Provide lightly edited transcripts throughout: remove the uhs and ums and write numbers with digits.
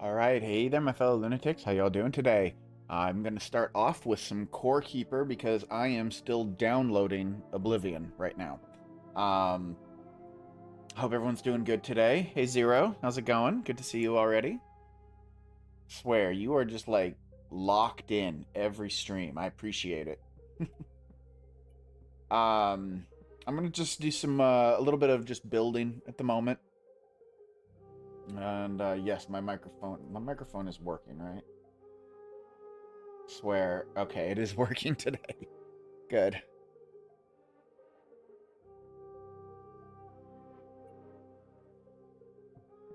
All right, hey there, my fellow lunatics. How y'all doing today? I'm going to start off with some Core Keeper because I am still downloading Oblivion right now. Um, Hope everyone's doing good today. Hey Zero, how's it going? Good to see you already. Swear, you are just like locked in every stream. I appreciate it. um, I'm gonna just do some a little bit of just building at the moment. And yes, my microphone is working, right? Swear. Okay, it is working today. Good.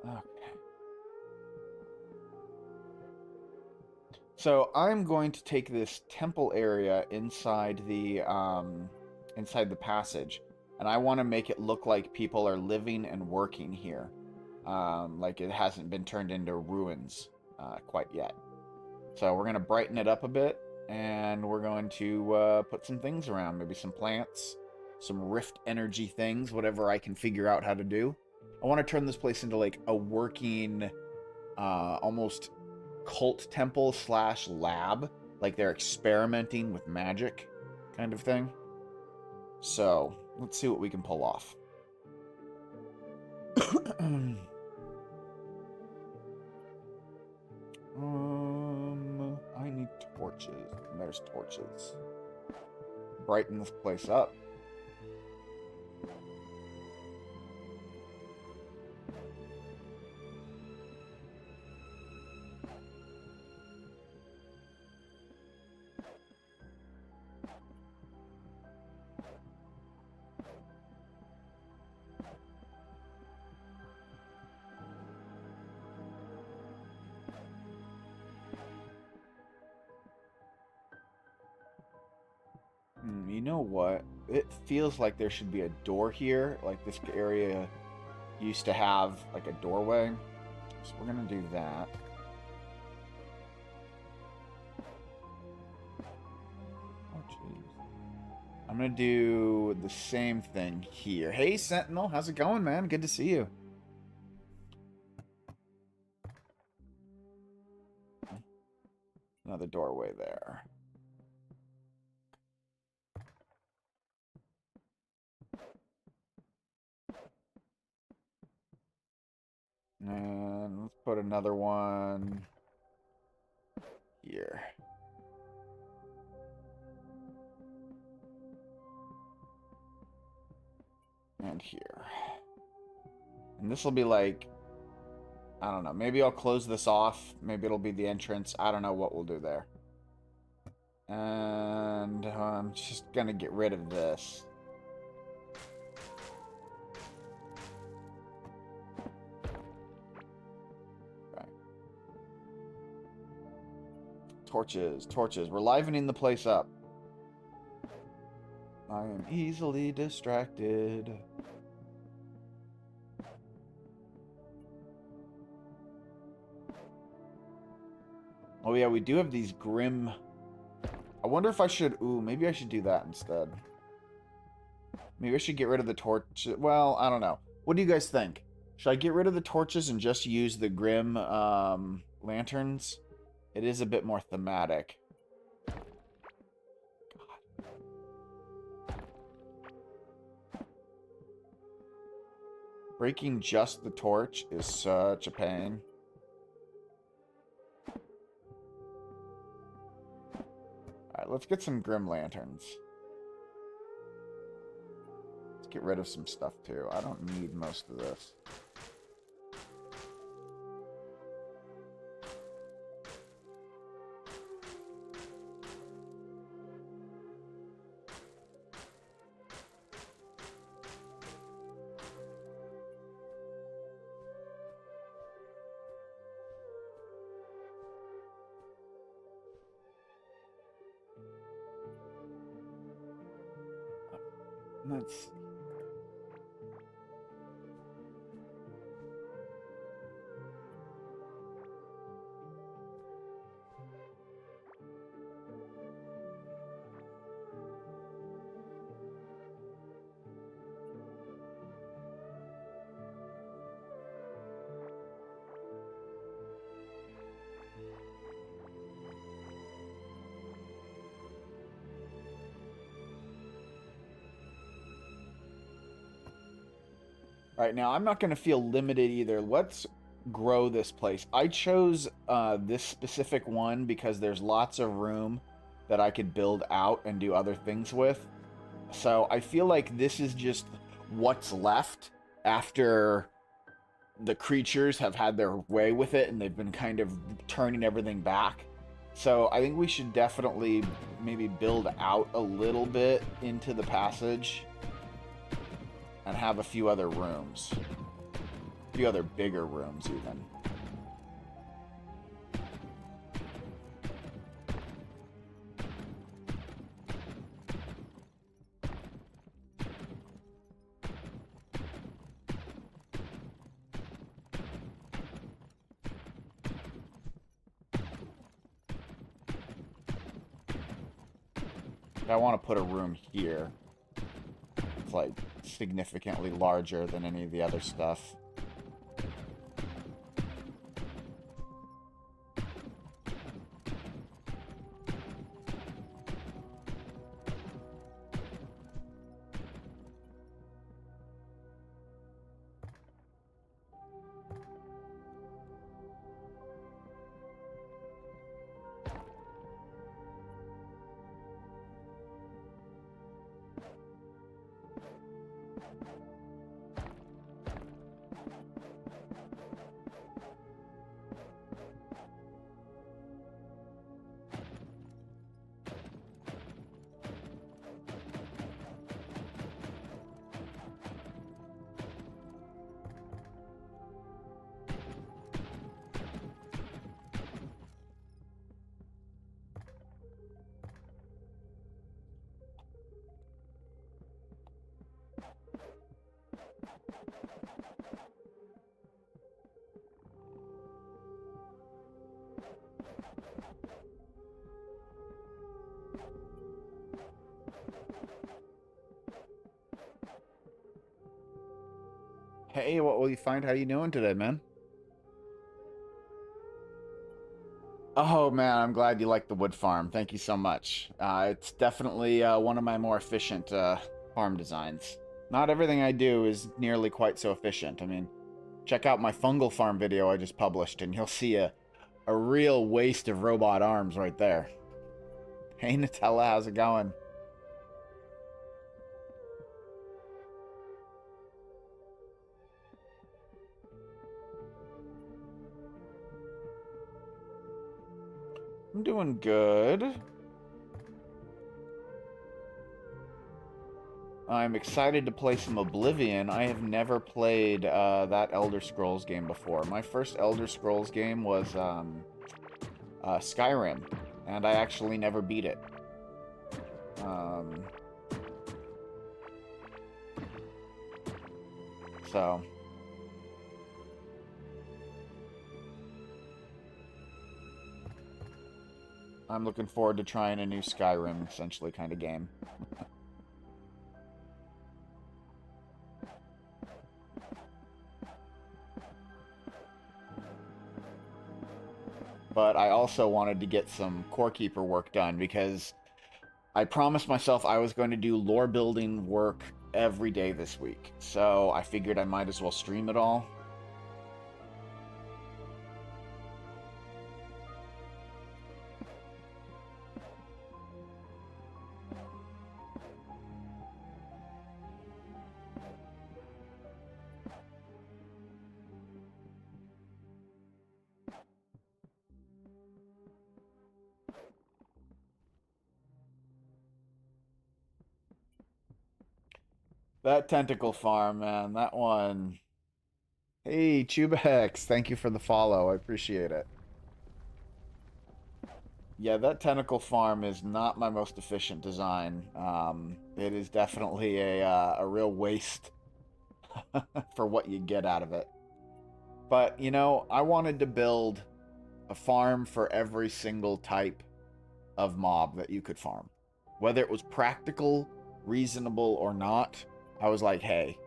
Okay. So I'm going to take this temple area inside the passage, and I want to make it look like people are living and working here. Like it hasn't been turned into ruins quite yet. So we're gonna brighten it up a bit, and we're going to put some things around, maybe some plants, some rift energy things, whatever I can figure out how to do. I want to turn this place into like a working, almost cult temple slash lab, like they're experimenting with magic, kind of thing. So let's see what we can pull off. I need torches. And there's torches. Brighten this place up. You know what? It feels like there should be a door here. Like this area used to have like a doorway. So we're gonna do that. Oh jeez. I'm gonna do the same thing here. Hey Sentinel, how's it going, man? Good to see you. Another doorway there. And let's put another one here. And here. And this will be like, I don't know, maybe I'll close this off. Maybe it'll be the entrance. I don't know what we'll do there. And I'm just gonna get rid of this. Okay. Torches, torches. We're livening the place up. I am easily distracted. Oh yeah, we do have these grim... I wonder if I should... Ooh, maybe I should do that instead. Maybe I should get rid of the torch... Well, I don't know. What do you guys think? Should I get rid of the torches and just use the grim lanterns? It is a bit more thematic. God. Breaking just the torch is such a pain. Alright, let's get some grim lanterns. Let's get rid of some stuff too. I don't need most of this. Let's see. All right, now I'm not going to feel limited either. Let's grow this place. I chose this specific one because there's lots of room that I could build out and do other things with. So I feel like this is just what's left after the creatures have had their way with it and they've been kind of turning everything back. So I think we should definitely maybe build out a little bit into the passage and have a few other rooms. A few other bigger rooms, even. I want to put a room here. It's like significantly larger than any of the other stuff. Hey, what will you find? How you doing today, man? Oh man, I'm glad you like the wood farm. Thank you so much. It's definitely one of my more efficient farm designs. Not everything I do is nearly quite so efficient. I mean, check out my fungal farm video I just published, and you'll see a real waste of robot arms right there. Hey Nutella, how's it going? I'm doing good. I'm excited to play some Oblivion. I have never played that Elder Scrolls game before. My first Elder Scrolls game was Skyrim, and I actually never beat it. Um, so, I'm looking forward to trying a new Skyrim, essentially, kind of game. But I also wanted to get some core keeper work done because I promised myself I was going to do lore building work every day this week. So I figured I might as well stream it all. That tentacle farm, man, that one. Hey, Chubahex, thank you for the follow. I appreciate it. Yeah, that tentacle farm is not my most efficient design. It is definitely a real waste for what you get out of it. But, you know, I wanted to build a farm for every single type of mob that you could farm. Whether it was practical, reasonable, or not, I was like, hey,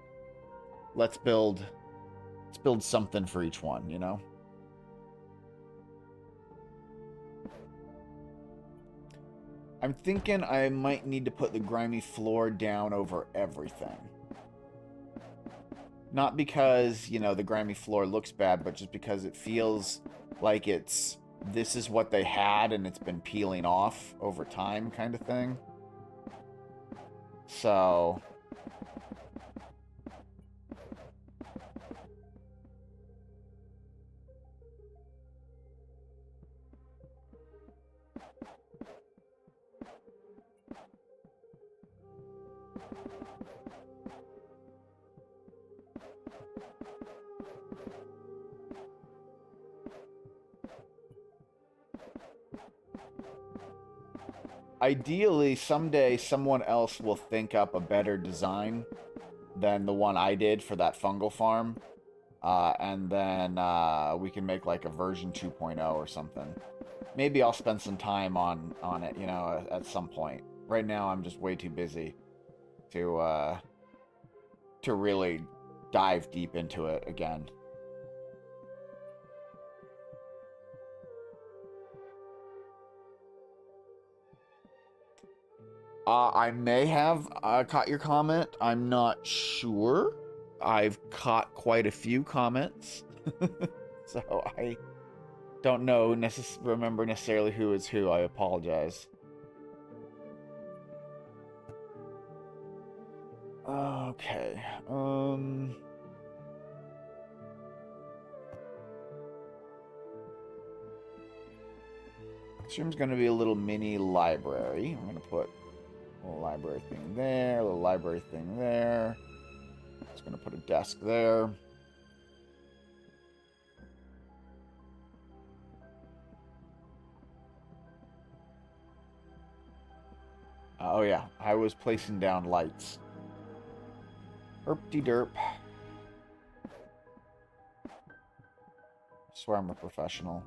let's build something for each one, you know? I'm thinking I might need to put the grimy floor down over everything. Not because, the grimy floor looks bad, but just because it feels like this is what they had and it's been peeling off over time kind of thing. So... Ideally, someday someone else will think up a better design than the one I did for that fungal farm. And then we can make like a version 2.0 or something. Maybe I'll spend some time on it, at some point. Right now, I'm just way too busy to really dive deep into it again. I may have caught your comment. I'm not sure. I've caught quite a few comments. So I don't know remember necessarily who is who. I apologize. Okay. This room's gonna be a little mini library. I'm gonna put a little library thing there, a little library thing there. Just gonna put a desk there. Oh yeah, I was placing down lights. Herp-de-derp. Swear I'm a professional.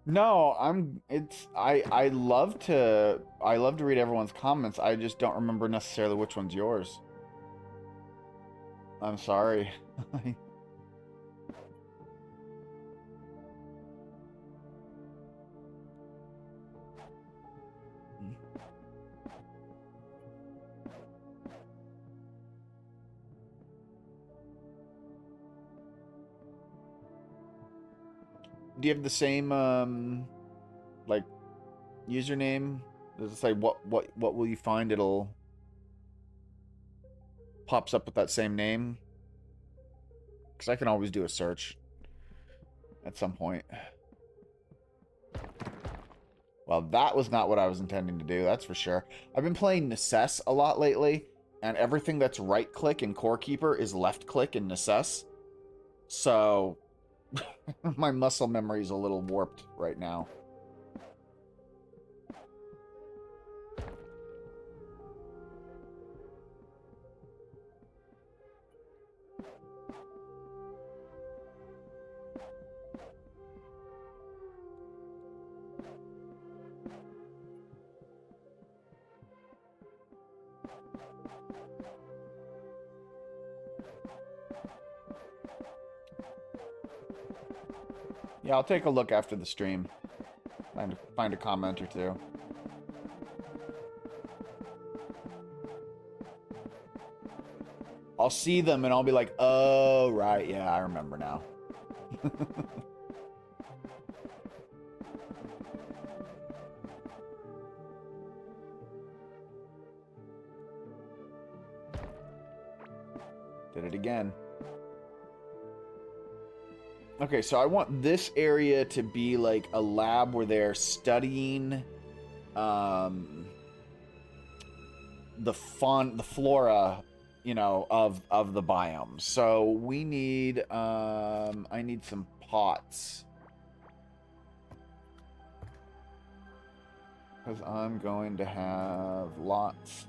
No, I love to read everyone's comments. I just don't remember necessarily which one's yours. I'm sorry. Do you have the same like username? Does it say what will you find? It'll pops up with that same name. Because I can always do a search at some point. Well, that was not what I was intending to do, that's for sure. I've been playing Necess a lot lately, and everything that's right-click in Core Keeper is left-click in Necess. So, my muscle memory is a little warped right now. Yeah, I'll take a look after the stream. Find a comment or two. I'll see them and I'll be like, oh, right, yeah, I remember now. Did it again. Okay, so I want this area to be like a lab where they're studying um, the flora, you know, of the biome. So we need I need some pots. Because I'm going to have lots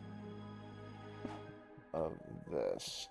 of this.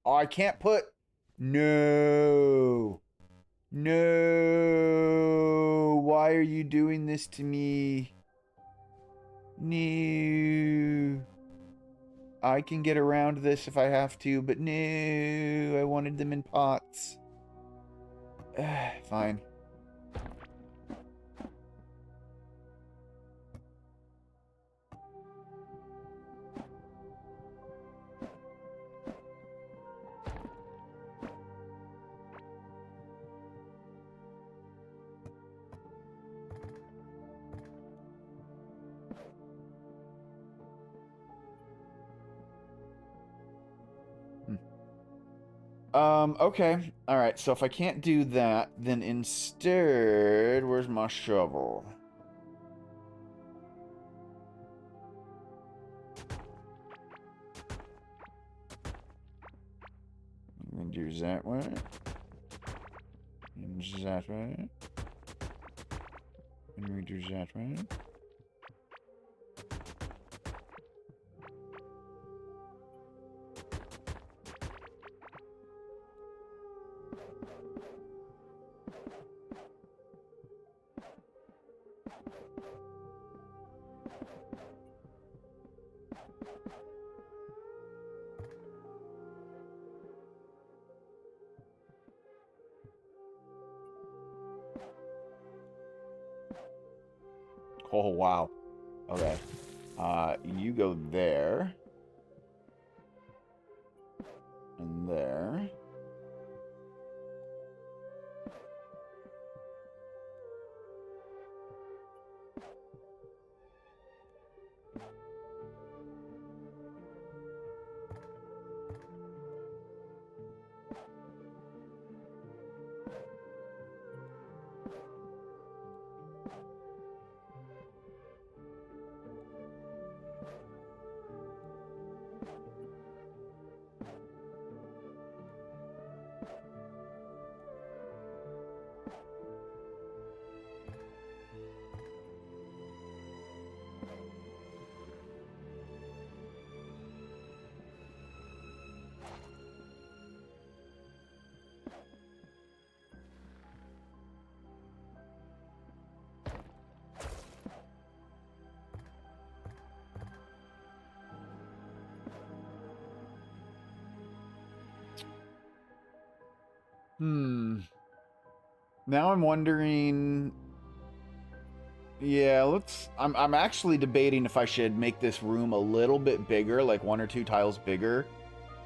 Oh, I can't put... No. No. Why are you doing this to me? No. I can get around this if I have to, but no. I wanted them in pots. Fine. Okay. Alright, so if I can't do that, then instead, where's my shovel? And do that way. And that way. And we do that way. Oh, wow. Okay. You go there. And there. Now I'm wondering... Yeah, let's... I'm actually debating if I should make this room a little bit bigger, like 1 or 2 tiles bigger,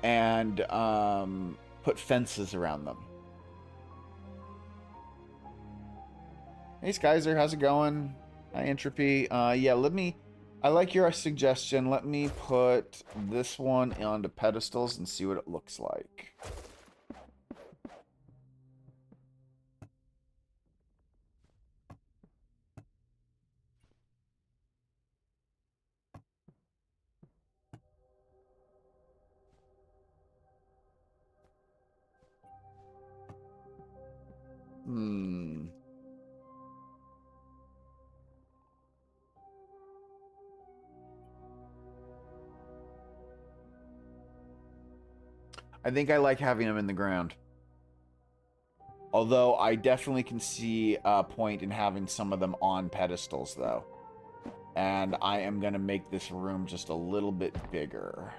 and put fences around them. Hey, Skyzer, how's it going? Hi, Entropy. Yeah, let me... I like your suggestion. Let me put this one onto pedestals and see what it looks like. I think I like having them in the ground. Although I definitely can see a point in having some of them on pedestals, though. And I am going to make this room just a little bit bigger.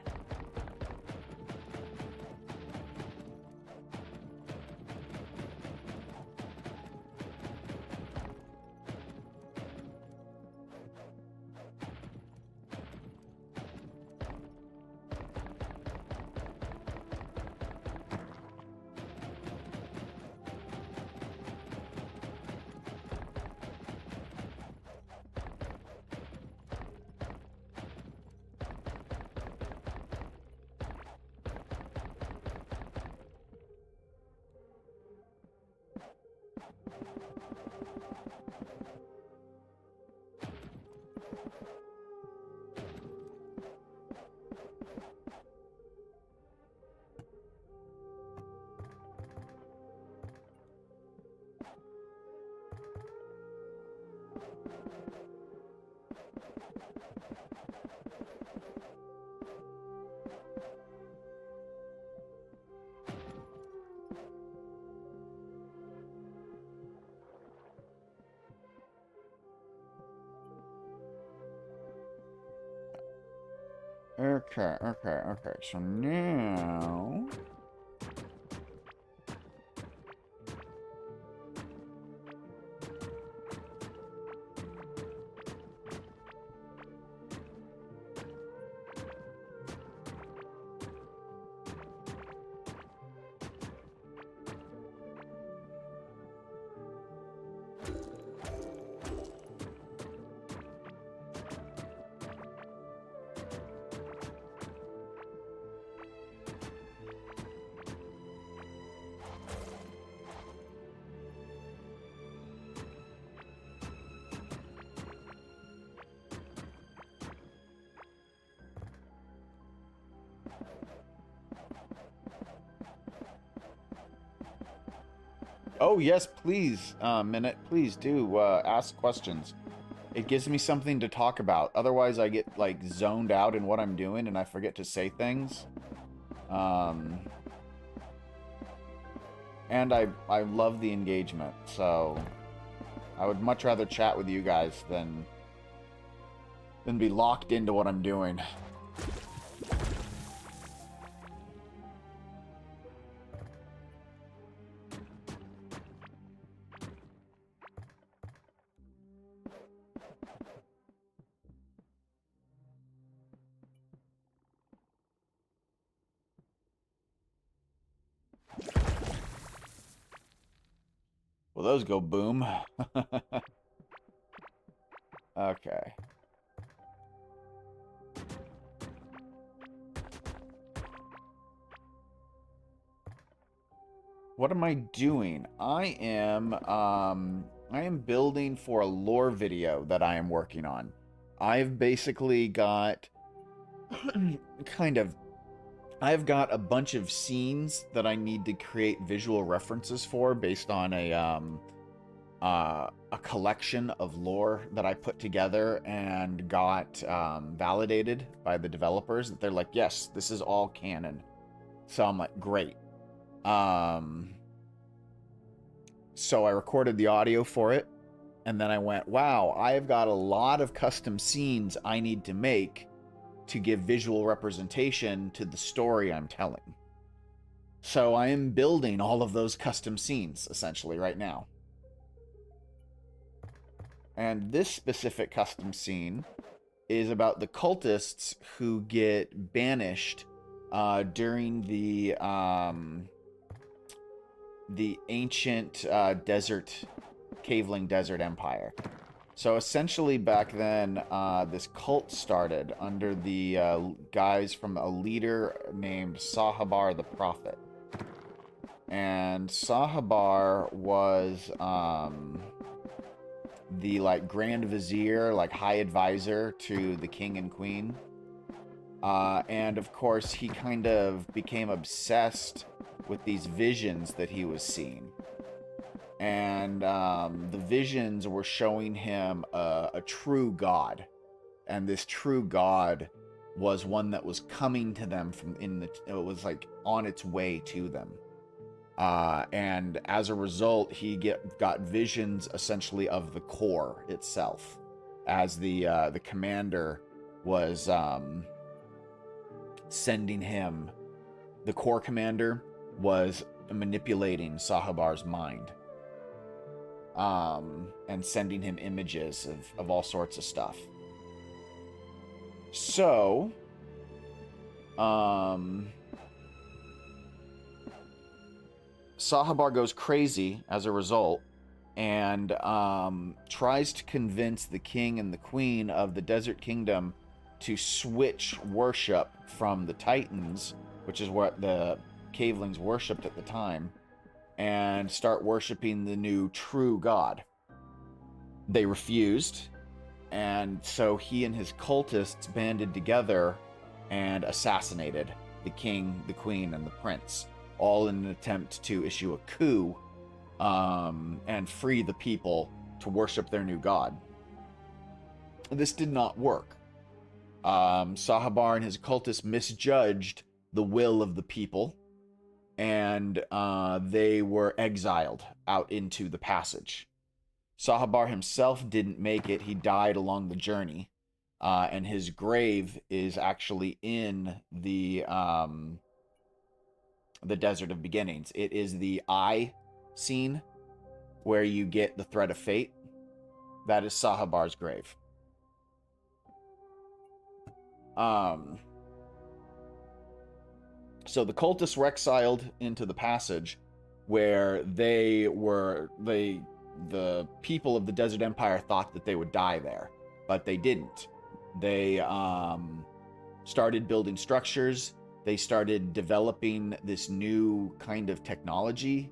Okay. So now... Oh, yes, please, Minute. Please do ask questions. It gives me something to talk about. Otherwise, I get, like, zoned out in what I'm doing and I forget to say things. And I love the engagement, so I would much rather chat with you guys than be locked into what I'm doing. Well, those go boom. Okay. What am I doing? I am building for a lore video that I am working on. I've basically got I've got a bunch of scenes that I need to create visual references for based on a collection of lore that I put together and got validated by the developers that they're like, yes, this is all canon. So I'm like, great. So I recorded the audio for it, and then I went, wow, I've got a lot of custom scenes I need to make to give visual representation to the story I'm telling. So I am building all of those custom scenes, essentially, right now. And this specific custom scene is about the cultists who get banished during the ancient caveling desert empire. So essentially back then, this cult started under the guise from a leader named Sahabar the Prophet. And Sahabar was the like Grand Vizier, like high advisor to the king and queen. And of course, he kind of became obsessed with these visions that he was seeing. And the visions were showing him a true god. And this true god was one that was coming to them it was like on its way to them. And as a result, he got visions essentially of the core itself, as the commander was sending him. The core commander was manipulating Sahabar's mind, and sending him images of all sorts of stuff. So, Sahabar goes crazy as a result and tries to convince the king and the queen of the Desert Kingdom to switch worship from the Titans, which is what the Cavelings worshipped at the time, and start worshiping the new true god. They refused, and so he and his cultists banded together and assassinated the king, the queen, and the prince, all in an attempt to issue a coup and free the people to worship their new god. This did not work. Sahabar and his cultists misjudged the will of the people, and they were exiled out into the passage. Sahabar himself didn't make it. He died along the journey, and his grave is actually in the Desert of Beginnings. It is the eye scene where you get the thread of fate. That is Sahabar's grave. So the cultists were exiled into the passage, where the people of the Desert Empire thought that they would die there, but they didn't. They started building structures. They started developing this new kind of technology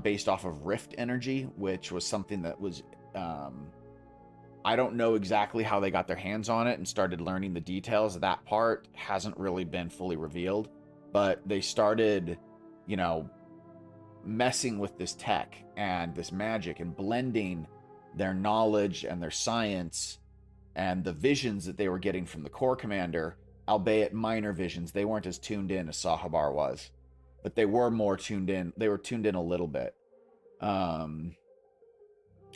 based off of rift energy, which was something that was I don't know exactly how they got their hands on it and started learning the details. That part hasn't really been fully revealed, but they started, you know, messing with this tech and this magic and blending their knowledge and their science and the visions that they were getting from the Corps Commander, albeit minor visions. They weren't as tuned in as Sahabar was, but they were more tuned in. They were tuned in a little bit.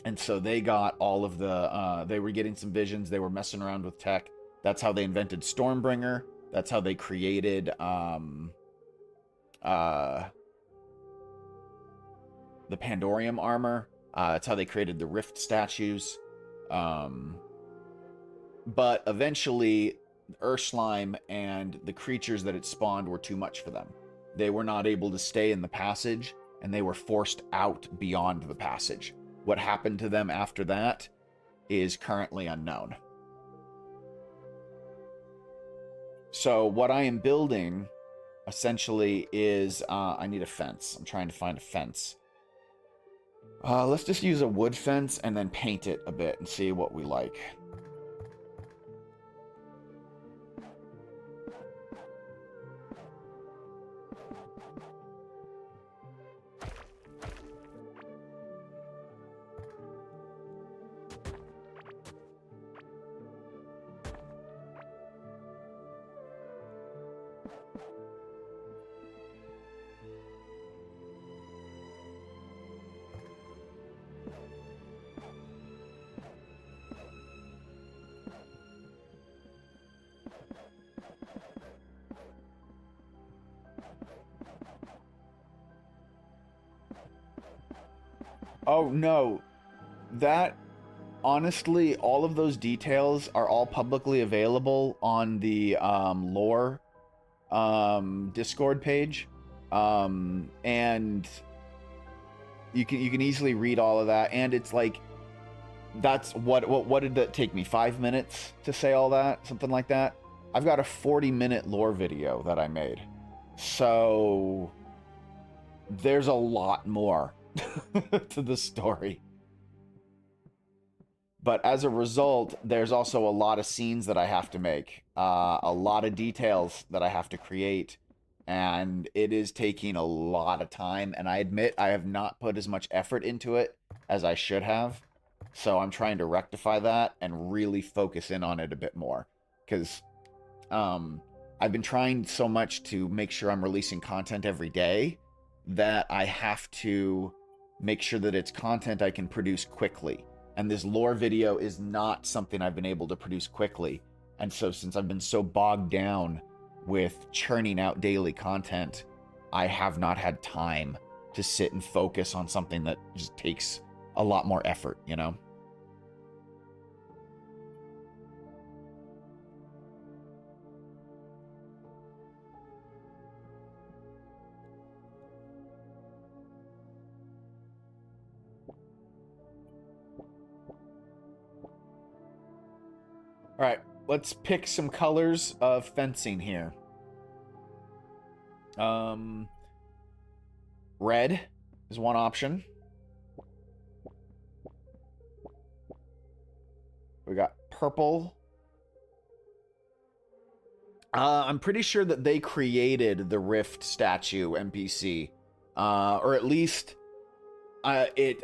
And so they got all of the, they were getting some visions. They were messing around with tech. That's how they invented Stormbringer. That's how they created, the Pandorium armor. That's how they created the Rift statues. But eventually, Urslime and the creatures that it spawned were too much for them. They were not able to stay in the passage, and they were forced out beyond the passage. What happened to them after that is currently unknown. So what I am building, essentially, is... I need a fence. I'm trying to find a fence. Let's just use a wood fence and then paint it a bit and see what we like. Oh, no. That, honestly, all of those details are all publicly available on the lore Discord page. And you can easily read all of that. And it's like, that's what did that take me? 5 minutes to say all that? Something like that? I've got a 40-minute lore video that I made. So there's a lot more to the story. But as a result, there's also a lot of scenes that I have to make, a lot of details that I have to create, and it is taking a lot of time, and I admit I have not put as much effort into it as I should have, so I'm trying to rectify that and really focus in on it a bit more, because I've been trying so much to make sure I'm releasing content every day that I have to make sure that it's content I can produce quickly. And this lore video is not something I've been able to produce quickly. And so since I've been so bogged down with churning out daily content, I have not had time to sit and focus on something that just takes a lot more effort, you know? All right, let's pick some colors of fencing here. Red is one option. We got purple. I'm pretty sure that they created the Rift statue NPC. Or at least it...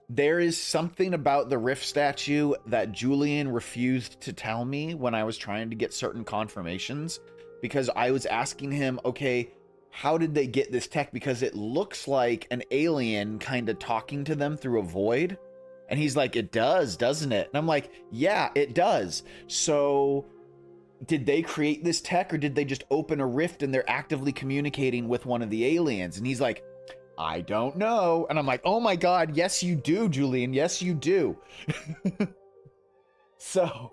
There is something about the Rift statue that Julian refused to tell me when I was trying to get certain confirmations, because I was asking him, okay, how did they get this tech? Because it looks like an alien kind of talking to them through a void. And he's like, it does, doesn't it? And I'm like, yeah, it does. So did they create this tech, or did they just open a rift and they're actively communicating with one of the aliens? And he's like, I don't know. And I'm like, oh my God, yes, you do, Julian. Yes, you do. So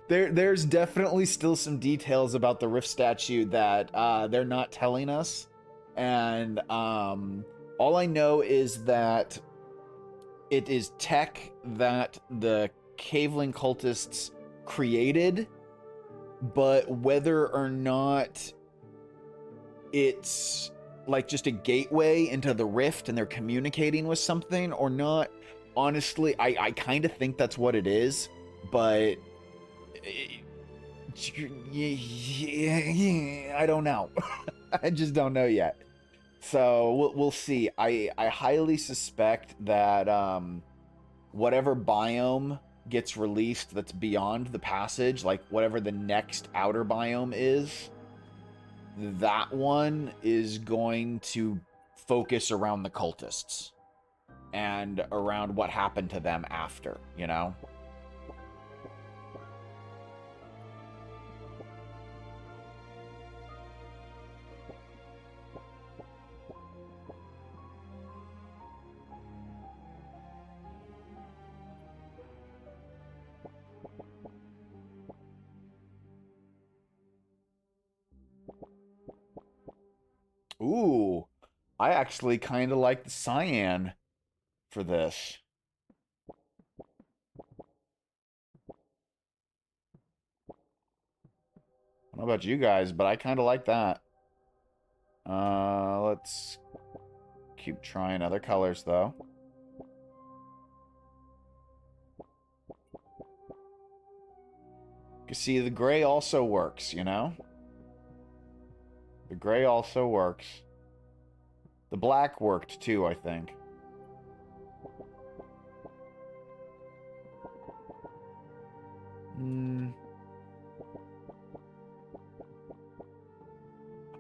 there's definitely still some details about the Rift statue that they're not telling us. And all I know is that it is tech that the Caveling cultists created, but whether or not it's like just a gateway into the rift and they're communicating with something or not, honestly, I kind of think that's what it is, but I don't know. I just don't know yet. So we'll see. I highly suspect that whatever biome gets released that's beyond the passage, like whatever the next outer biome is, that one is going to focus around the cultists and around what happened to them after, you know? Ooh, I actually kind of like the cyan for this. I don't know about you guys, but I kind of like that. Let's keep trying other colors, though. You see, the gray also works, you know? The gray also works. The black worked, too, I think.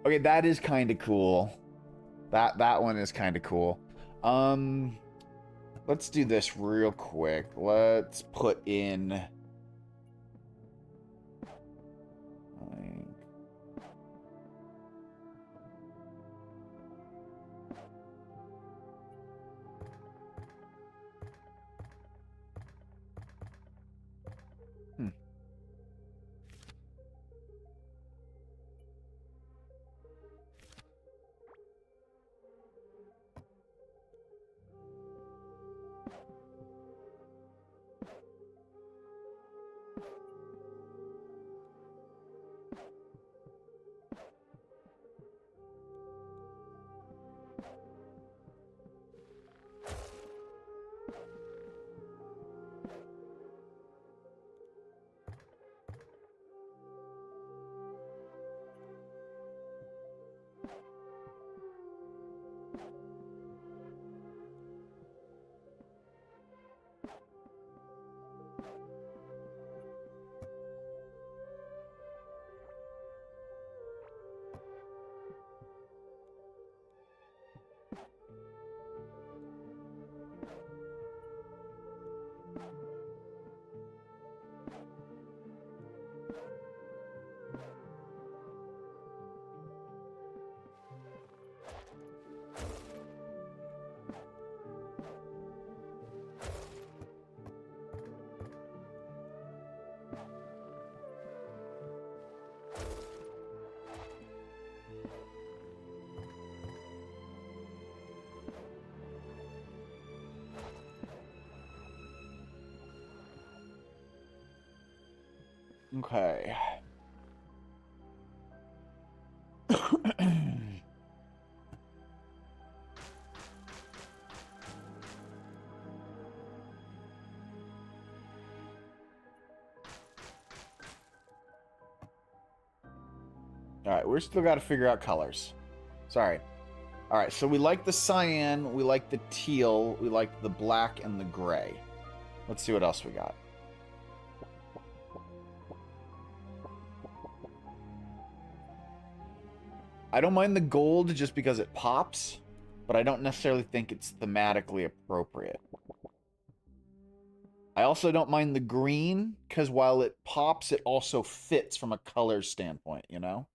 Okay, that is kind of cool. That one is kind of cool. Let's do this real quick. Let's put in. Okay. All right, we're still got to figure out colors. Sorry. All right, so we like the cyan, we like the teal, we like the black and the gray. Let's see what else we got. I don't mind the gold just because it pops, but I don't necessarily think it's thematically appropriate. I also don't mind the green, because while it pops, it also fits from a color standpoint, you know?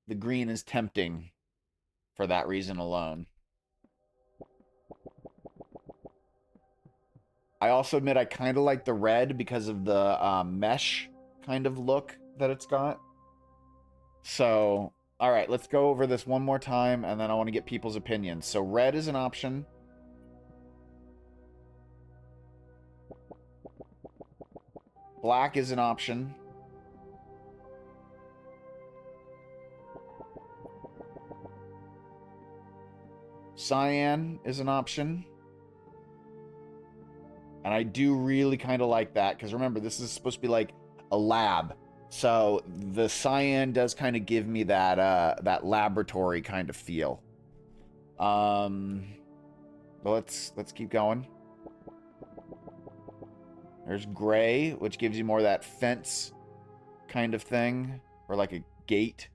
The green is tempting for that reason alone. I also admit I kind of like the red because of the mesh kind of look that it's got. So, all right, let's go over this one more time, and then I want to get people's opinions. So red is an option. Black is an option. Cyan is an option. And I do really kind of like that, because remember, this is supposed to be like a lab. So the cyan does kind of give me that that laboratory kind of feel. Let's keep going. There's gray, which gives you more that fence kind of thing, or like a gate.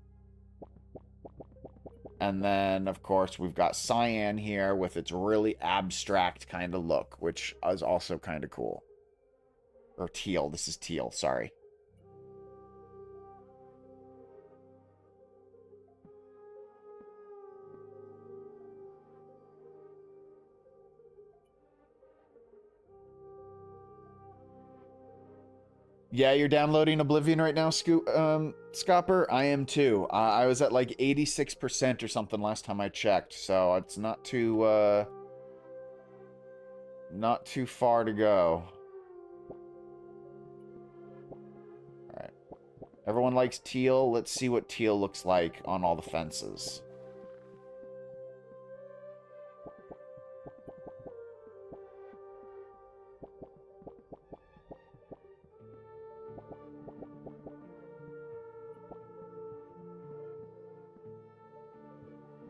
And then, of course, we've got cyan here with its really abstract kind of look, which is also kind of cool. Or teal. This is teal, sorry. Yeah, you're downloading Oblivion right now, Scopper? I am too. I was at like 86% or something last time I checked, so it's not too far to go. Alright. Everyone likes teal. Let's see what teal looks like on all the fences.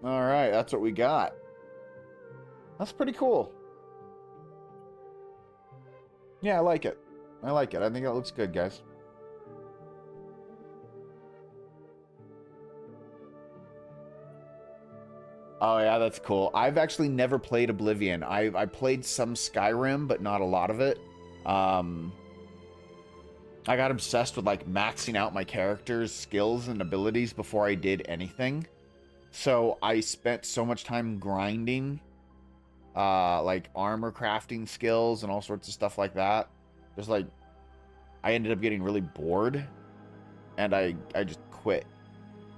Alright, that's what we got. That's pretty cool. Yeah, I like it. I like it. I think it looks good, guys. Oh yeah, that's cool. I've actually never played Oblivion. I played some Skyrim, but not a lot of it. I got obsessed with like maxing out my character's skills and abilities before I did anything. So I spent so much time grinding, like armor crafting skills and all sorts of stuff like that. Just like, I ended up getting really bored, and I just quit.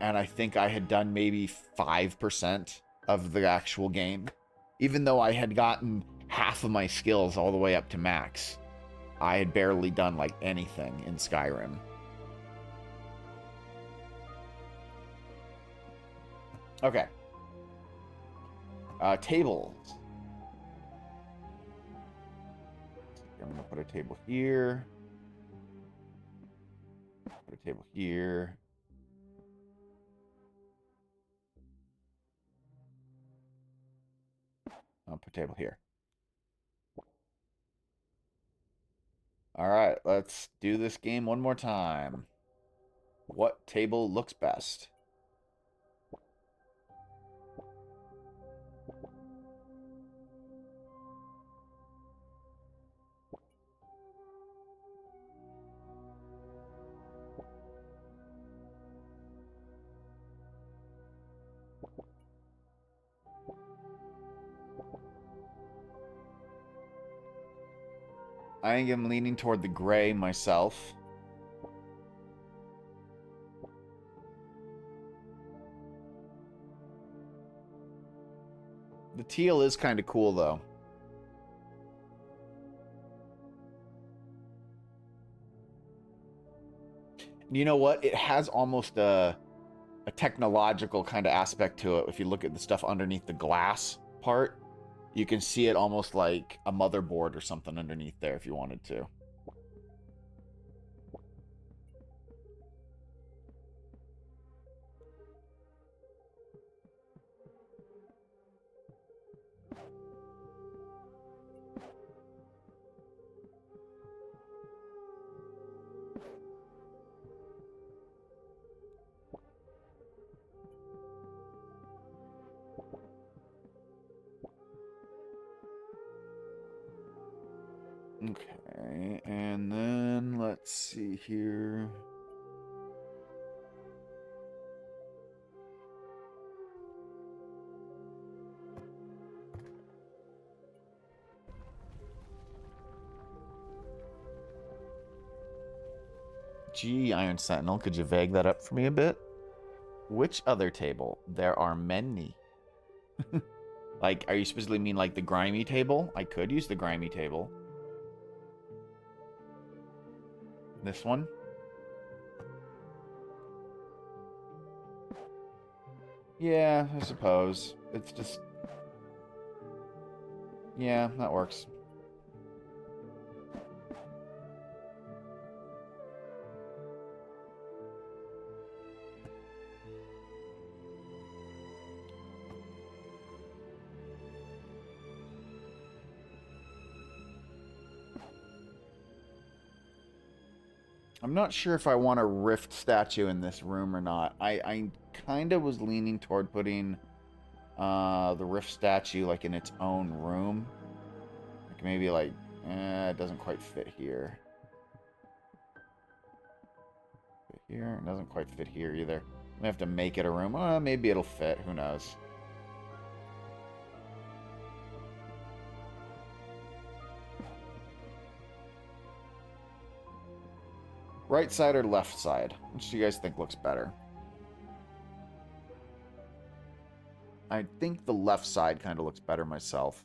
And I think I had done maybe 5% of the actual game, even though I had gotten half of my skills all the way up to max. I had barely done like anything in Skyrim. Okay. Tables. I'm gonna put a table here. Put a table here. I'll put a table here. Alright, let's do this game one more time. What table looks best? I am leaning toward the gray myself. The teal is kind of cool, though. You know what? It has almost a technological kind of aspect to it. If you look at the stuff underneath the glass part, you can see it almost like a motherboard or something underneath there if you wanted to. Okay, and then let's see here. Gee, Iron Sentinel, could you vague that up for me a bit? Which other table? There are many. Like, are you supposedly mean like the grimy table? I could use the grimy table. This one? Yeah, I suppose. It's just... Yeah, that works. I'm not sure if I want a rift statue in this room or not. I kind of was leaning toward putting the rift statue like in its own room. Like maybe like, it doesn't quite fit here. Fit here? It doesn't quite fit here either. We have to make it a room. Maybe it'll fit. Who knows? Right side or left side? Which do you guys think looks better? I think the left side kind of looks better myself.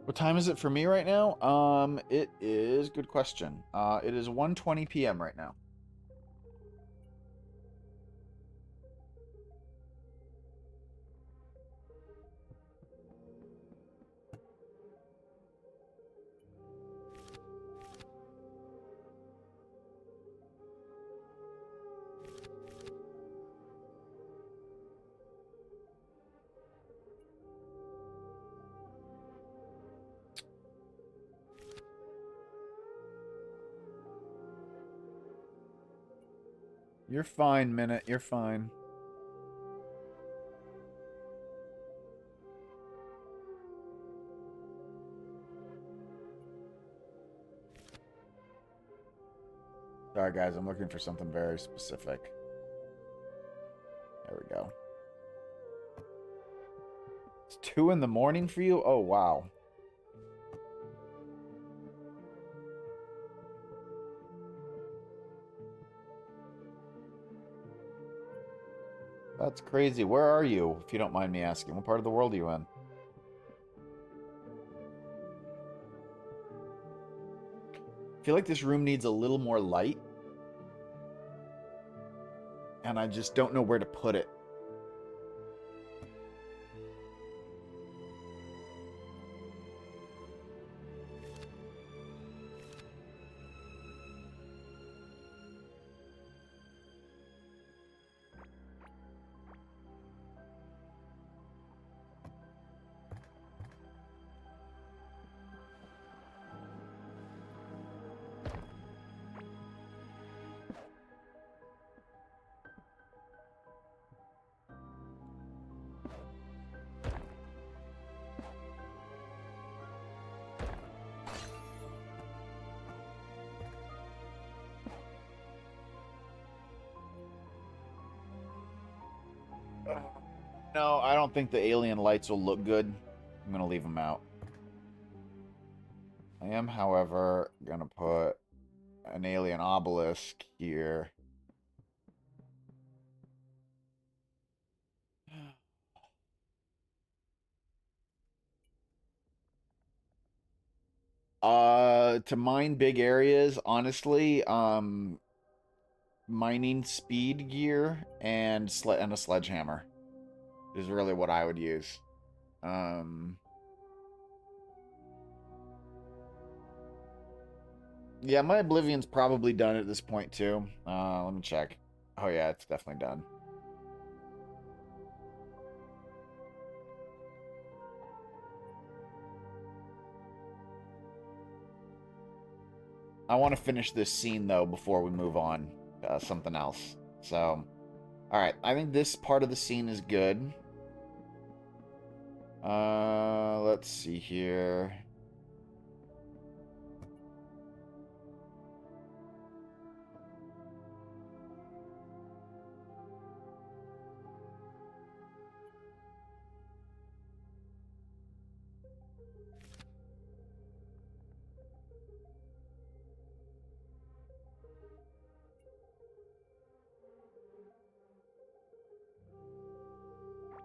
What time is it for me right now? It is good question. It is 1:20 p.m. right now. You're fine, Minute. You're fine. Sorry, guys. I'm looking for something very specific. There we go. It's 2 in the morning for you? Oh, wow. That's crazy. Where are you, if you don't mind me asking? What part of the world are you in? I feel like this room needs a little more light. And I just don't know where to put it. No, I don't think the alien lights will look good. I'm going to leave them out. I am, however, going to put an alien obelisk here. To mine big areas, honestly, mining speed gear and a sledgehammer is really what I would use. Yeah, my Oblivion's probably done at this point too. Let me check. Oh yeah, it's definitely done. I want to finish this scene though before we move on to something else. So, all right, I think this part of the scene is good. Let's see here.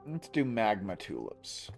Let's do magma tulips.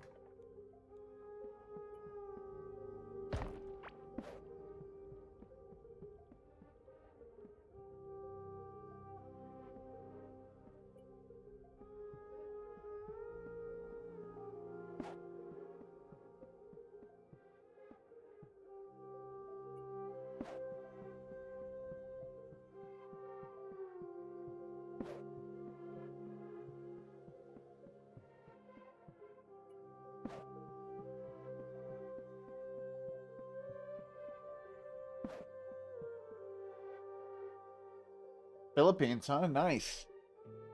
Philippines, huh? Nice.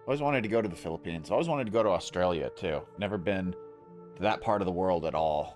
Always wanted to go to the Philippines. Always wanted to go to Australia, too. Never been to that part of the world at all.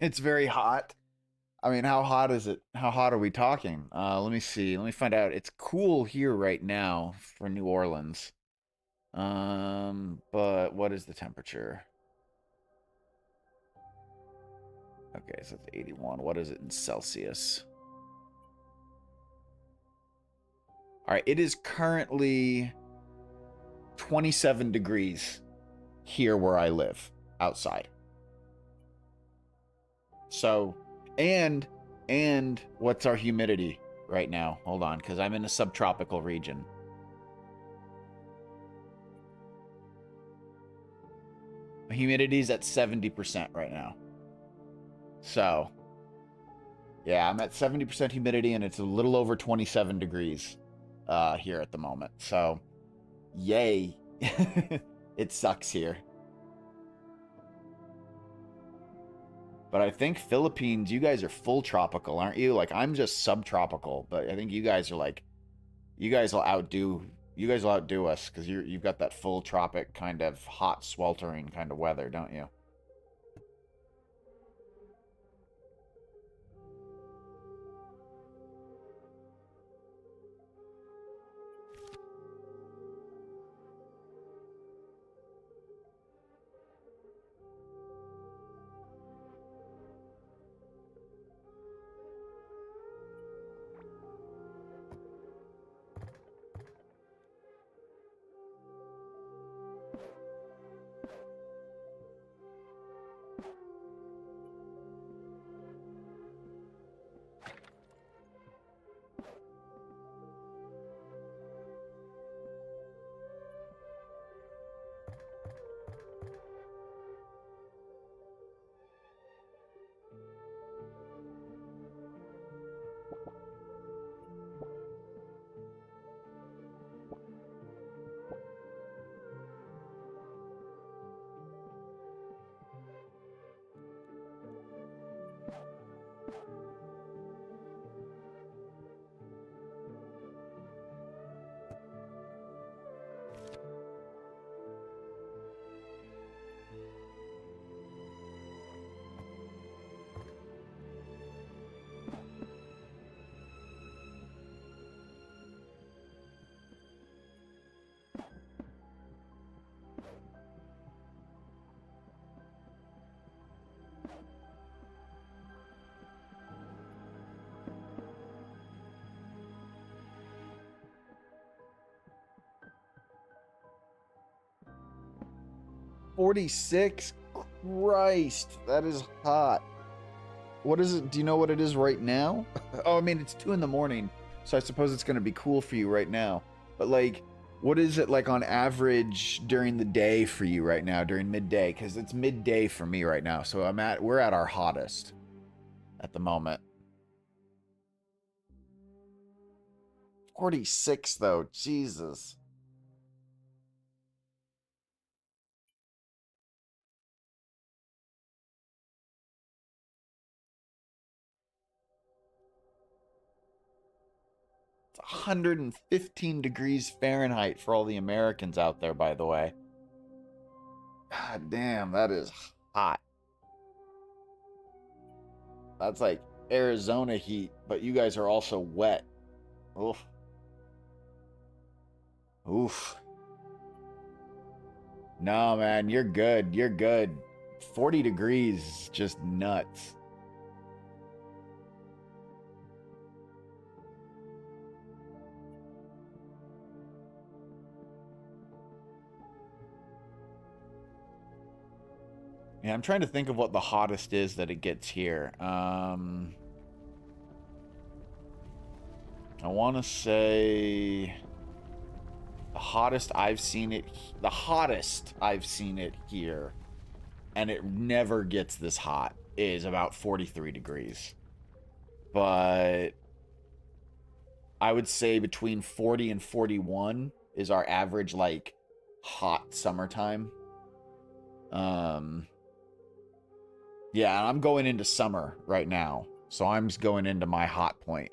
It's very hot. I mean, how hot is it? How hot are we talking? Let me see. Let me find out. It's cool here right now for New Orleans. But what is the temperature? Okay, so it's 81. What is it in Celsius? All right, it is currently 27 degrees here where I live outside. So, and what's our humidity right now? Hold on, because I'm in a subtropical region. My humidity's at 70% right now. So, yeah, I'm at 70% humidity, and it's a little over 27 degrees here at the moment. So, yay. It sucks here. But I think Philippines, you guys are full tropical, aren't you? Like, I'm just subtropical, but I think you guys are like, you guys will outdo us because you've got that full tropic kind of hot, sweltering kind of weather, don't you? 46? Christ, that is hot. What is it? Do you know what it is right now? Oh, I mean, it's 2 in the morning, so I suppose it's going to be cool for you right now. But, like, what is it like on average during the day for you right now, during midday? Because it's midday for me right now, so we're at our hottest at the moment. 46, though. Jesus. It's 115 degrees Fahrenheit for all the Americans out there, by the way. God damn, that is hot. That's like Arizona heat, but you guys are also wet. Oof. Oof. No, man, you're good. You're good. 40 degrees, just nuts. Yeah, I'm trying to think of what the hottest is that it gets here. I want to say the hottest I've seen it here, and it never gets this hot, is about 43 degrees. But I would say between 40 and 41 is our average, like, hot summertime. Yeah, and I'm going into summer right now, so I'm just going into my hot point.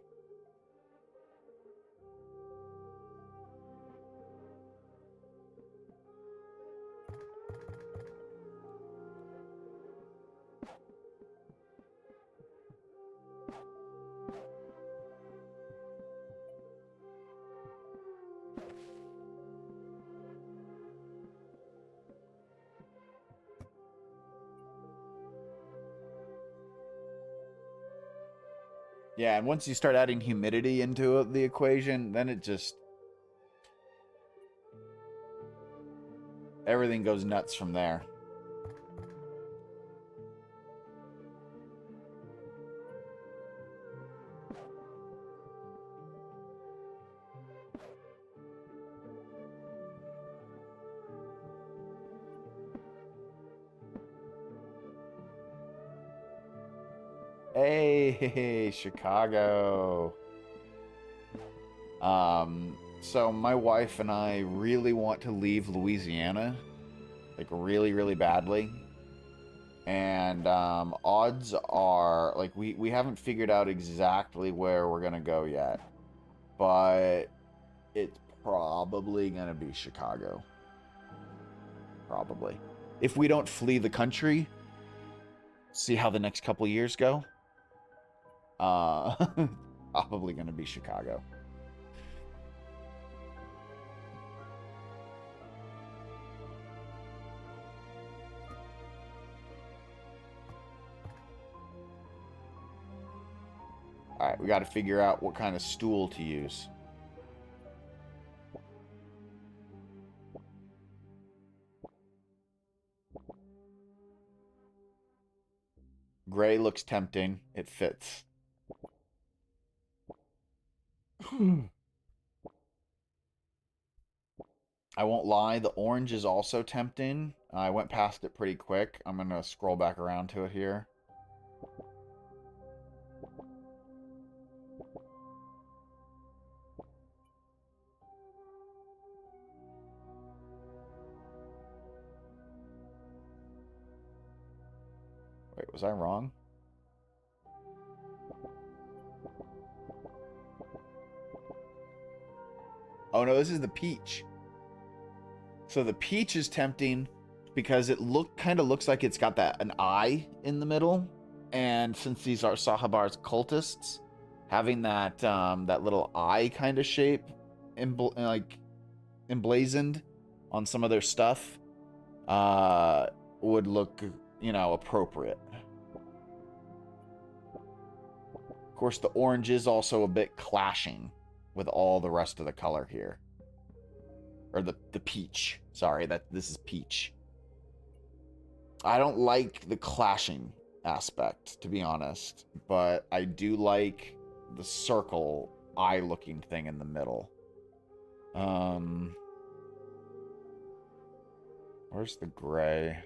Yeah, and once you start adding humidity into the equation, then it just... everything goes nuts from there. Hey, Chicago. So my wife and I really want to leave Louisiana, like really, really badly. And odds are, like, we haven't figured out exactly where we're gonna go yet, but it's probably gonna be Chicago. Probably. If we don't flee the country, see how the next couple years go. Probably gonna be Chicago. Alright, we gotta figure out what kind of stool to use. Gray looks tempting. It fits. I won't lie, the orange is also tempting. I went past it pretty quick. I'm gonna scroll back around to it here. Wait, was I wrong? Oh no, this is the peach. So the peach is tempting because it kind of looks like it's got an eye in the middle, and since these are Sahabar's cultists, having that that little eye kind of shape, emblazoned on some of their stuff, would look, appropriate. Of course, the orange is also a bit clashing with all the rest of the color here. Or the peach. Sorry, this is peach. I don't like the clashing aspect, to be honest, but I do like the circle eye-looking thing in the middle. Where's the gray?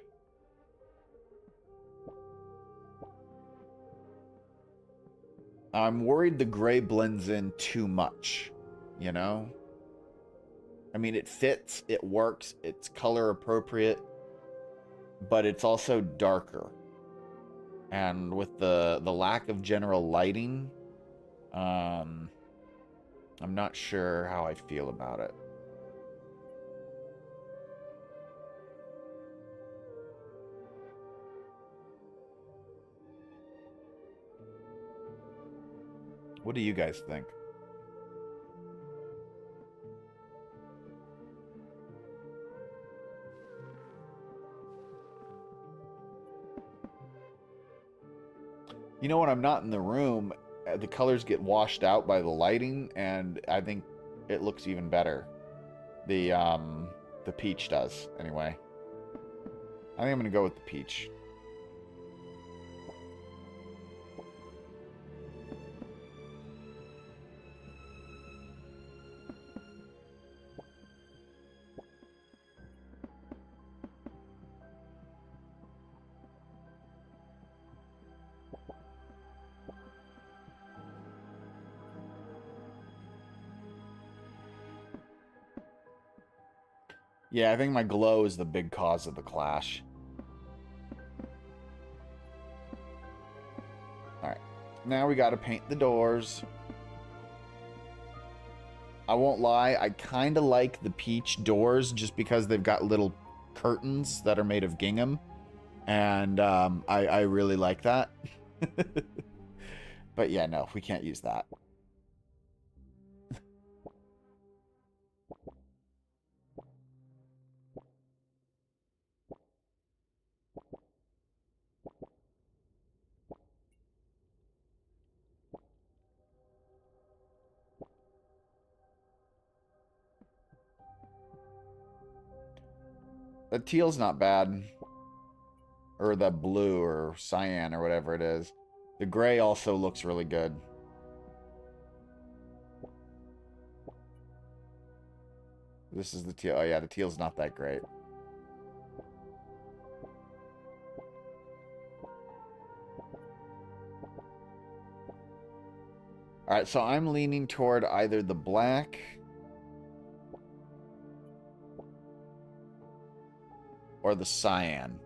I'm worried the gray blends in too much, you know? I mean, it fits, it works, it's color appropriate, but it's also darker. And with the lack of general lighting, I'm not sure how I feel about it. What do you guys think? You know, when I'm not in the room, the colors get washed out by the lighting, and I think it looks even better. The peach does, anyway. I think I'm gonna go with the peach. Yeah, I think my glow is the big cause of the clash. Alright. Now we gotta paint the doors. I won't lie, I kind of like the peach doors just because they've got little curtains that are made of gingham. And I really like that. But yeah, no, we can't use that. The teal's not bad. Or the blue or cyan or whatever it is. The gray also looks really good. This is the teal. Oh yeah, the teal's not that great. Alright, so I'm leaning toward either the black or the cyan.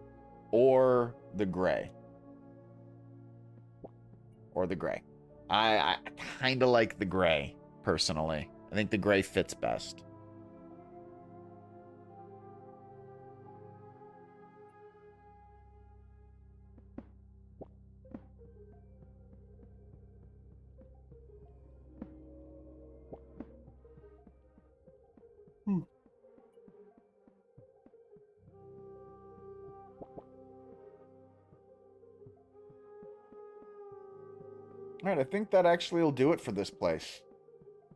Or the gray. Or the gray. I kind of like the gray, personally. I think the gray fits best. Alright, I think that actually will do it for this place.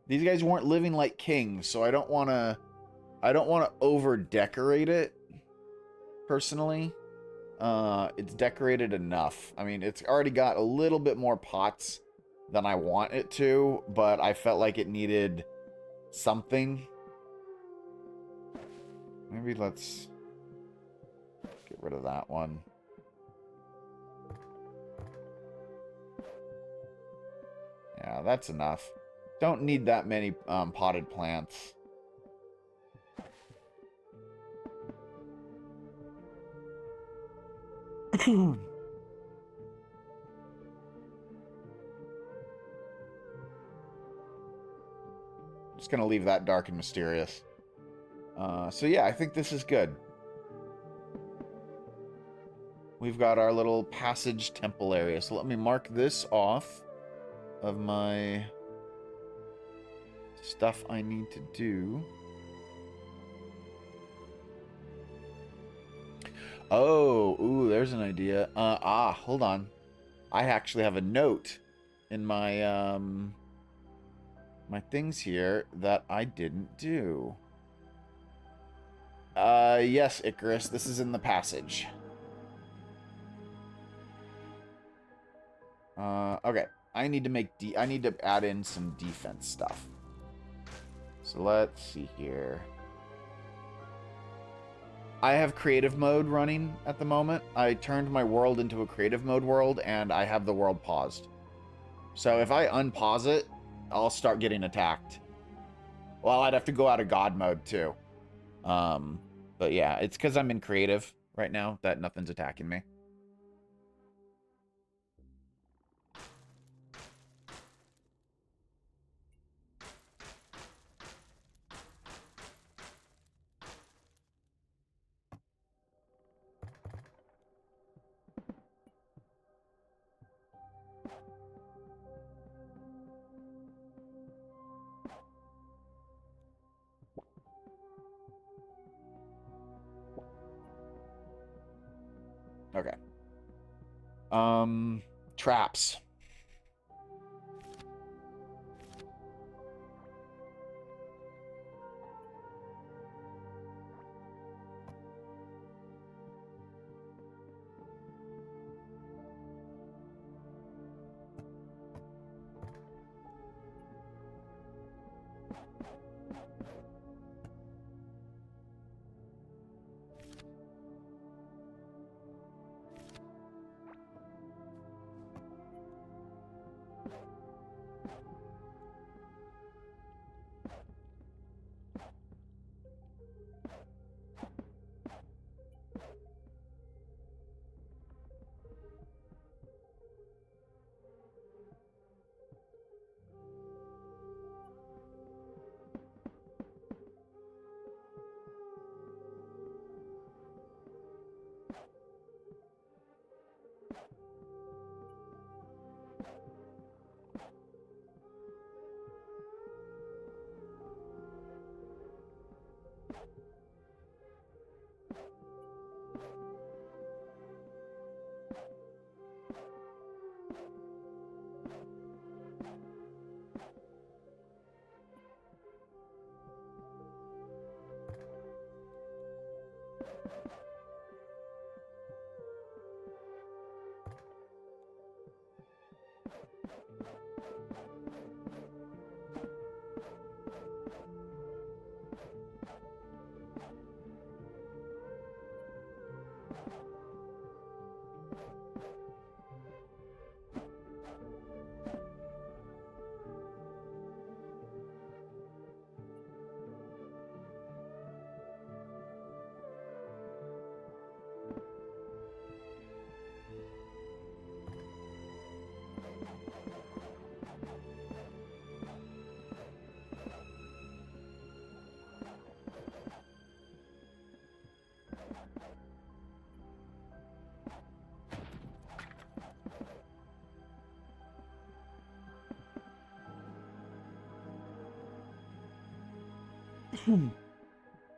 These guys weren't living like kings, so I don't want to over decorate it personally. It's decorated enough. I mean, it's already got a little bit more pots than I want it to, but I felt like it needed something. Maybe let's get rid of that one. Yeah, that's enough. Don't need that many potted plants. Just gonna leave that dark and mysterious. So yeah, I think this is good. We've got our little passage temple area. So let me mark this off of my stuff I need to do. Oh, ooh, there's an idea. Hold on. I actually have a note in my my things here that I didn't do. Yes, Icarus, this is in the passage. Okay. I need to add in some defense stuff. So let's see here. I have creative mode running at the moment. I turned my world into a creative mode world, and I have the world paused. So if I unpause it, I'll start getting attacked. Well, I'd have to go out of God mode, too. But yeah, it's because I'm in creative right now that nothing's attacking me. Traps.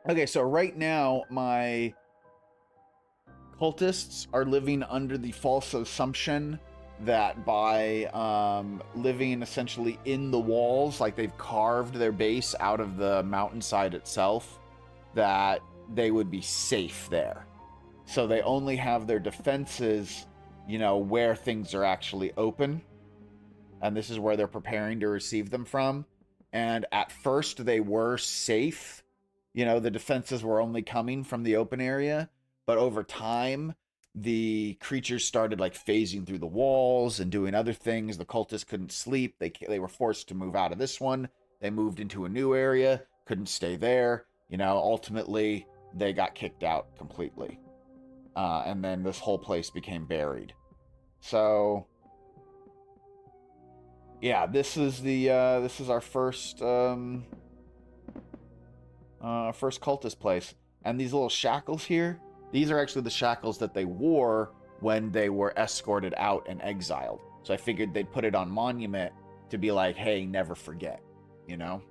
Okay, so right now my cultists are living under the false assumption that by living essentially in the walls, like they've carved their base out of the mountainside itself, that they would be safe there. So they only have their defenses, you know, where things are actually open. And this is where they're preparing to receive them from. And at first they were safe. You know, the defenses were only coming from the open area. But over time, the creatures started like phasing through the walls and doing other things. The cultists couldn't sleep. They were forced to move out of this one. They moved into a new area, couldn't stay there. You know, ultimately, they got kicked out completely. And then this whole place became buried. So yeah, this is our first first cultist place. And these little shackles here, these are actually the shackles that they wore when they were escorted out and exiled. So I figured they'd put it on monument to be like, hey, never forget, you know?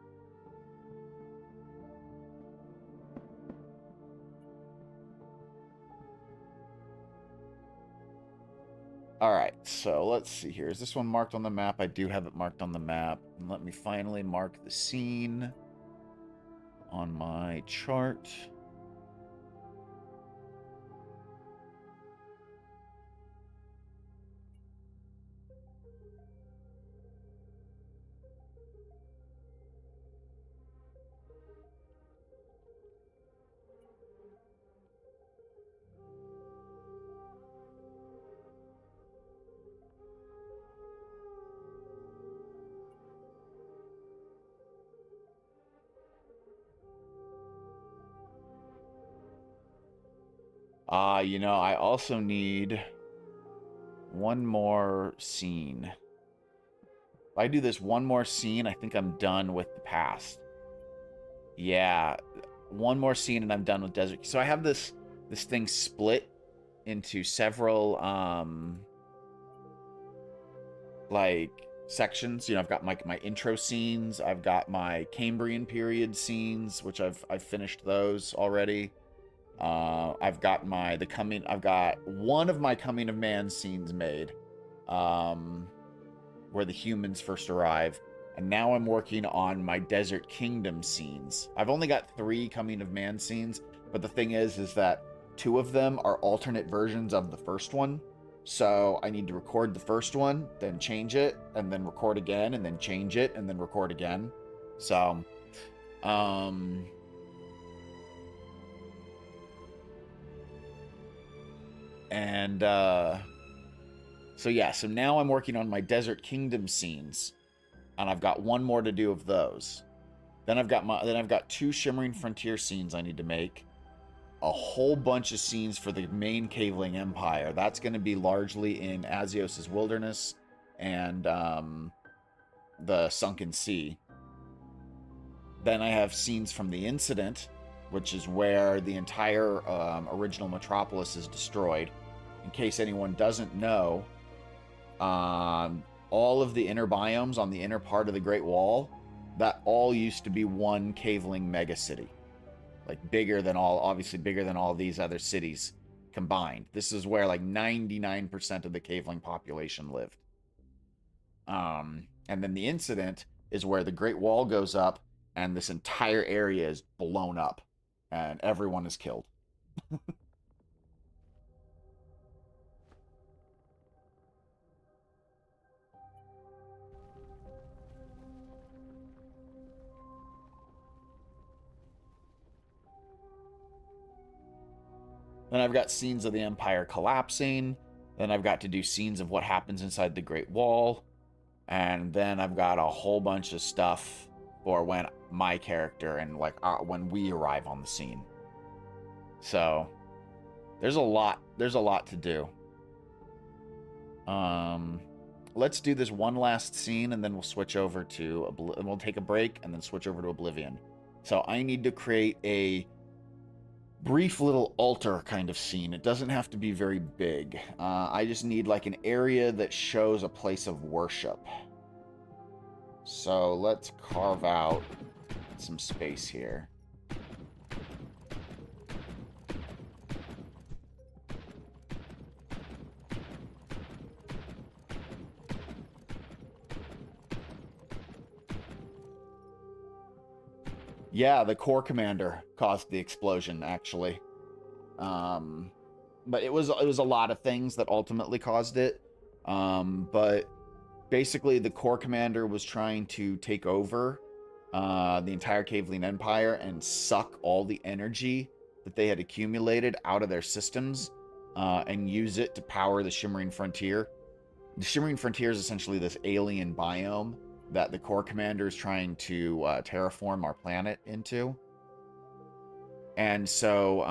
All right, so let's see here. Is this one marked on the map? I do have it marked on the map. And let me finally mark the scene on my chart. You know, I also need one more scene. If I do this one more scene, I think I'm done with the past. Yeah, one more scene and I'm done with Desert. So I have this thing split into several like sections. You know, I've got my intro scenes, I've got my Cambrian period scenes, which I've finished those already. I've got one of my coming of man scenes made, um, where the humans first arrive, and now I'm working on my Desert Kingdom scenes. I've only got 3 coming of man scenes, but the thing is that 2 of them are alternate versions of the first one. So I need to record the first one, then change it, and then record again, and then change it, and then record again. So, um, and so yeah, so now I'm working on my Desert Kingdom scenes, and I've got one more to do of those. Then I've got 2 Shimmering Frontier scenes I need to make, a whole bunch of scenes for the main Caveling Empire. That's going to be largely in Azios' Wilderness and the Sunken Sea. Then I have scenes from the Incident, which is where the entire original Metropolis is destroyed. In case anyone doesn't know, all of the inner biomes on the inner part of the Great Wall, that all used to be one Caveling megacity. Like obviously bigger than all these other cities combined. This is where like 99% of the Caveling population lived. And then the Incident is where the Great Wall goes up and this entire area is blown up and everyone is killed. Then I've got scenes of the Empire collapsing. Then I've got to do scenes of what happens inside the Great Wall. And then I've got a whole bunch of stuff for when my character and when we arrive on the scene. So there's a lot to do. Let's do this one last scene and then we'll switch over to we'll take a break and then switch over to Oblivion. So I need to create a brief little altar kind of scene. It doesn't have to be very big. I just need like an area that shows a place of worship. So let's carve out some space here. Yeah, the core commander caused the explosion, actually. But it was a lot of things that ultimately caused it. But basically, the core commander was trying to take over the entire Caveling Empire and suck all the energy that they had accumulated out of their systems and use it to power the Shimmering Frontier. The Shimmering Frontier is essentially this alien biome that the core commander is trying to terraform our planet into. And so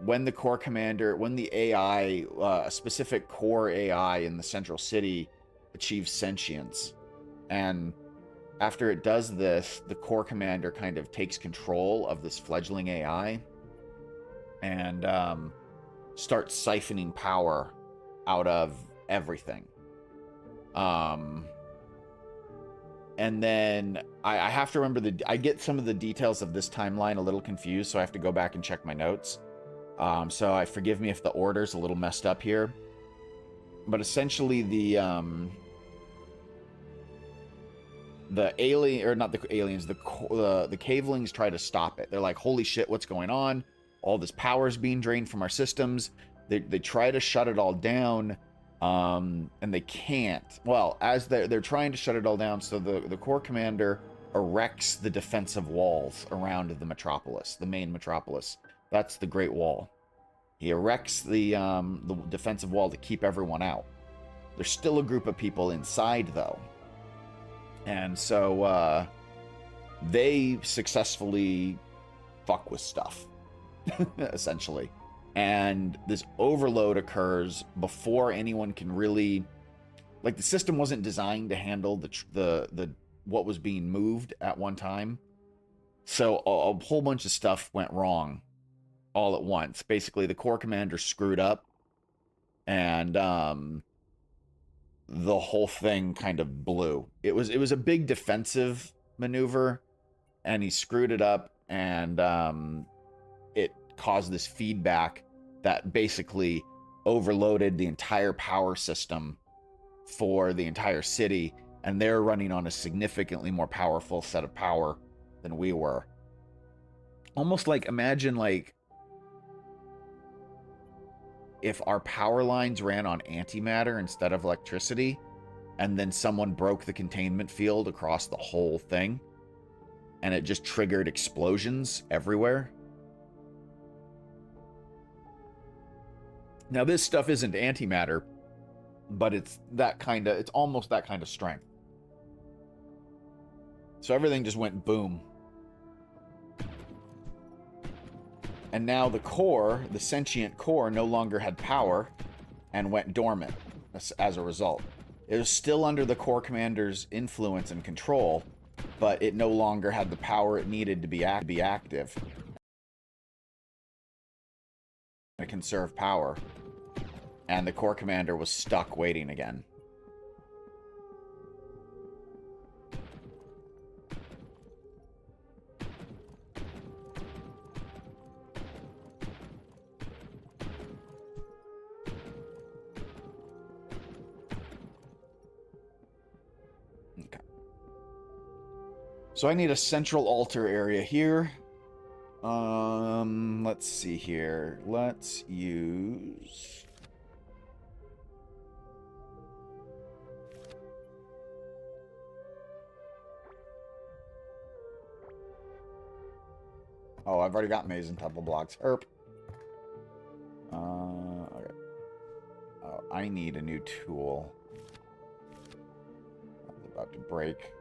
when the AI, a specific core AI in the central city achieves sentience, and after it does this, the core commander kind of takes control of this fledgling AI and starts siphoning power out of everything. And then I have to remember I get some of the details of this timeline a little confused, so I have to go back and check my notes. So forgive me if the order's a little messed up here. But essentially the alien, or not the aliens, the Cavelings try to stop it. They're like, holy shit, what's going on? All this power is being drained from our systems. They try to shut it all down. And they can't. Well, as they're trying to shut it all down, so the core commander erects the defensive walls around the metropolis, the main metropolis. That's the Great Wall. He erects the defensive wall to keep everyone out. There's still a group of people inside, though. And so they successfully fuck with stuff, essentially. And this overload occurs before anyone can really, like, the system wasn't designed to handle the what was being moved at one time. So a whole bunch of stuff went wrong all at once. Basically, the core commander screwed up, and the whole thing kind of blew. It was a big defensive maneuver, and he screwed it up, and caused this feedback that basically overloaded the entire power system for the entire city, and they're running on a significantly more powerful set of power than we were. Almost like, imagine like if our power lines ran on antimatter instead of electricity, and then someone broke the containment field across the whole thing, and it just triggered explosions everywhere. Now, this stuff isn't antimatter, but it's almost that kind of strength. So everything just went boom. And now the core, the sentient core, no longer had power and went dormant as a result. It was still under the core commander's influence and control, but it no longer had the power it needed to be active. To conserve power. And the core commander was stuck waiting again. Okay. So I need a central altar area here. Let's see here. Let's use... Oh, I've already got Maze and Temple blocks. Herp. Okay. Oh, I need a new tool. It's about to break.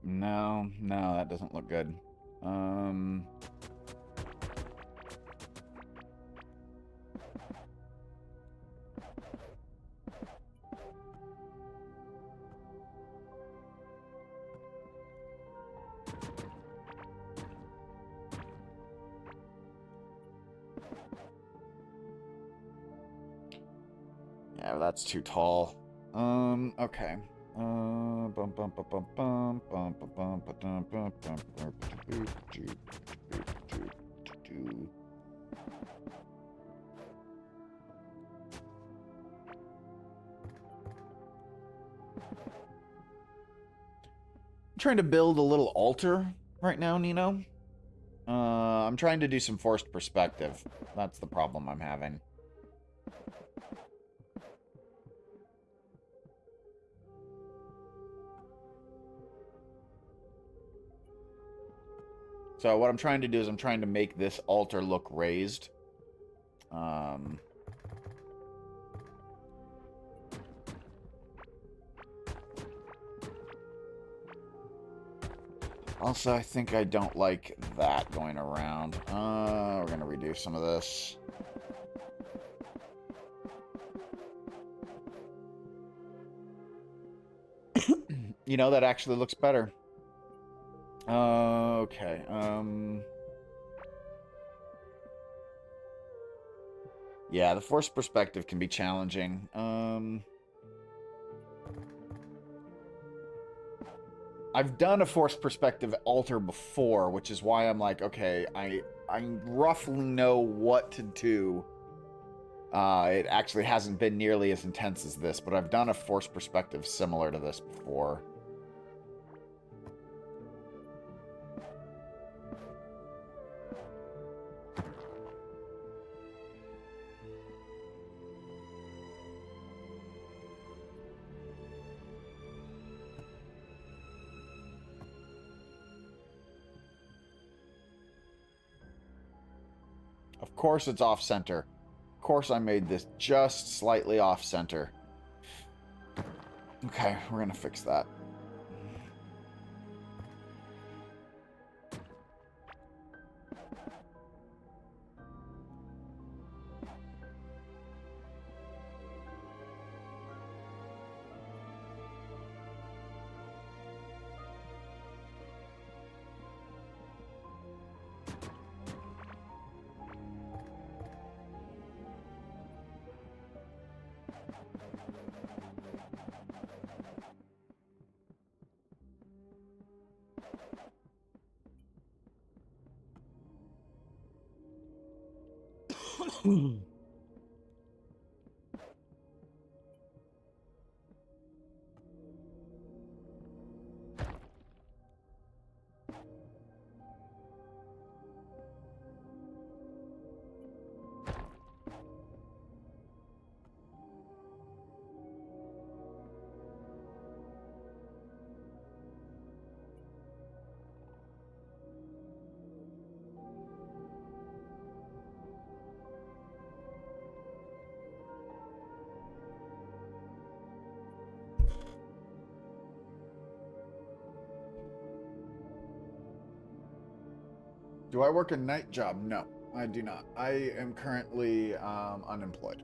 No, that doesn't look good. Yeah, that's too tall. Okay. I'm trying to build a little altar right now, Nino. I'm trying to do some forced perspective. That's the problem I'm having. So what I'm trying to do is I'm trying to make this altar look raised. Also, I think I don't like that going around. We're going to redo some of this. You know, that actually looks better. Okay. Yeah, the forced perspective can be challenging. I've done a forced perspective altar before, which is why I'm like, okay, I roughly know what to do. It actually hasn't been nearly as intense as this, but I've done a forced perspective similar to this before. Of course it's off-center. Of course I made this just slightly off-center. Okay, we're gonna fix that. Do I work a night job? No, I do not. I am currently unemployed.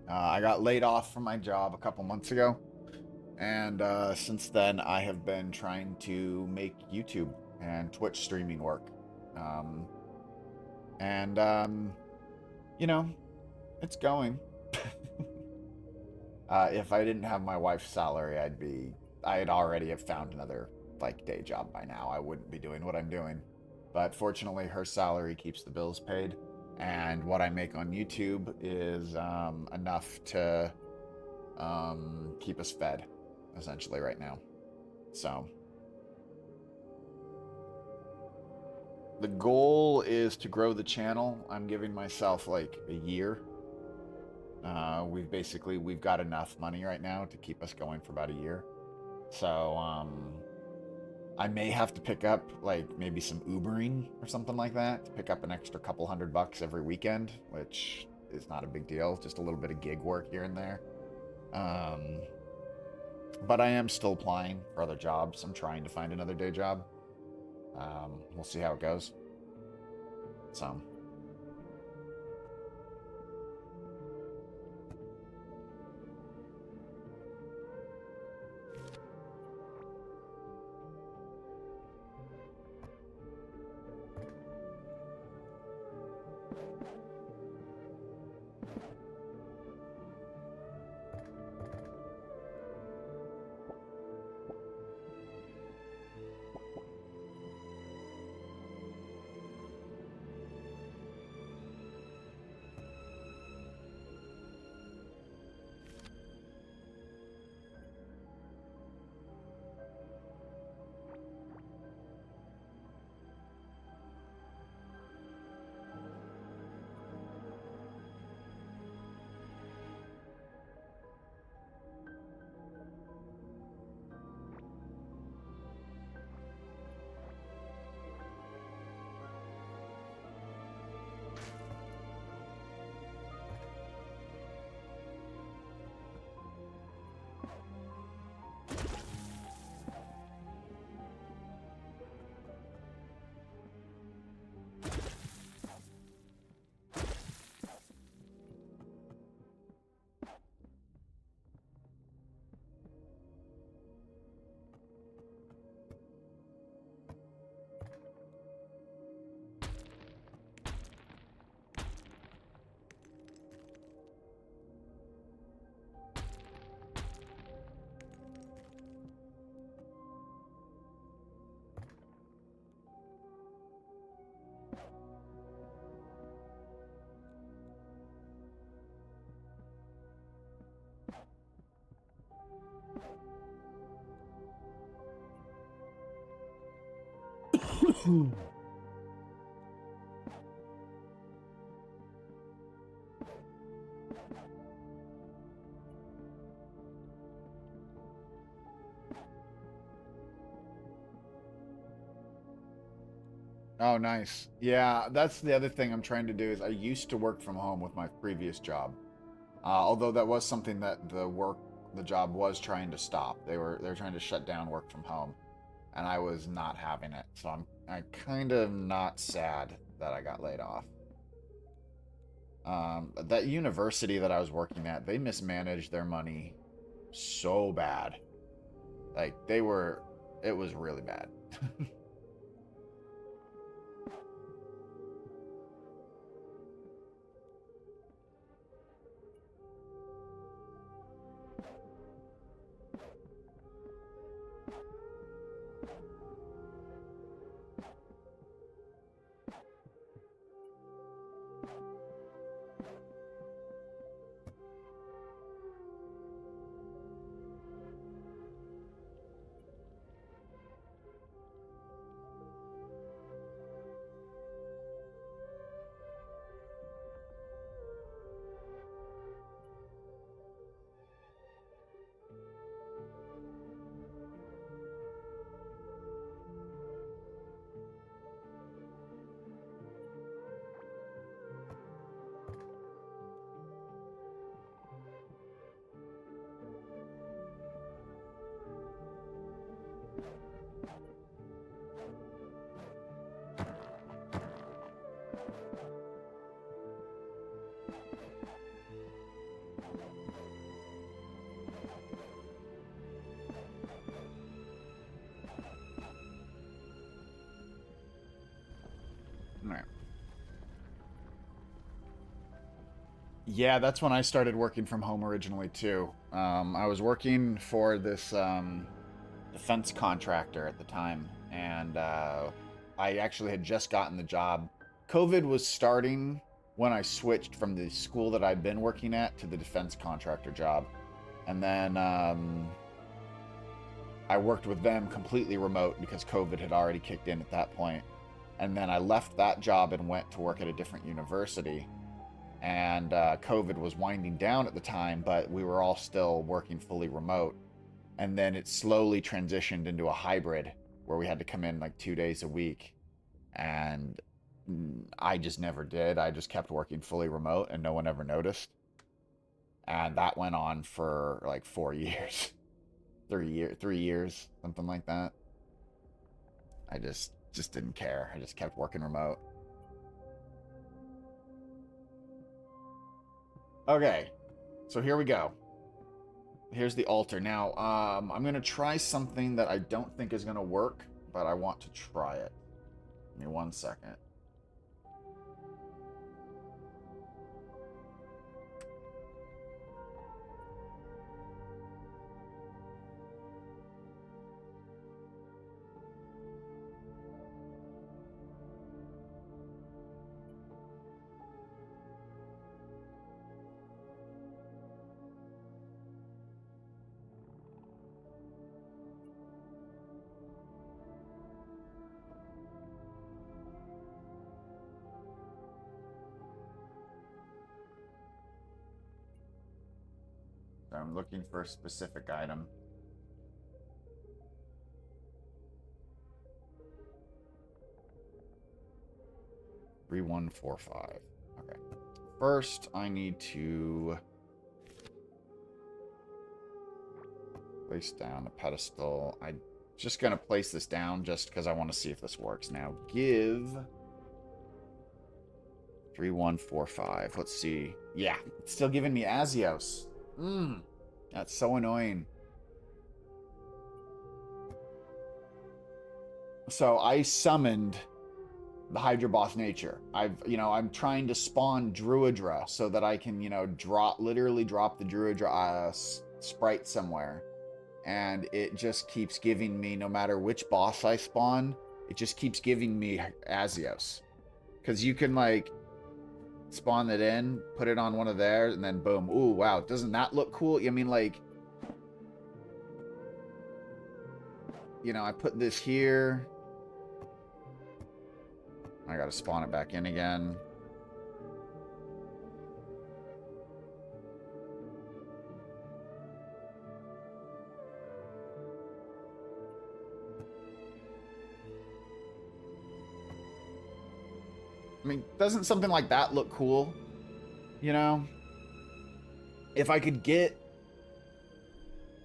I got laid off from my job a couple months ago, and since then I have been trying to make YouTube and Twitch streaming work. Um, and, you know, it's going. If I didn't have my wife's salary, I'd already have found another, like, day job by now. I wouldn't be doing what I'm doing. But fortunately, her salary keeps the bills paid. And what I make on YouTube is enough to keep us fed, essentially, right now. So the goal is to grow the channel. I'm giving myself like a year. We've got enough money right now to keep us going for about a year. So I may have to pick up like maybe some Ubering or something like that to pick up an extra couple $100 every weekend, which is not a big deal. Just a little bit of gig work here and there. Um, but I am still applying for other jobs. I'm trying to find another day job. We'll see how it goes. So. Oh, nice. Yeah, that's the other thing I'm trying to do is I used to work from home with my previous job. Although that was something that the job was trying to stop. They were trying to shut down work from home, and I was not having it. So I kind of not sad that I got laid off. That university that I was working at, they mismanaged their money so bad. Like it was really bad. Right. Yeah, that's when I started working from home originally too. I was working for this defense contractor at the time, and I actually had just gotten the job. COVID was starting when I switched from the school that I'd been working at to the defense contractor job, and then I worked with them completely remote because COVID had already kicked in at that point. And then I left that job and went to work at a different university. And COVID was winding down at the time, but we were all still working fully remote. And then it slowly transitioned into a hybrid where we had to come in like 2 days a week. And I just never did. I just kept working fully remote and no one ever noticed. And that went on for like 4 years, 3 years, something like that. I just didn't care. I just kept working remote. Okay, so here we go. Here's the altar. Now, I'm gonna try something that I don't think is gonna work, but I want to try it. Give me 1 second. So I'm looking for a specific item. 3145. Okay. First, I need to place down a pedestal. I'm just gonna place this down just because I want to see if this works. Now, give 3145. Let's see. Yeah, it's still giving me Azios. That's so annoying. So I summoned the Hydra Boss nature. I'm trying to spawn Druidra so that I can, literally drop the Druidra sprite somewhere. And it just keeps giving me, no matter which boss I spawn, it just keeps giving me Azios. Because you can, spawn it in, put it on one of theirs, and then boom. Ooh, wow. Doesn't that look cool? I mean, I put this here. I gotta spawn it back in again. I mean, doesn't something like that look cool? You know? If I could get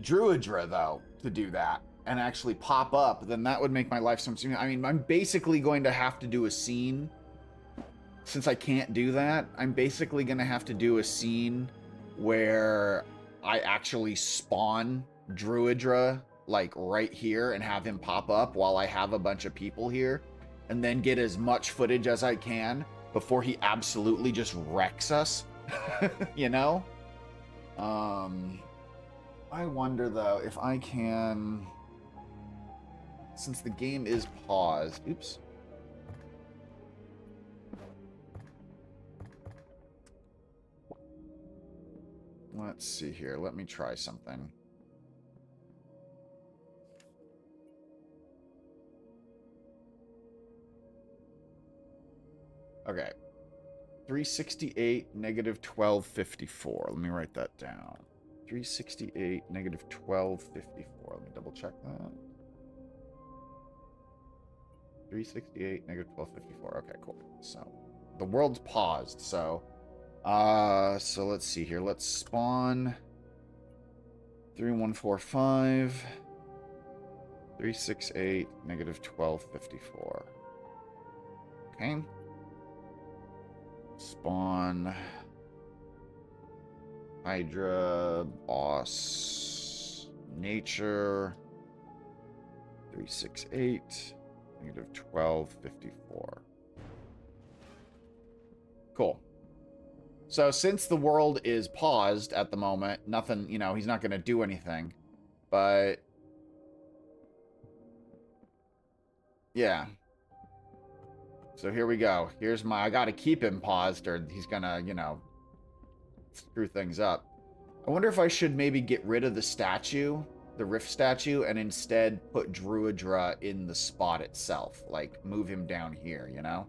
Druidra, though, to do that and actually pop up, then that would make my life so much easier. I mean, I'm basically going to have to do a scene. Since I can't do that, I'm basically going to have to do a scene where I actually spawn Druidra, like, right here and have him pop up while I have a bunch of people here, and then get as much footage as I can before he absolutely just wrecks us, you know? I wonder, though, if I can... Since the game is paused... Oops. Let's see here. Let me try something. Okay. 368, negative 1254. Let me write that down. 368, negative 1254. Let me double check that. 368, negative 1254. Okay, cool. So, the world's paused, so... so let's see here. Let's spawn... 3145... 368, negative 1254. Okay. Spawn... Hydra, boss, nature, 368, negative 1254. Cool. So since the world is paused at the moment, nothing, you know, he's not going to do anything. But, yeah. So here we go. Here's my, I got to keep him paused or he's going to, you know, screw things up. I wonder if I should maybe get rid of the statue, the Rift statue, and instead put Druidra in the spot itself. Like, move him down here, you know?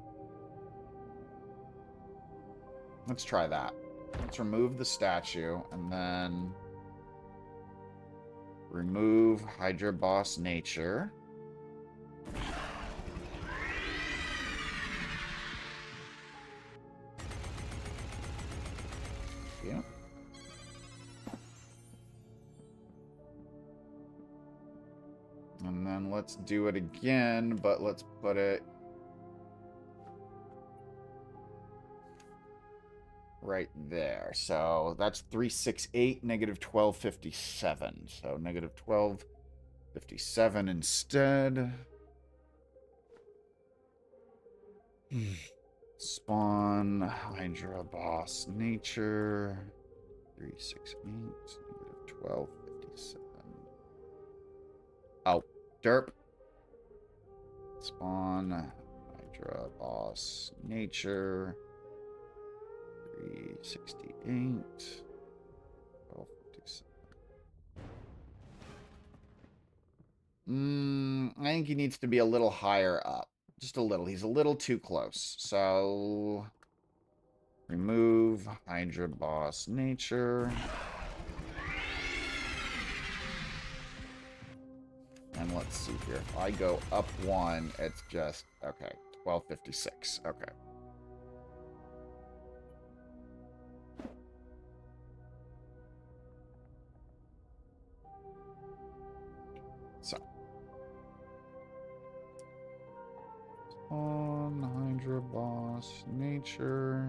Let's try that. Let's remove the statue, and then... remove Hydra Boss Nature. Yeah. And then let's do it again, but let's put it right there. So that's 368, negative 1257. So negative 1257 instead. Spawn, Hydra Boss Nature, 368, negative 1257. Oh, derp. Spawn, Hydra Boss Nature, 368, 1257. I think he needs to be a little higher up. Just a little. He's a little too close. So, remove Hydra Boss Nature. And let's see here. If I go up one, it's just, okay, 1256. Okay. So. On Hydra Boss Nature.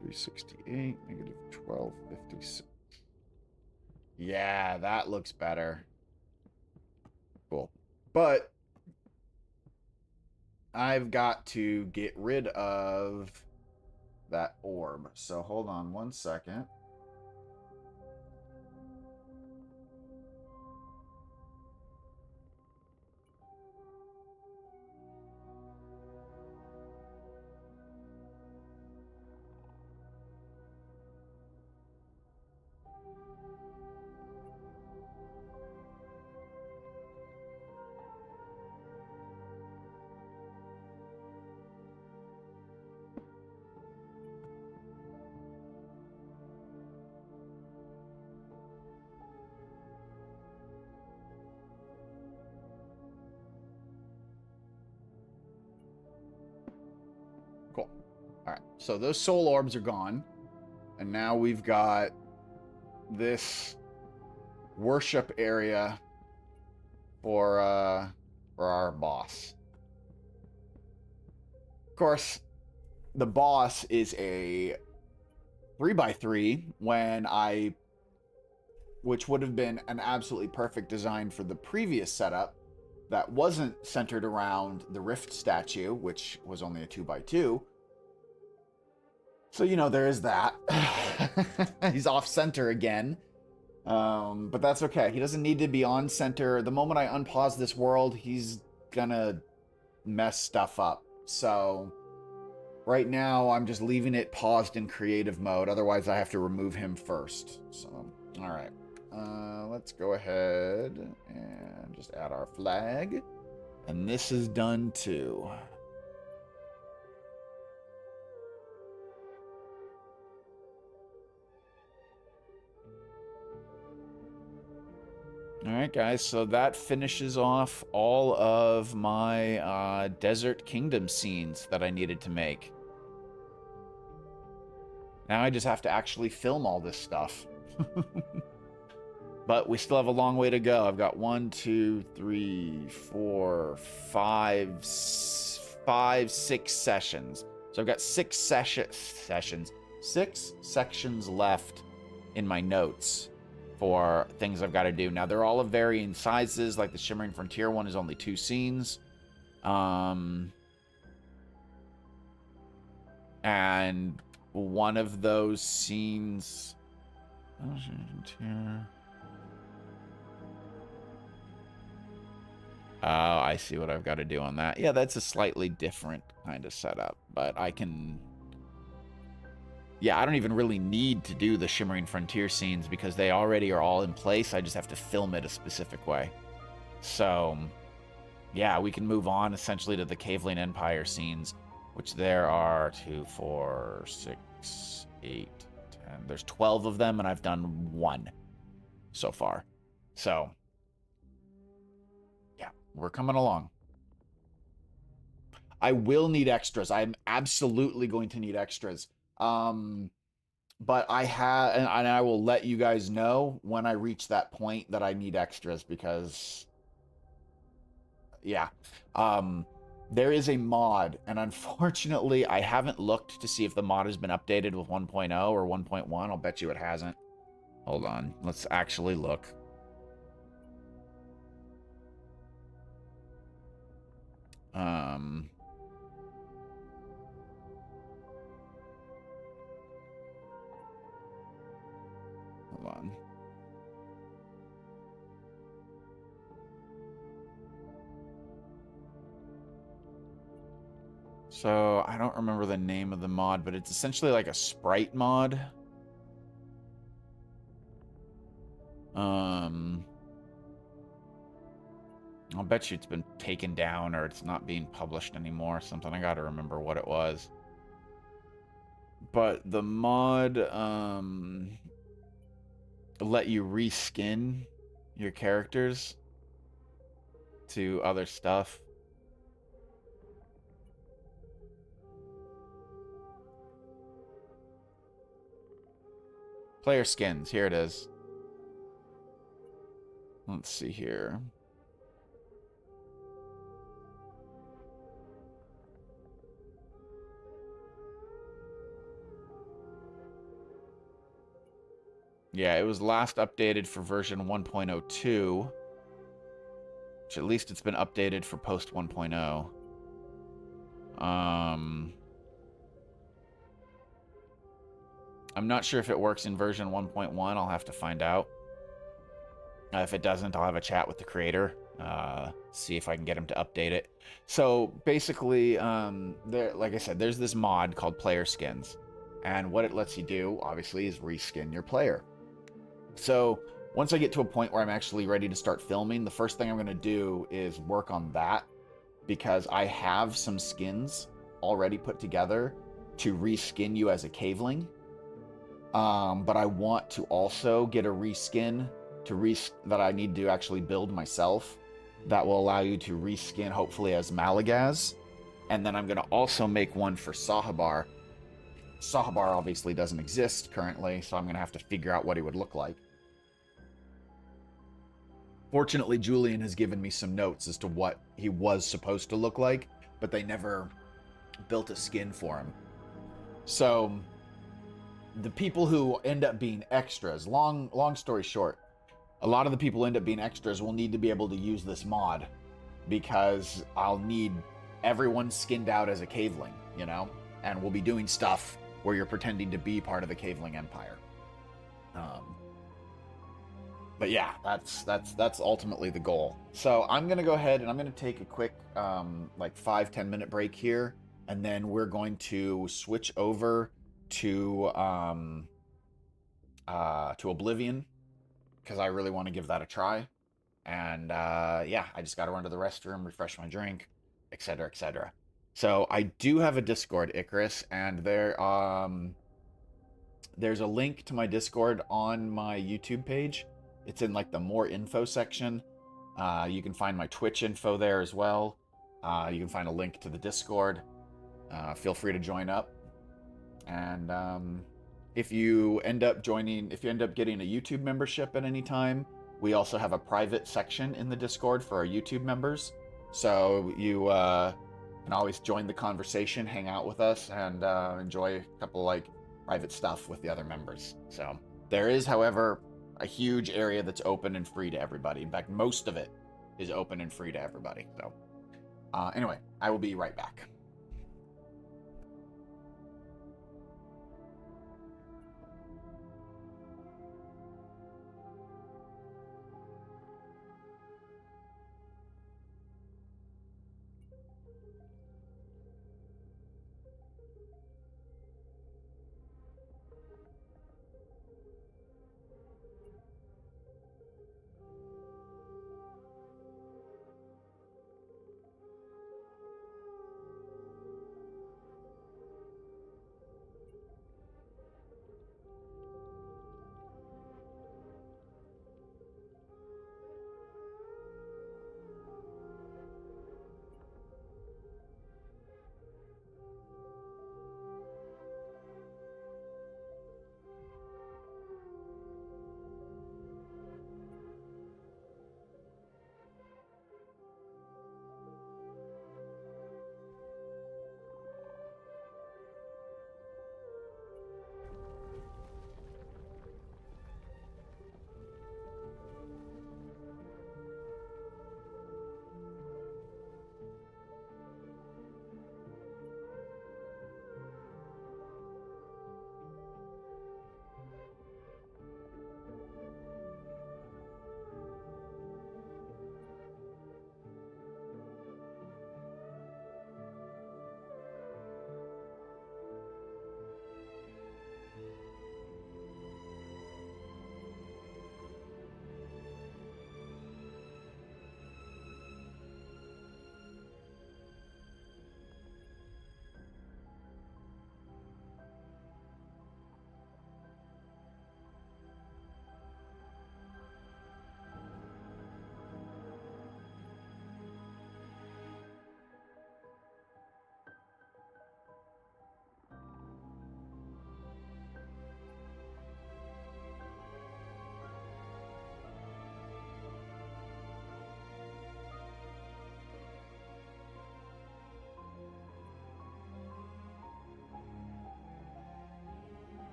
368, negative 1256. Yeah, that looks better. Cool. But I've got to get rid of that orb. So hold on one second. All right, so those soul orbs are gone, and now we've got this worship area for our boss. Of course, the boss is a 3x3 which would have been an absolutely perfect design for the previous setup that wasn't centered around the Rift statue, which was only a 2x2. So, you know, there is that. He's off center again. But that's okay. He doesn't need to be on center. The moment I unpause this world, he's gonna mess stuff up. So right now, I'm just leaving it paused in creative mode. Otherwise, I have to remove him first. So, all right. Let's go ahead and just add our flag. And this is done too. All right, guys, so that finishes off all of my Desert Kingdom scenes that I needed to make. Now I just have to actually film all this stuff. But we still have a long way to go. I've got 1, 2, 3, 4, 5, 6 sessions. So I've got 6 sessions, 6 sections left in my notes for things I've got to do. Now, they're all of varying sizes, like the Shimmering Frontier one is only 2 scenes. And one of those scenes... Oh, I see what I've got to do on that. Yeah, that's a slightly different kind of setup, but I can... Yeah, I don't even really need to do the Shimmering Frontier scenes because they already are all in place. I just have to film it a specific way. So, yeah, we can move on essentially to the Caveling Empire scenes, which there are 2, 4, 6, 8, 10. There's 12 of them, and I've done 1 so far. So, yeah, we're coming along. I will need extras. I'm absolutely going to need extras. But I have, and I will let you guys know when I reach that point that I need extras because, yeah, there is a mod, and unfortunately, I haven't looked to see if the mod has been updated with 1.0 or 1.1. I'll bet you it hasn't. Hold on, let's actually look. Hold on. So, I don't remember the name of the mod, but it's essentially like a sprite mod. I'll bet you it's been taken down or it's not being published anymore or something. I gotta remember what it was. But the mod, let you reskin your characters to other stuff. Player skins, here it is. Let's see here. Yeah, it was last updated for version 1.02. Which at least it's been updated for post 1.0. I'm not sure if it works in version 1.1. I'll have to find out. If it doesn't, I'll have a chat with the creator. See if I can get him to update it. So basically, like I said, there's this mod called Player Skins. And what it lets you do, obviously, is reskin your player. So once I get to a point where I'm actually ready to start filming, the first thing I'm going to do is work on that. Because I have some skins already put together to reskin you as a caveling. But I want to also get a reskin that I need to actually build myself that will allow you to reskin hopefully as Malagaz. And then I'm going to also make one for Sahabar Sahabar obviously doesn't exist currently, so I'm going to have to figure out what he would look like. Fortunately, Julian has given me some notes as to what he was supposed to look like, but they never built a skin for him. So the people who end up being extras, long story short, a lot of the people who end up being extras will need to be able to use this mod because I'll need everyone skinned out as a caveling, you know? And we'll be doing stuff where you're pretending to be part of the caveling empire. But yeah, that's ultimately the goal. So I'm gonna go ahead and I'm gonna take a quick like 5-10 minute break here, and then we're going to switch over to Oblivion because I really want to give that a try. And yeah, I just got to run to the restroom, refresh my drink, etc., etc. So I do have a Discord, Icarus, and there's a link to my Discord on my YouTube page. It's in like the more info section. You can find my Twitch info there as well. You can find a link to the Discord. Feel free to join up. And if you end up getting a YouTube membership at any time, we also have a private section in the Discord for our YouTube members. So you can always join the conversation, hang out with us, and enjoy a couple like private stuff with the other members. So there is, however, a huge area that's open and free to everybody. In fact, most of it is open and free to everybody. So anyway, I will be right back.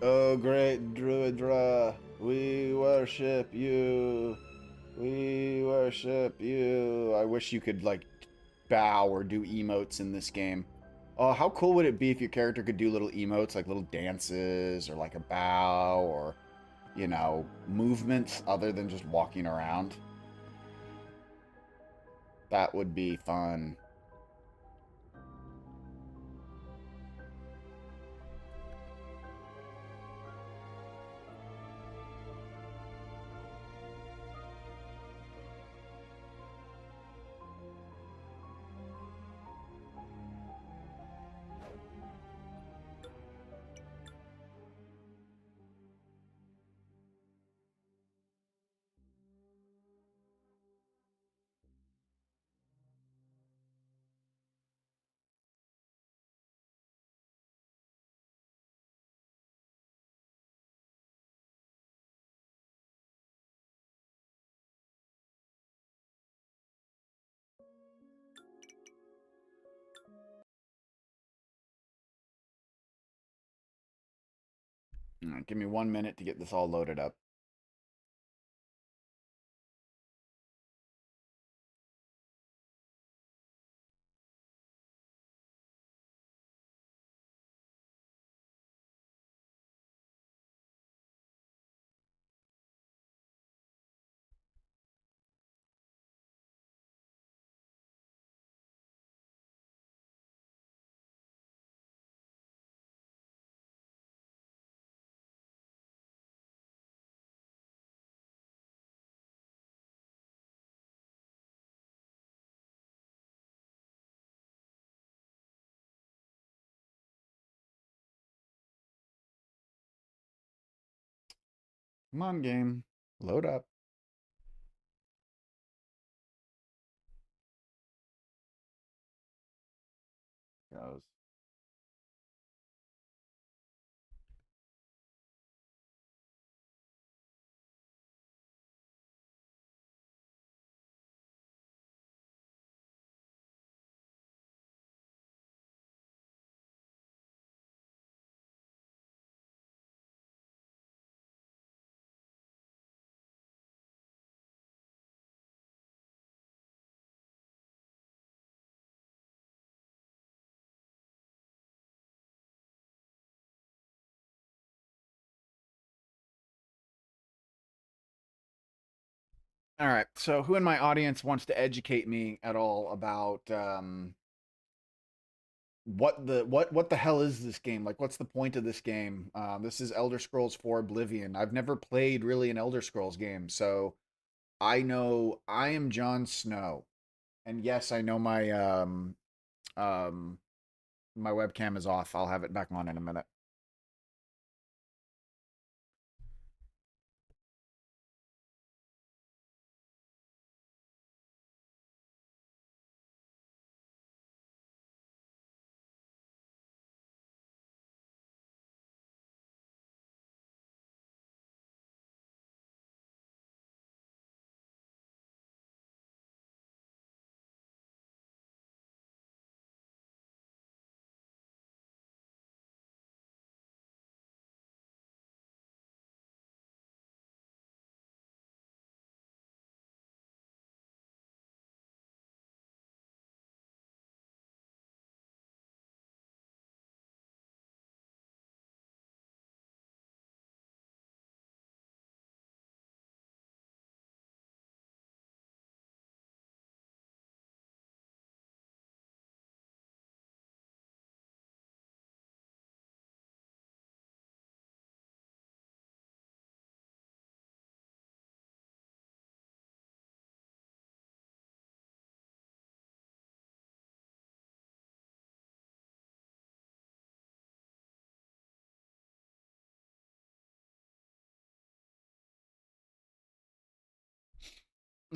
Oh, great Druidra, we worship you. We worship you. I wish you could, like, bow or do emotes in this game. Oh, how cool would it be if your character could do little emotes, like little dances, or like a bow, or, you know, movements other than just walking around? That would be fun. All right, give me 1 minute to get this all loaded up. Come on, game. Load up. Goes. All right. So, who in my audience wants to educate me at all about what the hell is this game? Like, what's the point of this game? This is Elder Scrolls 4 Oblivion. I've never played really an Elder Scrolls game, so I know I am Jon Snow, and yes, I know um my webcam is off. I'll have it back on in a minute.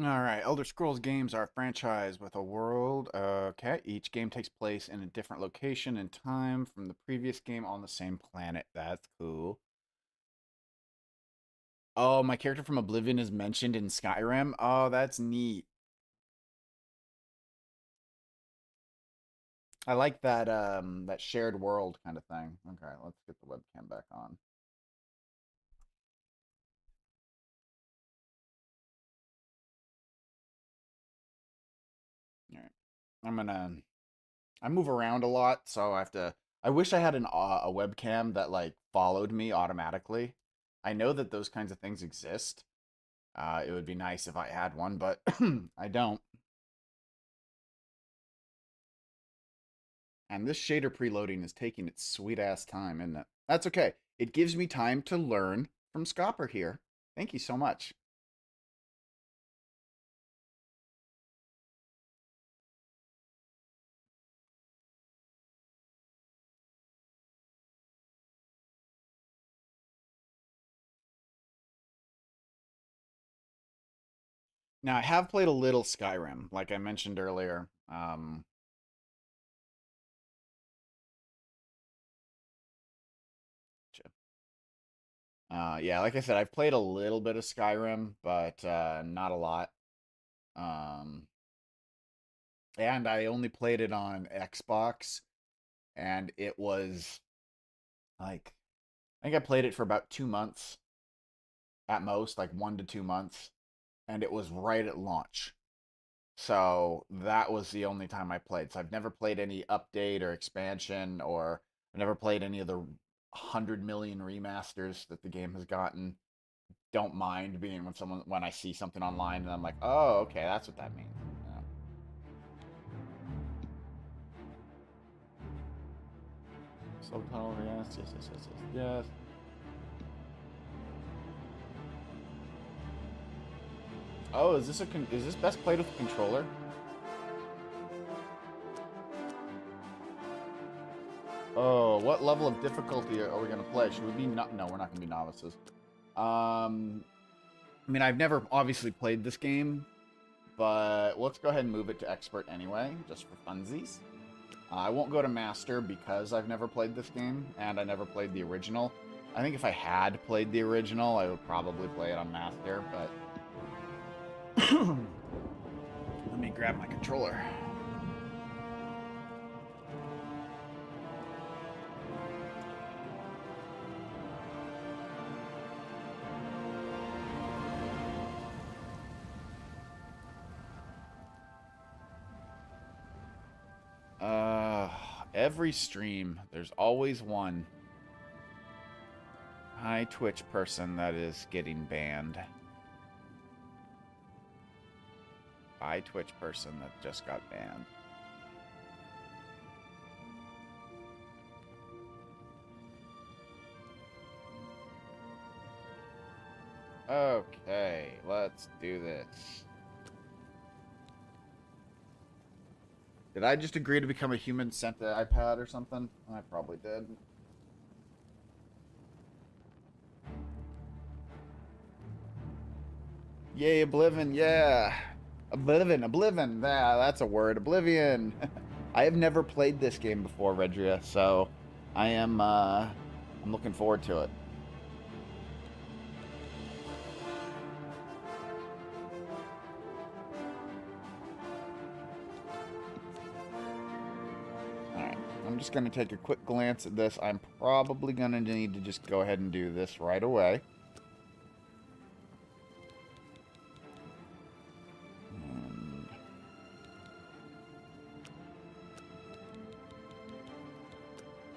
All right, Elder Scrolls games are a franchise with a world. Okay, each game takes place in a different location and time from the previous game on the same planet. That's cool. Oh, my character from Oblivion is mentioned in Skyrim. Oh, that's neat. I like that shared world kind of thing. Okay, let's get the webcam back on. All right. I'm gonna I move around a lot, so I have to. I wish I had a webcam that like followed me automatically. I know that those kinds of things exist. It would be nice if I had one, but I don't. And this shader preloading is taking its sweet ass time, isn't it? That's okay. It gives me time to learn from Scopper here. Thank you so much. Now I have played a little Skyrim, like I mentioned earlier. Yeah, like I said, I've played a little bit of Skyrim, but not a lot. Um, and I only played it on Xbox, and it was like I think I played it for about 2 months at most, like 1 to 2 months, and it was right at launch. So that was the only time I played. So I've never played any update or expansion, or I've never played any of the 100 million remasters that the game has gotten. Don't mind being when I see something online and I'm like, oh, okay, that's what that means. Yeah. Subtitle, yes, yes, yes, yes, yes, yes. Oh, is this best played with a controller? Oh, what level of difficulty are we gonna play? Should we be no, we're not gonna be novices. Um, I mean, I've never obviously played this game, but let's go ahead and move it to expert anyway, just for funsies. I won't go to master because I've never played this game, and I never played the original. I think if I had played the original, I would probably play it on master, but let me grab my controller. Uh, every stream, there's always one high Twitch person that is getting banned. High Twitch person that just got banned. Okay, let's do this. Did I just agree to become a human sent the iPad or something? I probably did. Yay, Oblivion, yeah. Oblivion, yeah, that's a word. Oblivion. I have never played this game before, Redria, so I'm looking forward to it. Alright, I'm just gonna take a quick glance at this. I'm probably gonna need to just go ahead and do this right away.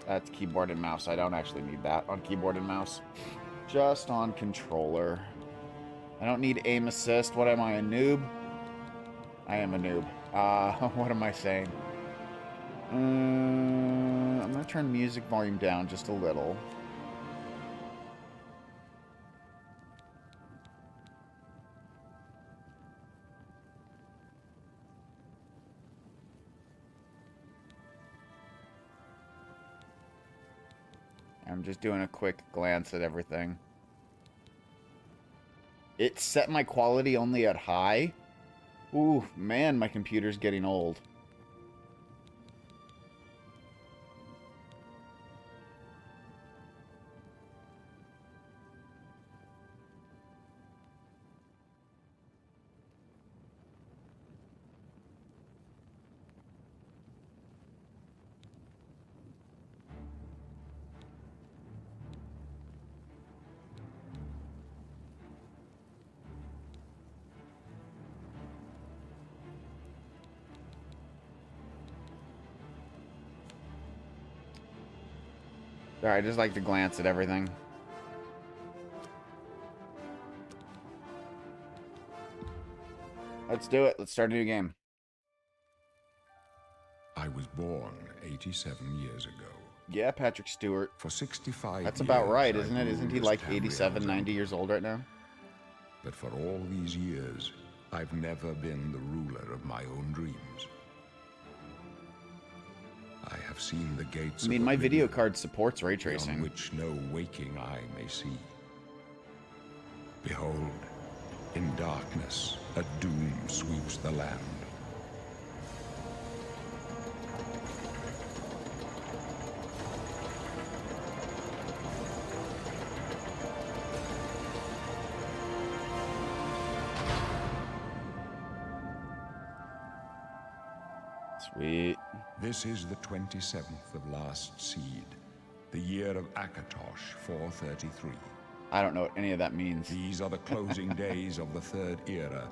That's keyboard and mouse. I don't actually need that on keyboard and mouse. Just on controller. I don't need aim assist. What am I, a noob? I am a noob. What am I saying? I'm going to turn music volume down just a little. I'm just doing a quick glance at everything. It set my quality only at high, Ooh, man, my computer's getting old. Sorry, I just like to glance at everything. Let's do it. Let's start a new game. I was born 87 years ago. Yeah, Patrick Stewart. For 65 That's years, about right, I isn't it? Isn't he ruled like as 87, Tamriel's 90 years old right now? But for all these years, I've never been the ruler of my own dreams. I have seen the gates I mean, of my video Oblivion, card supports ray beyond tracing. which no waking eye may see. Behold, in darkness, a doom sweeps the land. Sweet. This is the 27th of last seed, the year of Akatosh 433. I don't know what any of that means. These are the closing days of the Third Era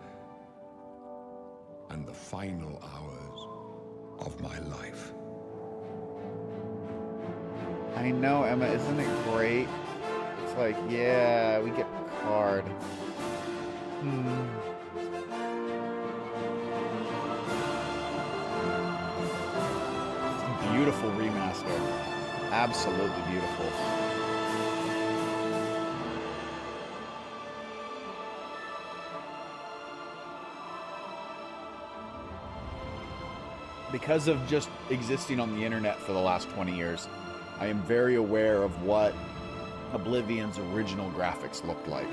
and the final hours of my life. I know, Emma, isn't it great? It's like, yeah, we get Picard. It's a beautiful remaster. Absolutely beautiful. Because of just existing on the internet for the last 20 years, I am very aware of what Oblivion's original graphics looked like.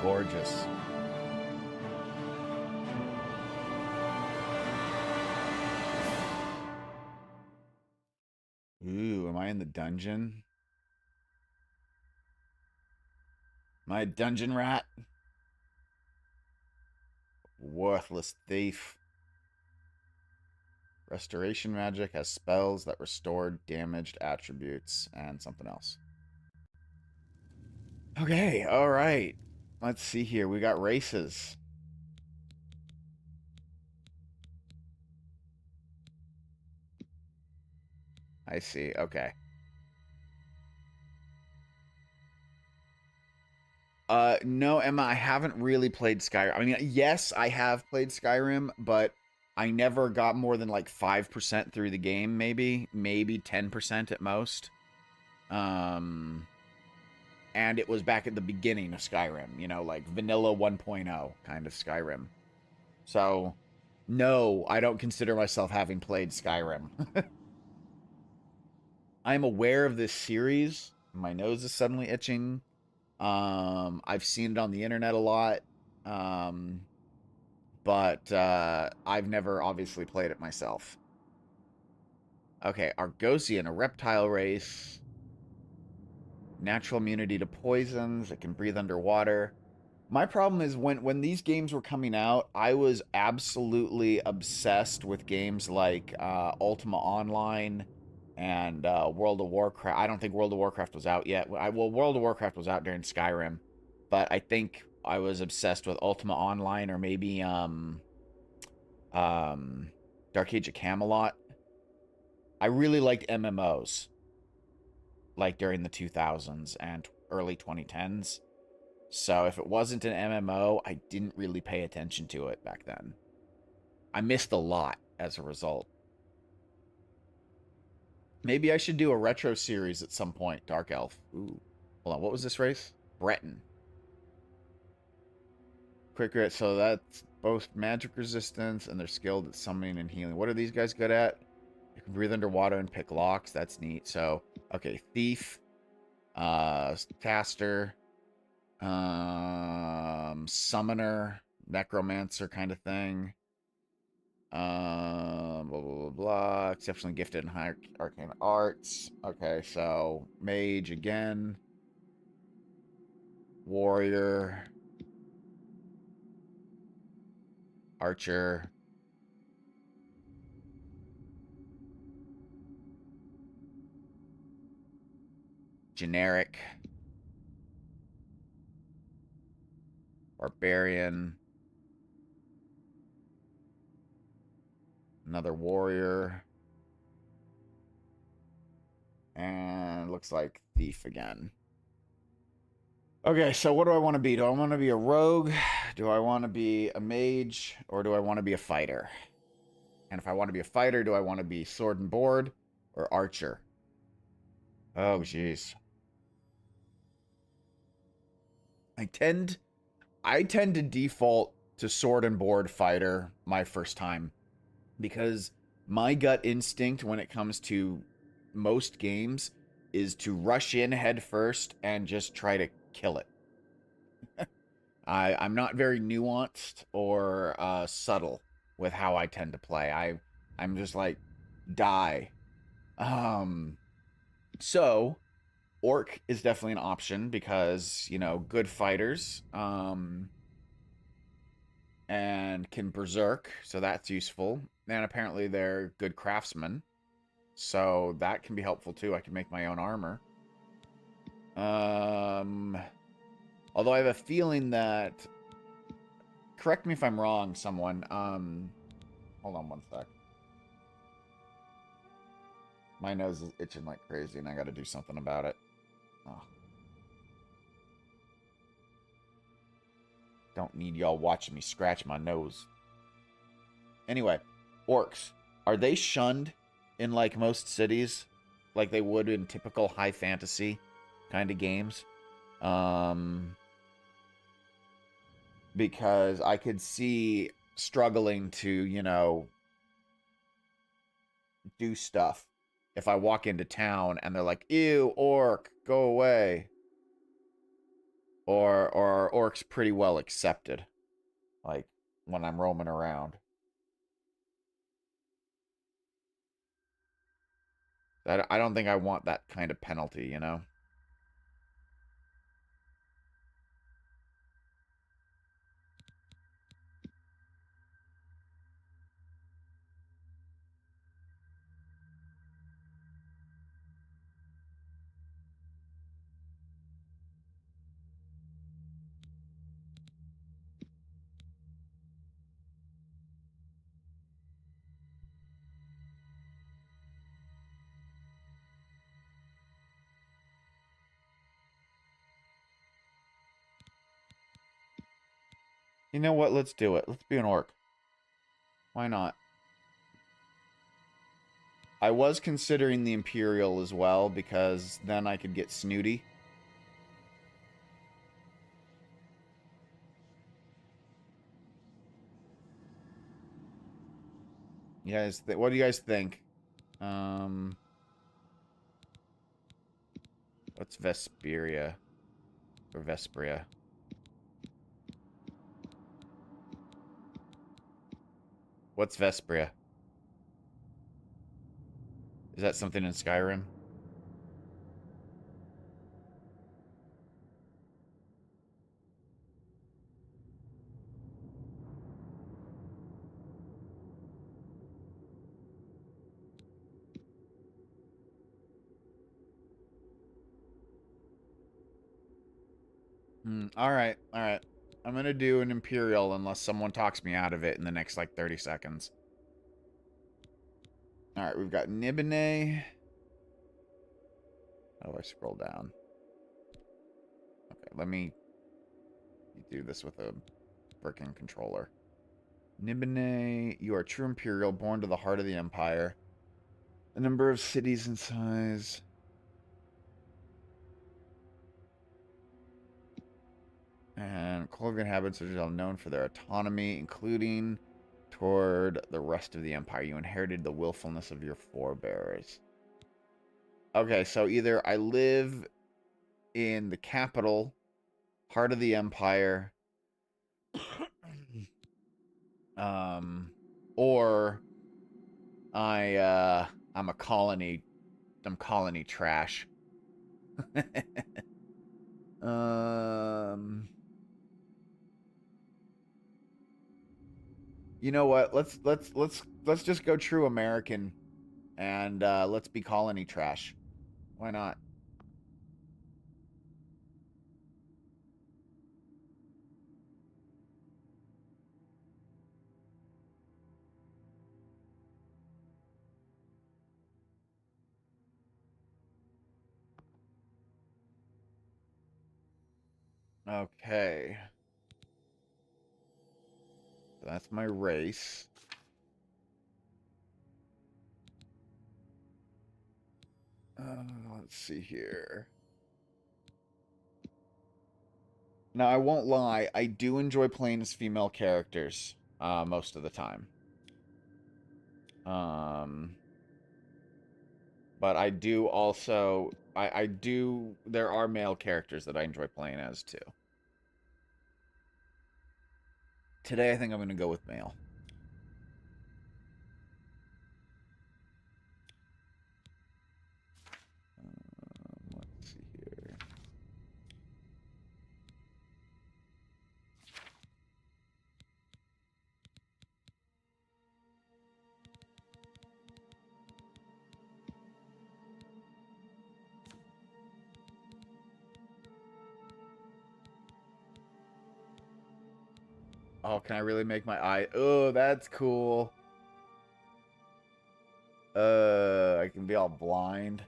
Gorgeous. Ooh, am I in the dungeon? Am I a dungeon rat? Worthless thief. Restoration magic has spells that restore damaged attributes and something else. Okay, alright. Let's see here. We got races. I see. Okay. No, Emma, I haven't really played Skyrim. I mean, yes, I have played Skyrim, but I never got more than like 5% through the game, maybe 10% at most. And it was back at the beginning of Skyrim, you know, like vanilla 1.0 kind of Skyrim. So, no, I don't consider myself having played Skyrim. I'm aware of this series. My nose is suddenly itching. I've seen it on the internet a lot. But I've never obviously played it myself. Okay, Argosian, a reptile race. Natural immunity to poisons. It can breathe underwater. My problem is when these games were coming out, I was absolutely obsessed with games like Ultima Online and World of Warcraft. I don't think World of Warcraft was out yet. Well, World of Warcraft was out during Skyrim, but I think I was obsessed with Ultima Online or maybe Dark Age of Camelot. I really liked MMOs, like during the 2000s and early 2010s. So if it wasn't an MMO, I didn't really pay attention to it back then. I missed a lot as a result. Maybe I should do a retro series at some point. Dark Elf. Ooh. Hold on, what was this race? Breton. Quick ret, so that's both magic resistance and they're skilled at summoning and healing. What are these guys good at? You can breathe underwater and pick locks. That's neat. So, okay, thief. Caster, summoner, necromancer kind of thing. Blah, blah, blah, blah. Exceptionally gifted in high arcane arts. Okay, so mage again. Warrior. Archer. Generic. Barbarian. Another warrior. And looks like thief again. Okay, so what do I want to be? Do I want to be a rogue? Do I want to be a mage? Or do I want to be a fighter? And if I want to be a fighter, do I want to be sword and board or archer? Oh, jeez. I tend to default to sword and board fighter my first time because my gut instinct when it comes to most games is to rush in head first and just try to kill it. I'm not very nuanced or subtle with how I tend to play. I'm just like die. Um, so orc is definitely an option because good fighters and can berserk, so that's useful. And apparently they're good craftsmen, so that can be helpful too. I can make my own armor. Um, although I have a feeling that, correct me if I'm wrong, someone. Hold on one sec. My nose is itching like crazy, and I got to do something about it. Oh. Don't need y'all watching me scratch my nose. Anyway, orcs. Are they shunned in like most cities? Like they would in typical high fantasy kind of games? Because I could see struggling to, do stuff if I walk into town and they're like, ew, orc, go away. Or are orcs pretty well accepted? Like when I'm roaming around. I don't think I want that kind of penalty. You know what? Let's do it. Let's be an orc. Why not? I was considering the Imperial as well because then I could get snooty. You guys, what do you guys think? Um, what's Vesperia or Vespria? What's Vespria? Is that something in Skyrim? All right, all right. I'm gonna do an Imperial unless someone talks me out of it in the next like 30 seconds. All right, we've got Nibene. How do I scroll down? Okay, let me do this with a freaking controller. Nibene, you are true Imperial, born to the heart of the Empire. A number of cities in size. And Clovian inhabitants are known for their autonomy, including toward the rest of the Empire. You inherited the willfulness of your forebears. Okay, so either I live in the capital, heart of the empire, um, or I I'm a colony. I'm colony trash. um, you know what? Let's just go true American and let's be colony trash. Why not? Okay, so that's my race. Let's see here. Now, I won't lie, I do enjoy playing as female characters most of the time. Um, but I do also, I do, there are male characters that I enjoy playing as too. Today, I think I'm going to go with male. Let's see here. Oh, can I really make my eye? Oh, that's cool. I can be all blind.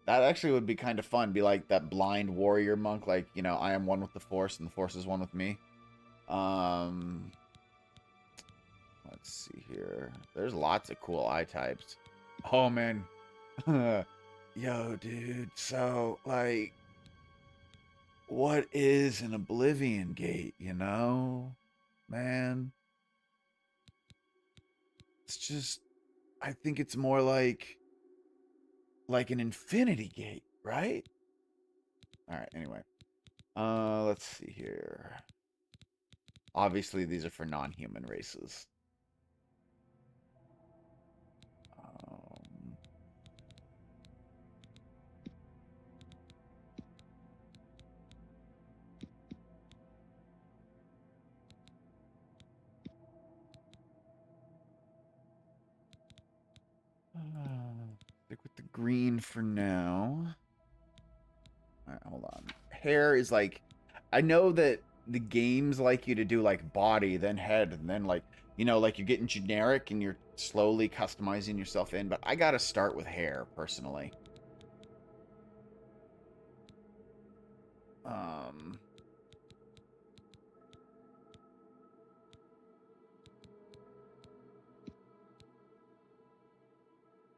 That actually would be kind of fun. Be like that blind warrior monk, like, you know, I am one with the Force and the Force is one with me. Um, let's see here. There's lots of cool eye types. Oh, man. Yo, dude. So, like, what is an Oblivion Gate, you know? Man. It's just, I think it's more like an Infinity Gate, right? All right, anyway. Let's see here. Obviously, these are for non-human races. Um, Stick with the green for now. All right, hold on. Hair is like, I know that the games like you to do like body, then head, and then like, you know, like you're getting generic and you're slowly customizing yourself in, but I gotta start with hair, personally. Um,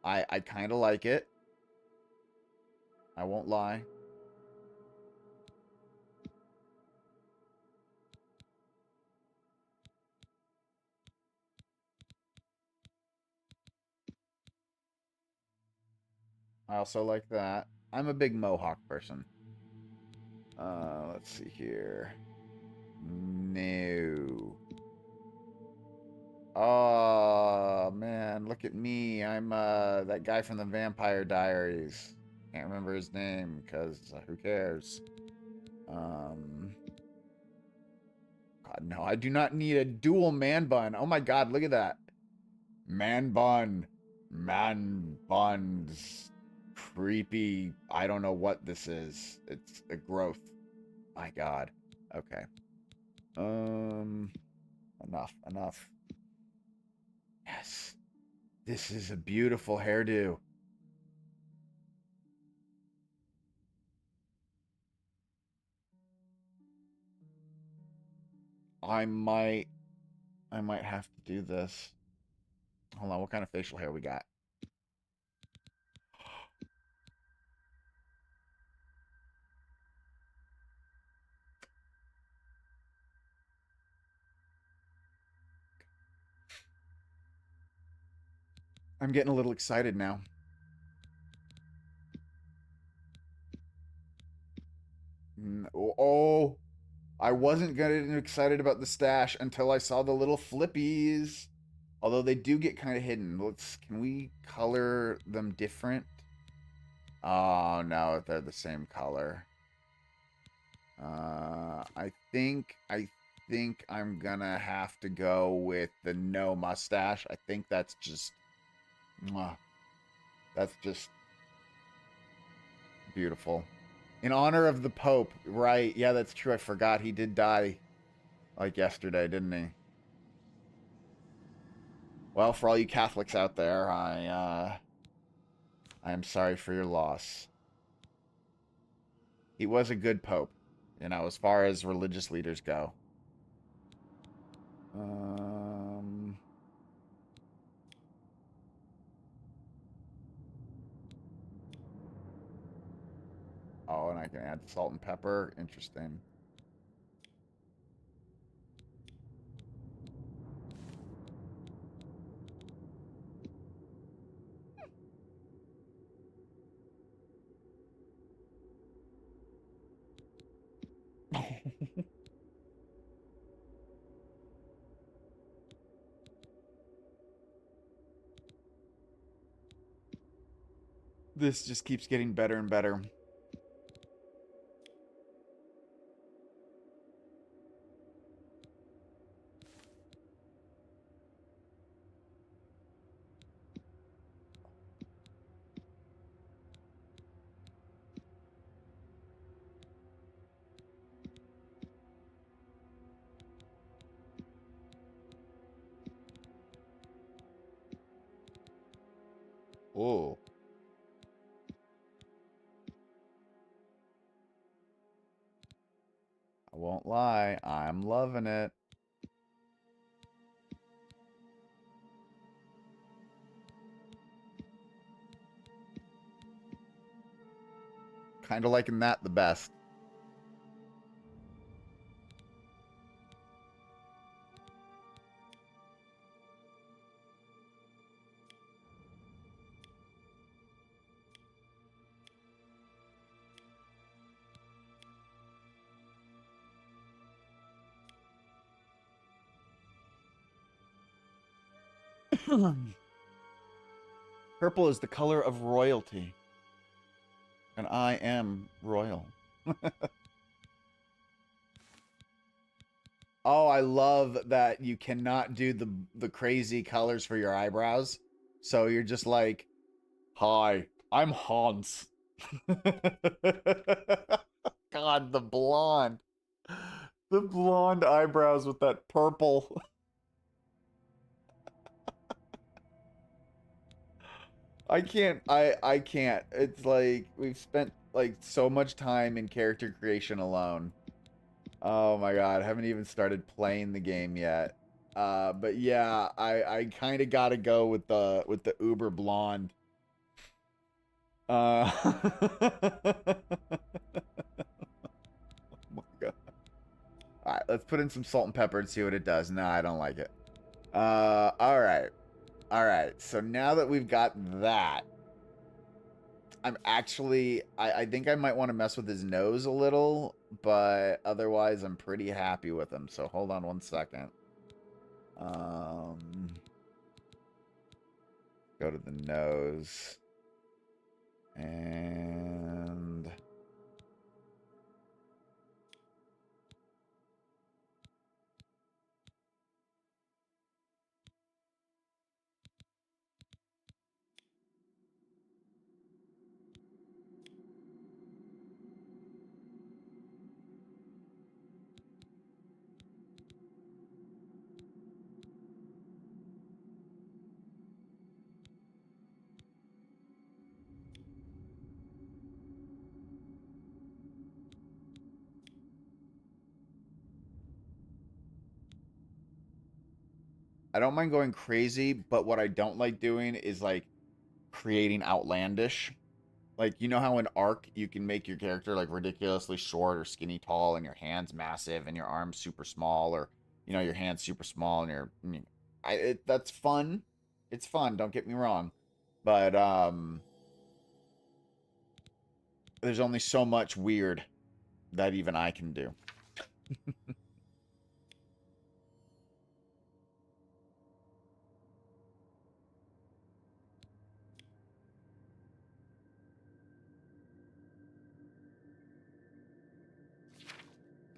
I kind of like it. I won't lie. I also like that. I'm a big mohawk person. Let's see here. No. Oh man, look at me. I'm that guy from the Vampire Diaries. Can't remember his name because who cares? Um God, no, I do not need a dual man bun. Oh my god, look at that. Man bun. Man buns. Creepy. I don't know what this is. It's a growth. My god. Okay. Um enough. Yes. This is a beautiful hairdo. I might I might have to do this. Hold on, what kind of facial hair we got? I'm getting a little excited now. Oh, I wasn't getting excited about the stash until I saw the little flippies. Although they do get kind of hidden. Can we color them different? Oh no, they're the same color. I think I'm gonna have to go with the no mustache. I think that's just, mwah, that's just beautiful. In honor of the Pope, right? Yeah, that's true. I forgot he did die like yesterday, didn't he? Well, for all you Catholics out there, I am sorry for your loss. He was a good Pope, as far as religious leaders go. Um, oh, and I can add salt and pepper. Interesting. This just keeps getting better and better. Oh, I won't lie. I'm loving it. Kind of liking that the best. Purple is the color of royalty. And I am royal. Oh, I love that you cannot do the crazy colors for your eyebrows. So you're just like, "Hi, I'm Hans." God, the blonde. The blonde eyebrows with that purple. I can't. It's like we've spent like so much time in character creation alone. Oh my god, I haven't even started playing the game yet. But yeah, I kind of got to go with the uber blonde. Oh my god. All right, let's put in some salt and pepper and see what it does. No, I don't like it. All right. All right. So now that we've got that, I think I might want to mess with his nose a little, but otherwise I'm pretty happy with him. So hold on one second. Um, go to the nose. And I don't mind going crazy, but what I don't like doing is like creating outlandish. Like, you know how in Ark you can make your character like ridiculously short or skinny tall and your hands massive and your arms super small, or your hands super small and that's fun. It's fun, don't get me wrong. But there's only so much weird that even I can do.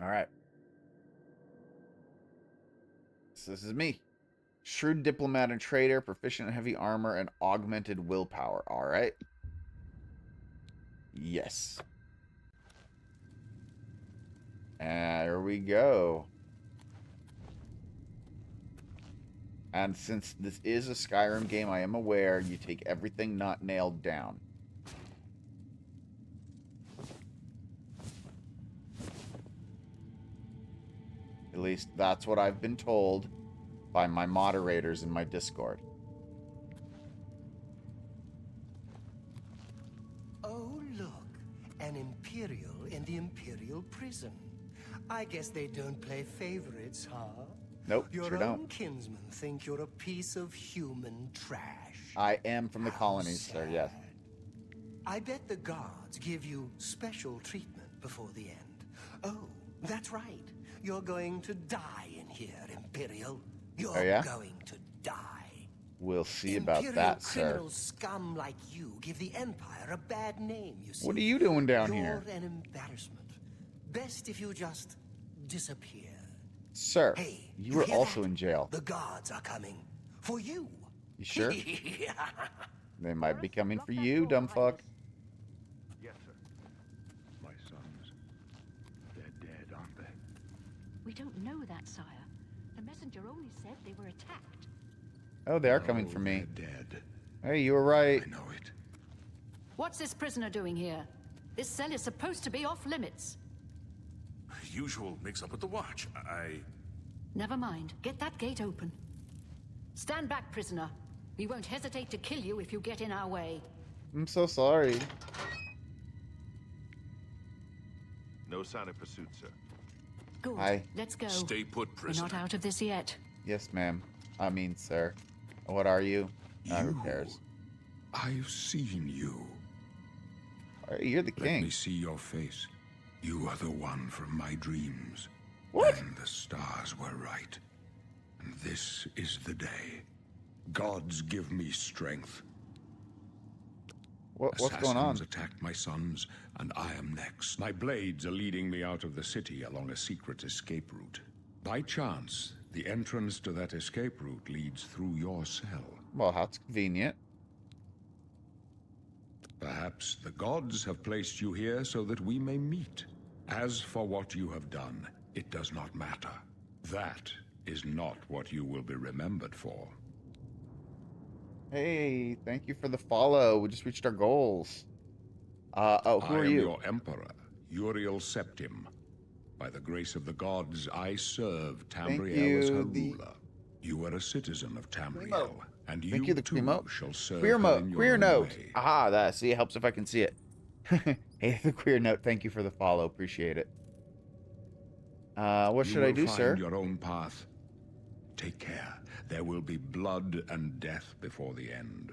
All right. So this is me. Shrewd diplomat and trader, proficient in heavy armor, and augmented willpower. All right. Yes. There we go. And since this is a Skyrim game, I am aware you take everything not nailed down. At least that's what I've been told by my moderators in my Discord. Oh, look. An Imperial in the Imperial prison. I guess they don't play favorites, huh? Nope, Your sure own don't. kinsmen think you're a piece of human trash. I am from the colonies, sir, yes. I bet the guards give you special treatment before the end. Oh, that's right. You're going to die in here, Imperial. You're going to die. We'll see about that, sir. Criminal scum like you give the Empire a bad name, you see. What are you doing down here? You're an embarrassment. Best if you just disappear. Sir, Hey, you were hear also that? in jail. The guards are coming. For you. You sure? They might be coming for you, dumb fuck. Yes, sir. My sons, they're dead, aren't they? We don't know that, sire. The messenger only said they were attacked. Oh, they are coming for me. They're dead. Hey, you were right. I know it. What's this prisoner doing here? This cell is supposed to be off limits. Usual mix-up at the watch. Never mind. Get that gate open. Stand back, prisoner. We won't hesitate to kill you if you get in our way. I'm so sorry. No sign of pursuit, sir. Good. Hi. Let's go. Stay put, We're prisoner. not out of this yet. Yes, ma'am. I mean, sir. What are you? Who cares? I've seen you. You're the Let king. me see your face. You are the one from my dreams. What? And the stars were right. And this is the day. Gods give me strength. What's going on? Assassins attacked my sons, and I am next. My blades are leading me out of the city along a secret escape route. By chance, the entrance to that escape route leads through your cell. Well, how convenient. Perhaps the gods have placed you here so that we may meet. As for what you have done, it does not matter. That is not what you will be remembered for. Hey, thank you for the follow. We just reached our goals. Who I are am you? your emperor, Uriel Septim. By the grace of the gods, I serve Tamriel as her you, ruler. You are a citizen of Tamriel, and Thank you, the too Queemo. shall serve Queer her in your queer own note. way. Aha, that. See, it helps if I can see it. Hey, the queer note. Thank you for the follow. Appreciate it. What should I do, sir? You will find your own path. Take care. There will be blood and death before the end.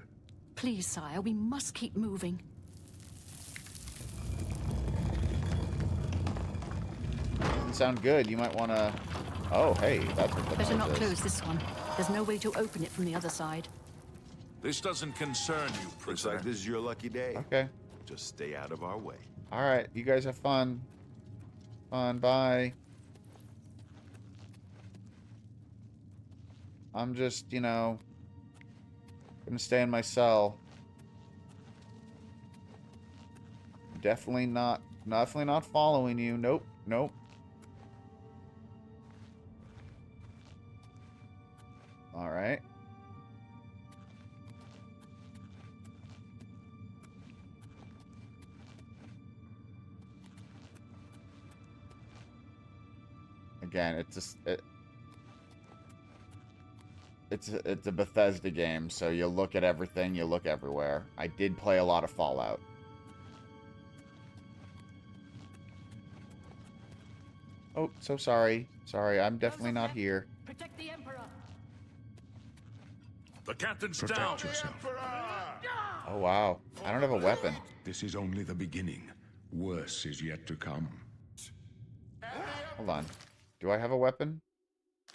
Please, sire, we must keep moving. Doesn't sound good. You might want to... Oh, hey, that's what the Better noise not is. close this one. There's no way to open it from the other side. This doesn't concern you, Looks prisoner. like this is your lucky day. Okay. Just stay out of our way. All right. You guys have fun. Fun. Bye. I'm just, gonna stay in my cell. Definitely not following you. Nope. Nope. All right. Again, it's a Bethesda game, so you look at everything, you look everywhere. I did play a lot of Fallout. Oh, so sorry. Sorry, I'm definitely not here. Protect the Emperor. The captain's Protect down. yourself. Oh, wow. I don't have a weapon. This is only the beginning. Worse is yet to come. Hold on. Do I have a weapon?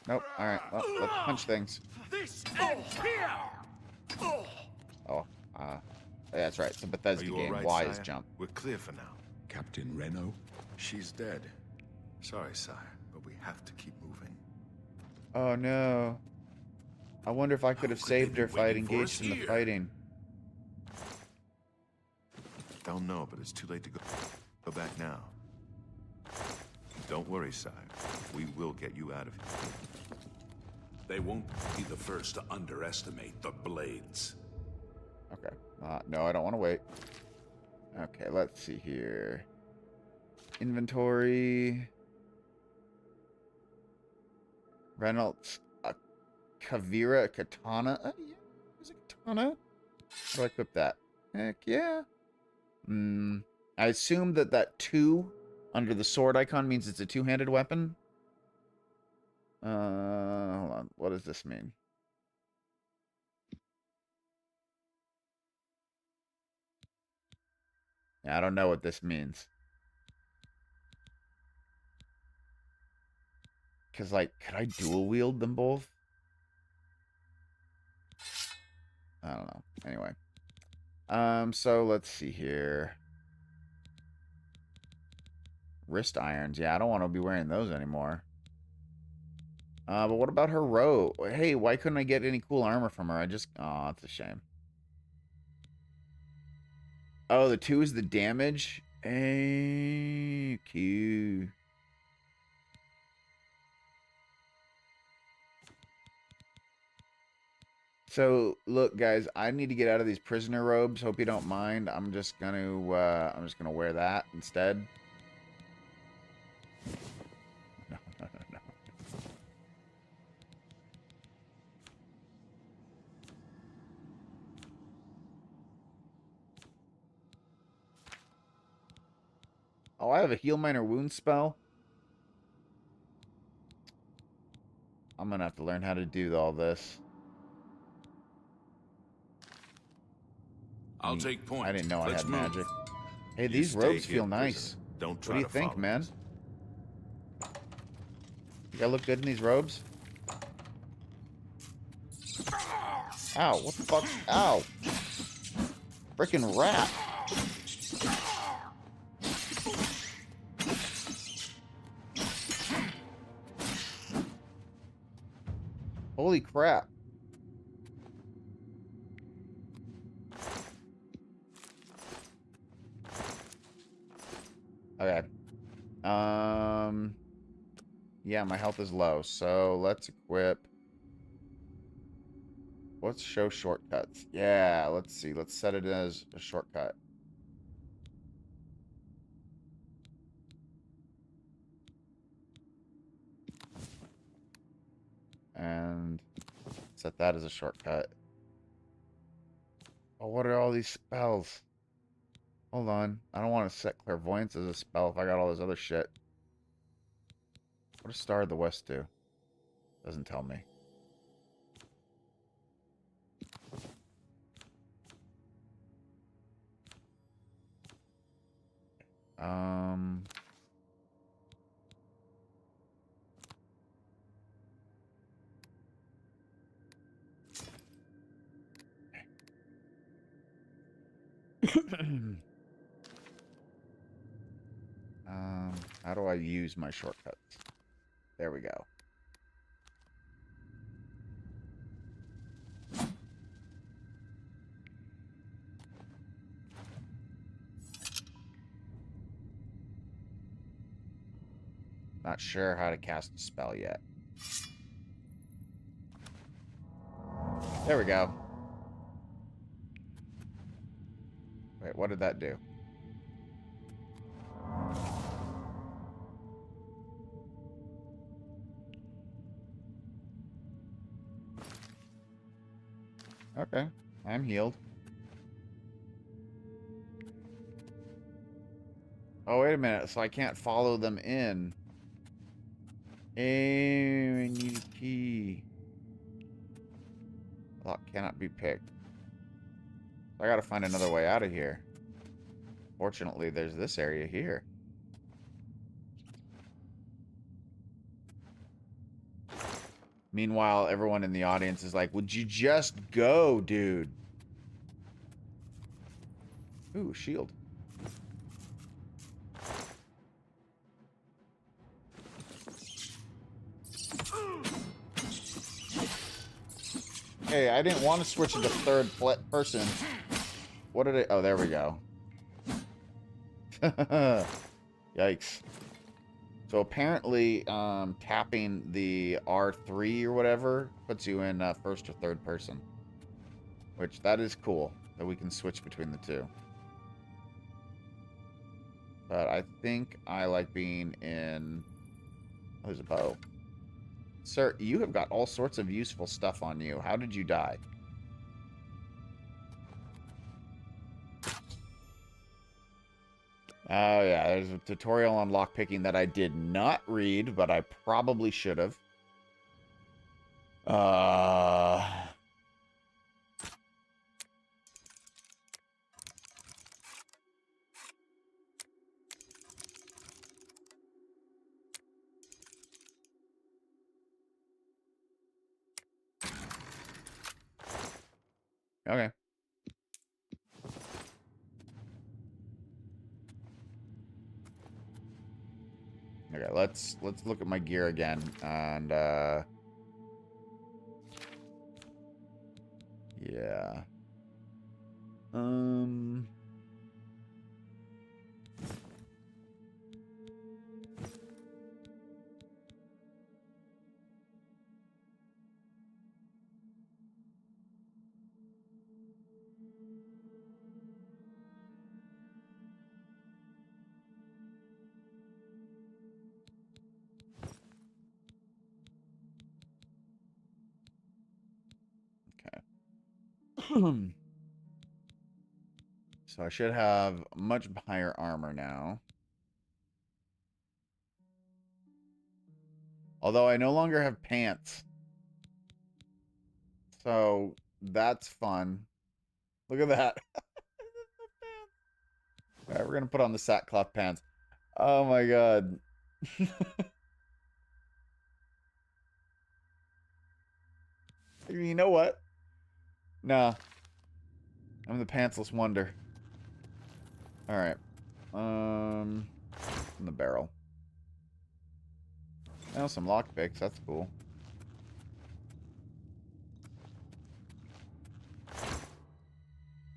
Nope. Alright, well, let's punch things. This ends here! Oh, yeah, that's right. It's a Bethesda Are you game. all right, Y is sire? jump. We're clear for now. Captain Reno? She's dead. Sorry, sire, but we have to keep moving. Oh no. I wonder if I could have could saved they her be if I had waiting for engaged us in the here? fighting. Don't know, but it's too late to go back now. Don't worry, sire. We will get you out of here. They won't be the first to underestimate the Blades. Okay. No, I don't want to wait. Okay, let's see here. Inventory. Reynolds. Kavira katana. Yeah. There's a katana. How do I equip that? Heck yeah. I assume that 2 under the sword icon means it's a two-handed weapon. Hold on. What does this mean? Yeah, I don't know what this means. Because, like, could I dual wield them both? I don't know. Anyway. So let's see here. Wrist irons. Yeah, I don't want to be wearing those anymore. But what about her robe? Hey, why couldn't I get any cool armor from her? Oh, that's a shame. Oh, the 2 is the damage? Hey, cute. So, look, guys, I need to get out of these prisoner robes. Hope you don't mind. I'm just gonna wear that instead. No, no, no, no. Oh, I have a heal minor wound spell. I'm gonna have to learn how to do all this. I'll take point. I didn't know Let's I had move. magic. Hey, You these stay robes here, feel nice. prisoner. Don't What try do you to think, follow man? us. You I look good in these robes? Ow, what the fuck? Ow! Frickin' rat! Holy crap. Okay. Yeah, my health is low, so let's equip. Let's show shortcuts. Yeah, let's see. Let's set it as a shortcut. And set that as a shortcut. Oh, what are all these spells? Hold on. I don't want to set clairvoyance as a spell if I got all this other shit. What does Star of the West do? Doesn't tell me. Um... How do I use my shortcuts? There we go. Not sure how to cast a spell yet. There we go. Wait, what did that do? Okay, I'm healed. Oh, wait a minute. So I can't follow them in. I need a key. Lock cannot be picked. I gotta find another way out of here. Fortunately, there's this area here. Meanwhile, everyone in the audience is like, would you just go, dude? Ooh, shield. Hey, I didn't want to switch to third person. What did I... Oh, there we go. Yikes. So apparently, tapping the R3 or whatever puts you in first or third person. Which, that is cool. That we can switch between the two. But I think I like being in... Oh, there's a bow. Sir, you have got all sorts of useful stuff on you. How did you die? Oh, yeah. There's a tutorial on lockpicking that I did not read, but I probably should have. Okay. Okay, let's look at my gear again, and yeah. Okay. So I should have much higher armor now. Although I no longer have pants. So that's fun. Look at that. Alright, we're gonna put on the sackcloth pants. Oh my god. You know what? Nah. I'm the pantsless wonder. Alright. In the barrel. Oh, some lockpicks. That's cool.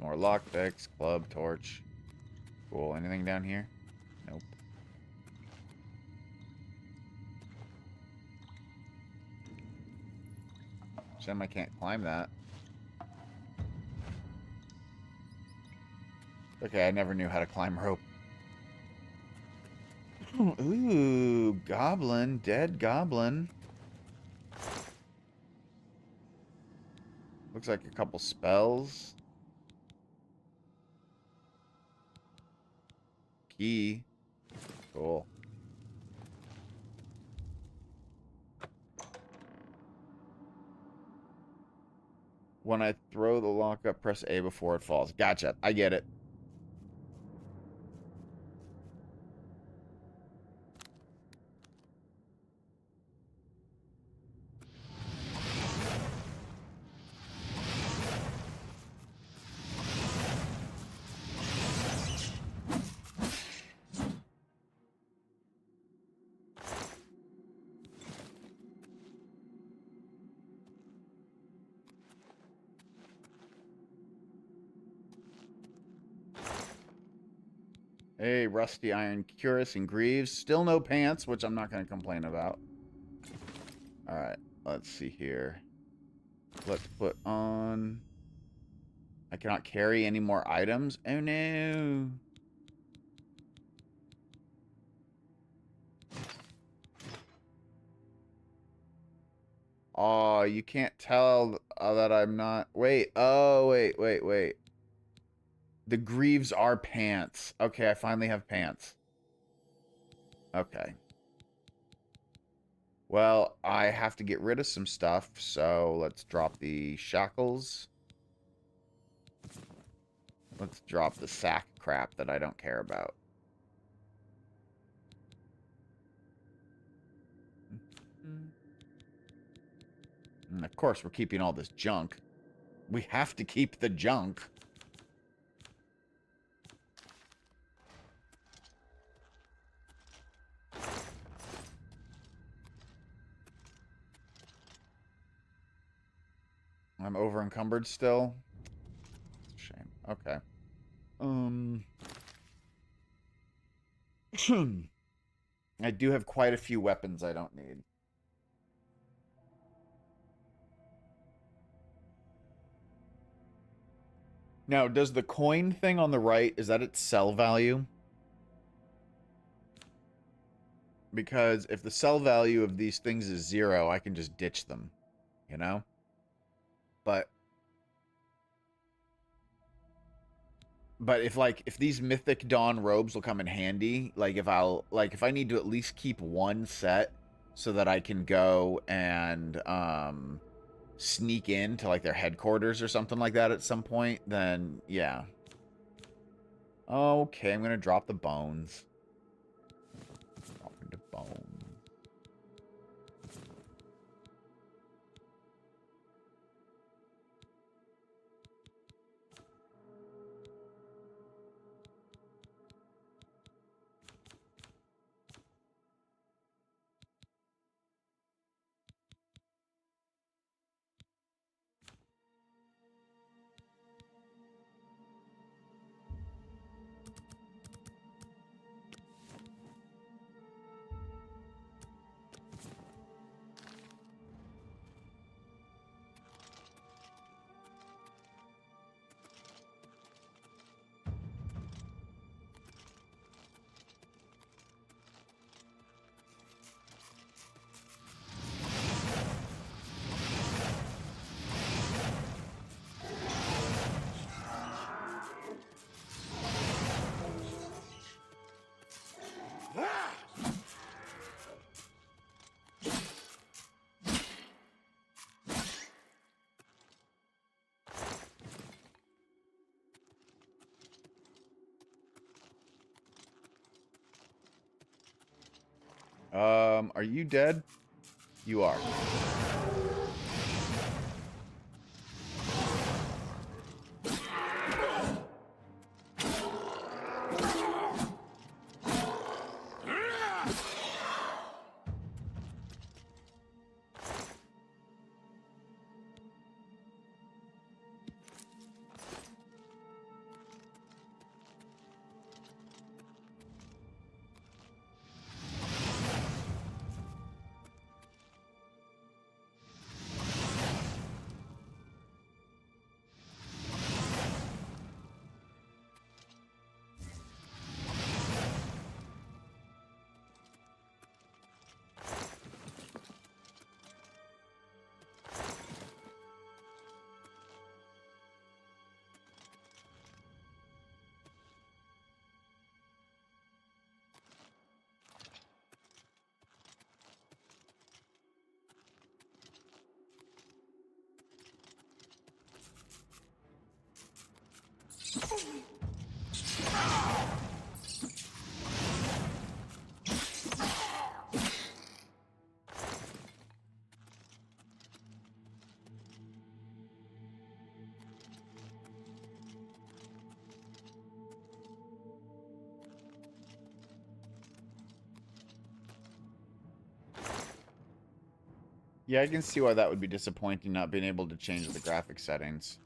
More lockpicks, club, torch. Cool. Anything down here? Nope. Shame I can't climb that. Okay, I never knew how to climb rope. Ooh, goblin. Dead goblin. Looks like a couple spells. Key. Cool. When I throw the lock up, press A before it falls. Gotcha. I get it. Hey, Rusty Iron Cuirass and Greaves. Still no pants, which I'm not going to complain about. Alright, let's see here. Let's put on... I cannot carry any more items. Oh no! Oh, you can't tell that I'm not... Wait, oh, wait. The Greaves are pants. Okay, I finally have pants. Okay. Well, I have to get rid of some stuff, so let's drop the shackles. Let's drop the sack crap that I don't care about. And of course, we're keeping all this junk. We have to keep the junk. I'm over encumbered still. It's a shame. Okay. I do have quite a few weapons I don't need. Now, does the coin thing on the right, is that its sell value? Because if the sell value of these things is 0, I can just ditch them, you know? But if these Mythic Dawn robes will come in handy, if I need to at least keep one set so that I can go and sneak into like their headquarters or something like that at some point, then yeah. Okay, I'm gonna drop the bones. Drop into bones. Are you dead? You are. Yeah, I can see why that would be disappointing, not being able to change the graphic settings.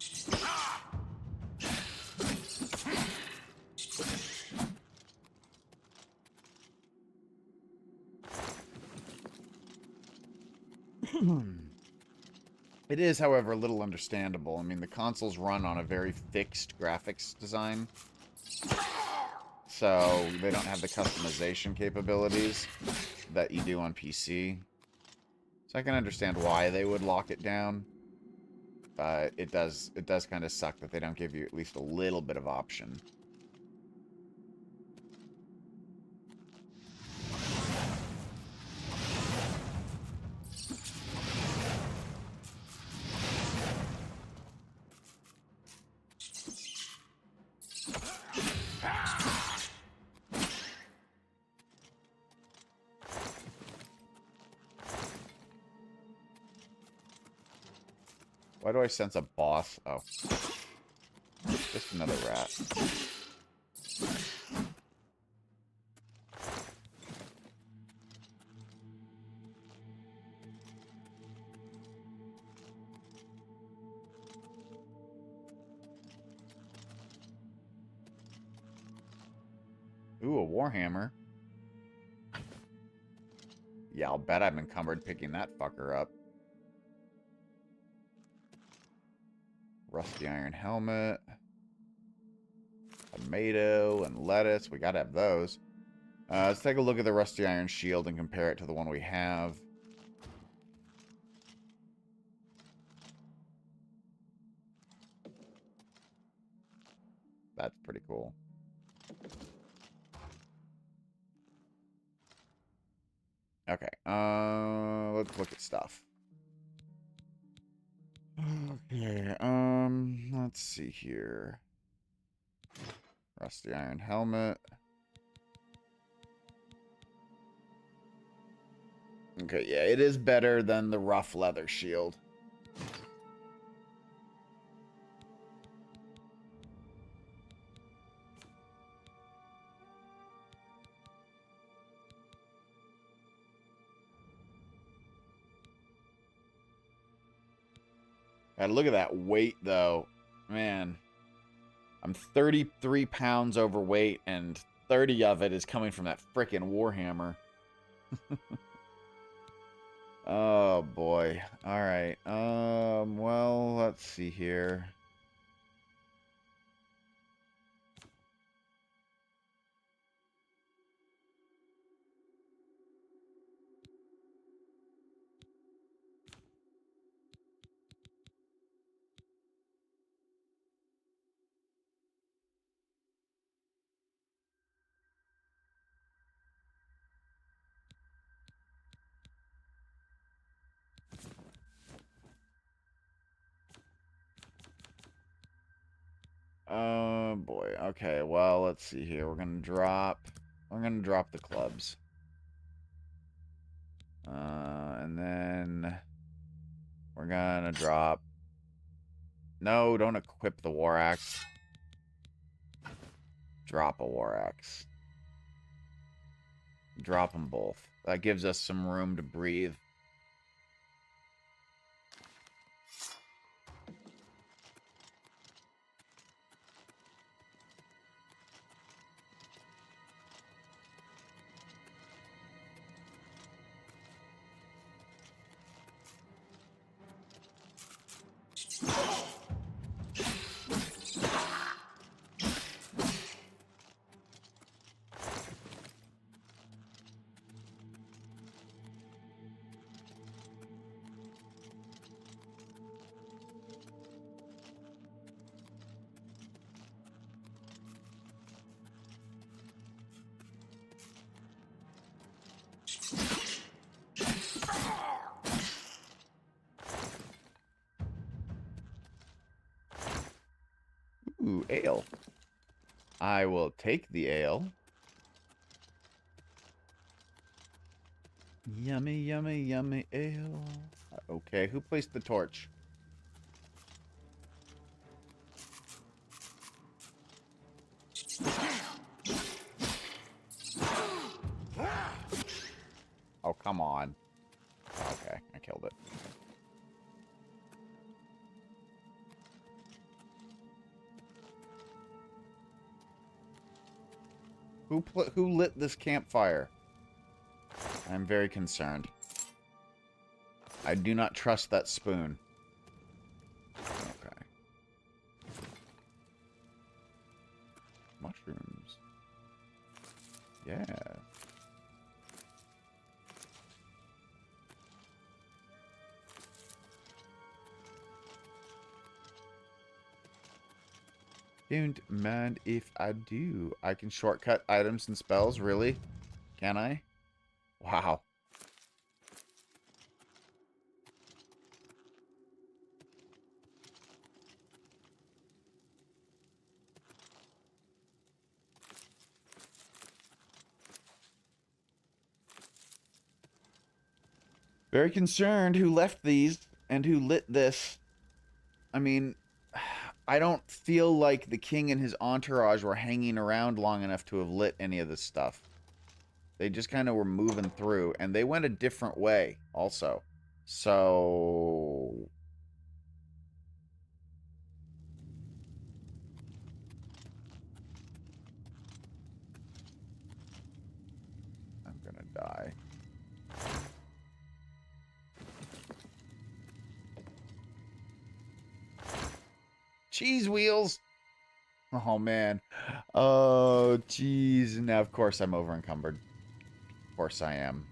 It is, however, a little understandable. I mean, the consoles run on a very fixed graphics design, so they don't have the customization capabilities that you do on PC. So I can understand why they would lock it down, but it does kind of suck that they don't give you at least a little bit of option. Why do I sense a boss? Oh. Just another rat. Ooh, a warhammer. Yeah, I'll bet I'm encumbered picking that fucker up. Rusty iron helmet. Tomato and lettuce. We gotta have those. Let's take a look at the rusty iron shield and compare it to the one we have. That's pretty cool. Okay, let's look at stuff. Okay, let's see here. Rusty iron helmet. Okay, yeah, it is better than the rough leather shield. God, look at that weight, though. Man, I'm 33 pounds overweight, and 30 of it is coming from that frickin' warhammer. Oh, boy. Alright, well, let's see here. Oh, boy. Okay, well, let's see here. We're gonna drop the clubs. And then we're gonna drop... No, don't equip the war axe. Drop a war axe. Drop them both. That gives us some room to breathe. Ooh, ale. I will take the ale. Yummy, yummy, yummy ale. Okay, who placed the torch? Oh, come on. Okay, I killed it. Who lit this campfire? I'm very concerned. I do not trust that spoon. Okay. Mushrooms. Yeah. Don't mind if I do. I can shortcut items and spells, really? Can I? Wow. Very concerned who left these and who lit this. I mean, I don't feel like the king and his entourage were hanging around long enough to have lit any of this stuff. They just kind of were moving through, and they went a different way also. So... I'm gonna die. Cheese wheels! Oh, man. Oh, jeez. Now, of course, I'm over encumbered. Of course I am.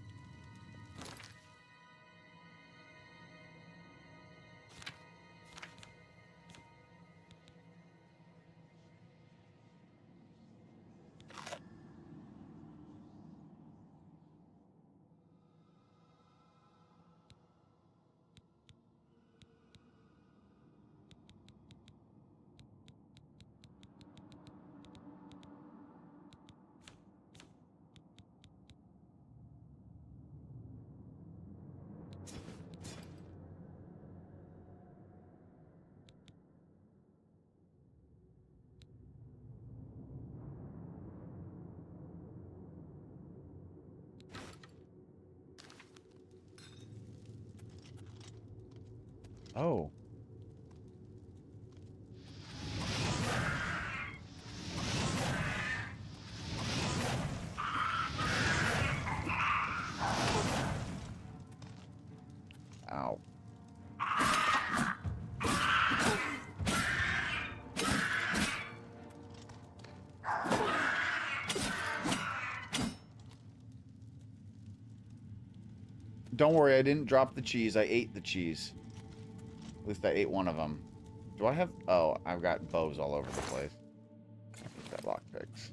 Oh. Ow. Don't worry, I didn't drop the cheese. I ate the cheese. At least I ate one of them. Do I have... Oh, I've got bows all over the place. Got lockpicks.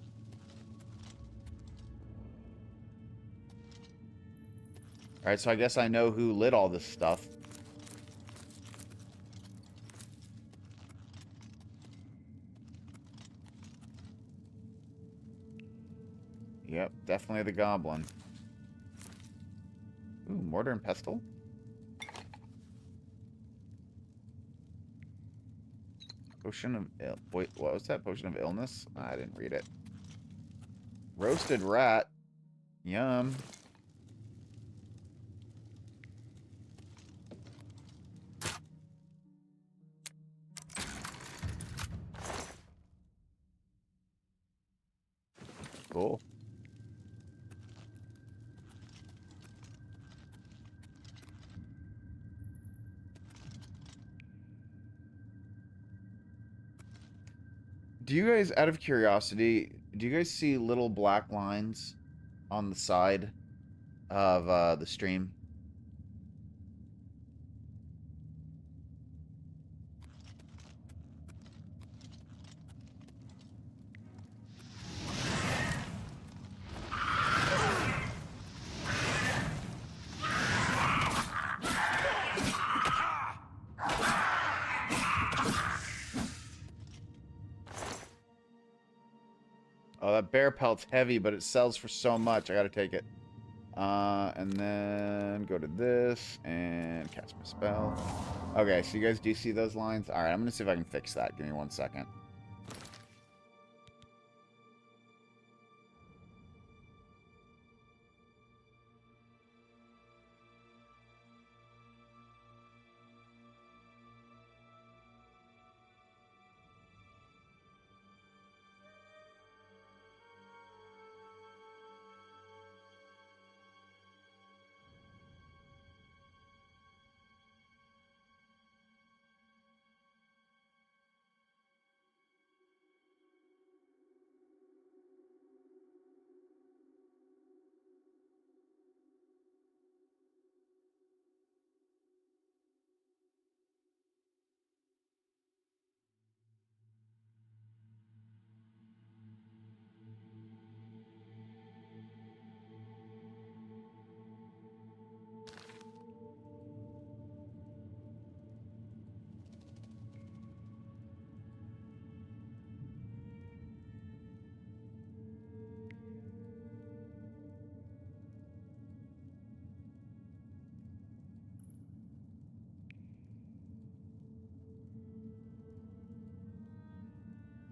Alright, so I guess I know who lit all this stuff. Yep, definitely the goblin. Ooh, mortar and pestle? Potion of ill... Wait, what was that? Potion of illness? I didn't read it. Roasted rat. Yum. Cool. Do you guys, out of curiosity, do you guys see little black lines on the side of the stream? Oh, that bear pelt's heavy, but it sells for so much. I gotta take it. And then go to this and cast my spell. Okay, so you guys do see those lines? Alright, I'm gonna see if I can fix that. Give me 1 second.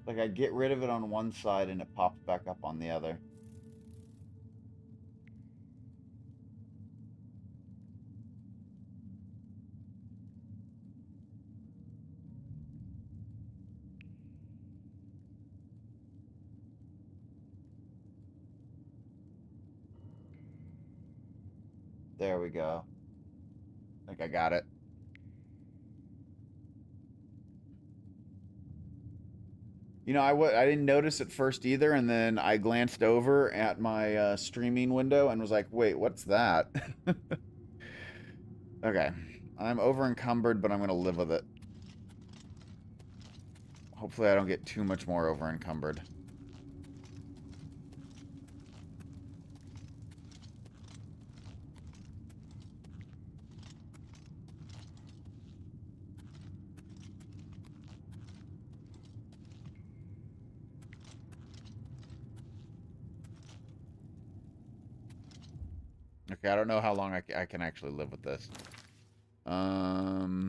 Like I get rid of it on one side and it pops back up on the other. There we go. I think I got it. You know, I didn't notice at first either, and then I glanced over at my streaming window and was like, wait, what's that? Okay. I'm over encumbered, but I'm going to live with it. Hopefully I don't get too much more over encumbered. Okay, I don't know how long I can actually live with this. Oh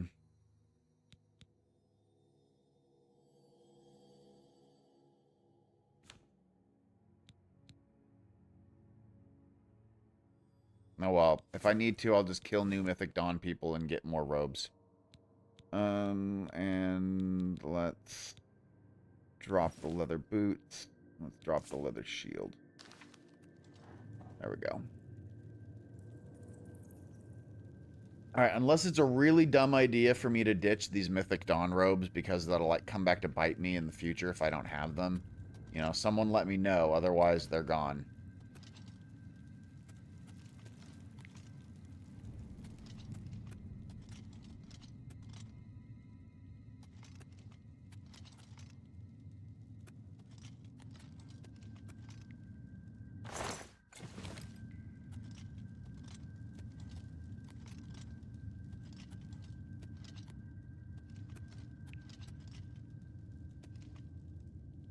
well, if I need to, I'll just kill new Mythic Dawn people and get more robes. And let's drop the leather boots. Let's drop the leather shield. There we go. Alright, unless it's a really dumb idea for me to ditch these Mythic Dawn robes because that'll, like, come back to bite me in the future if I don't have them. You know, someone let me know, otherwise they're gone.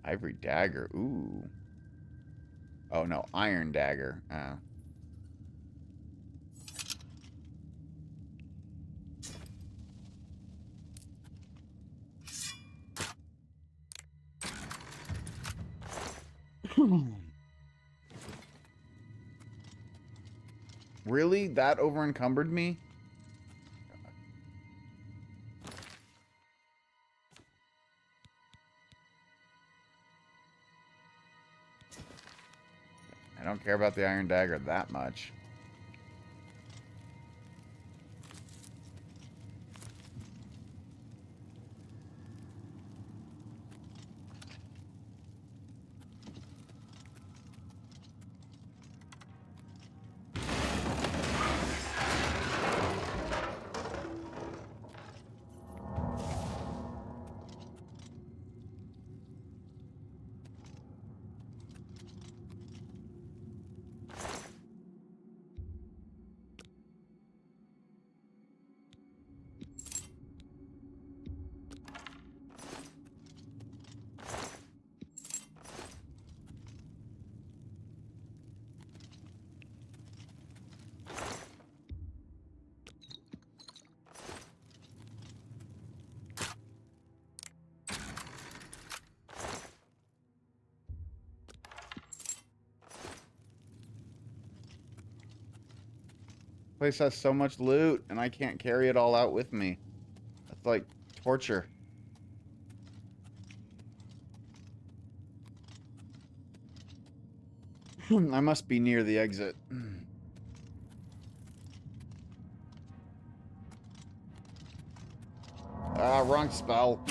Ivory dagger. Ooh. Oh, no. Iron dagger. Really? That over encumbered me? I don't care about the iron dagger that much. Place has so much loot, and I can't carry it all out with me. That's like torture. I must be near the exit. Ah, wrong spell.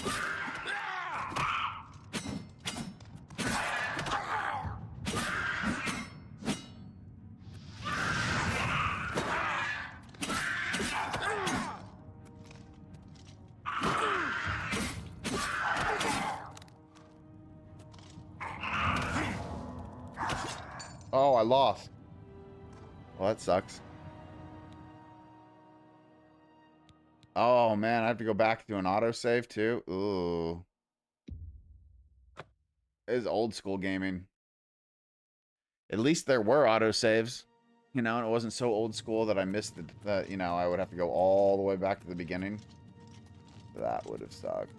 Oh, I lost. Well, that sucks. Oh, man, I have to go back to an autosave, too? Ooh. It is old school gaming. At least there were autosaves. You know, and it wasn't so old school that I missed it, that, you know, I would have to go all the way back to the beginning. That would have sucked.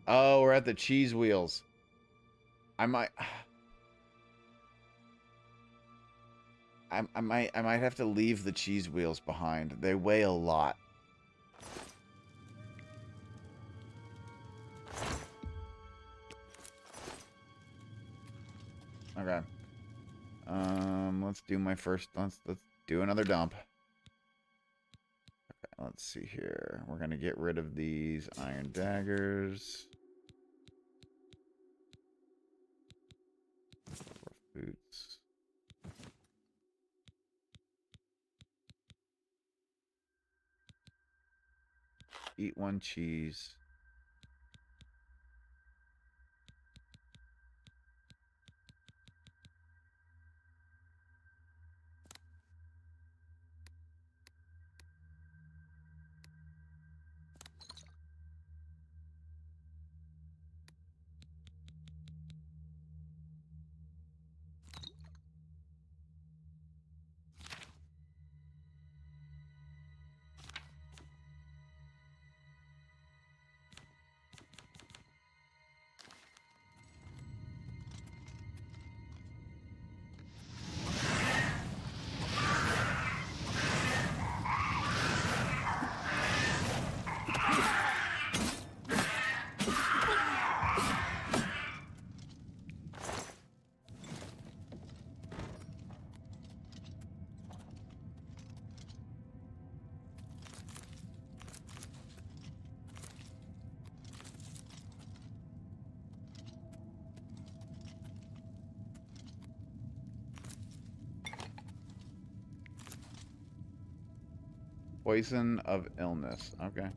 Oh, we're at the cheese wheels. I might... I might have to leave the cheese wheels behind. They weigh a lot. Okay. Let's do my first. Let's do another dump. Okay, let's see here. We're gonna get rid of these iron daggers. Boots. Eat one cheese. Poison of illness. Okay.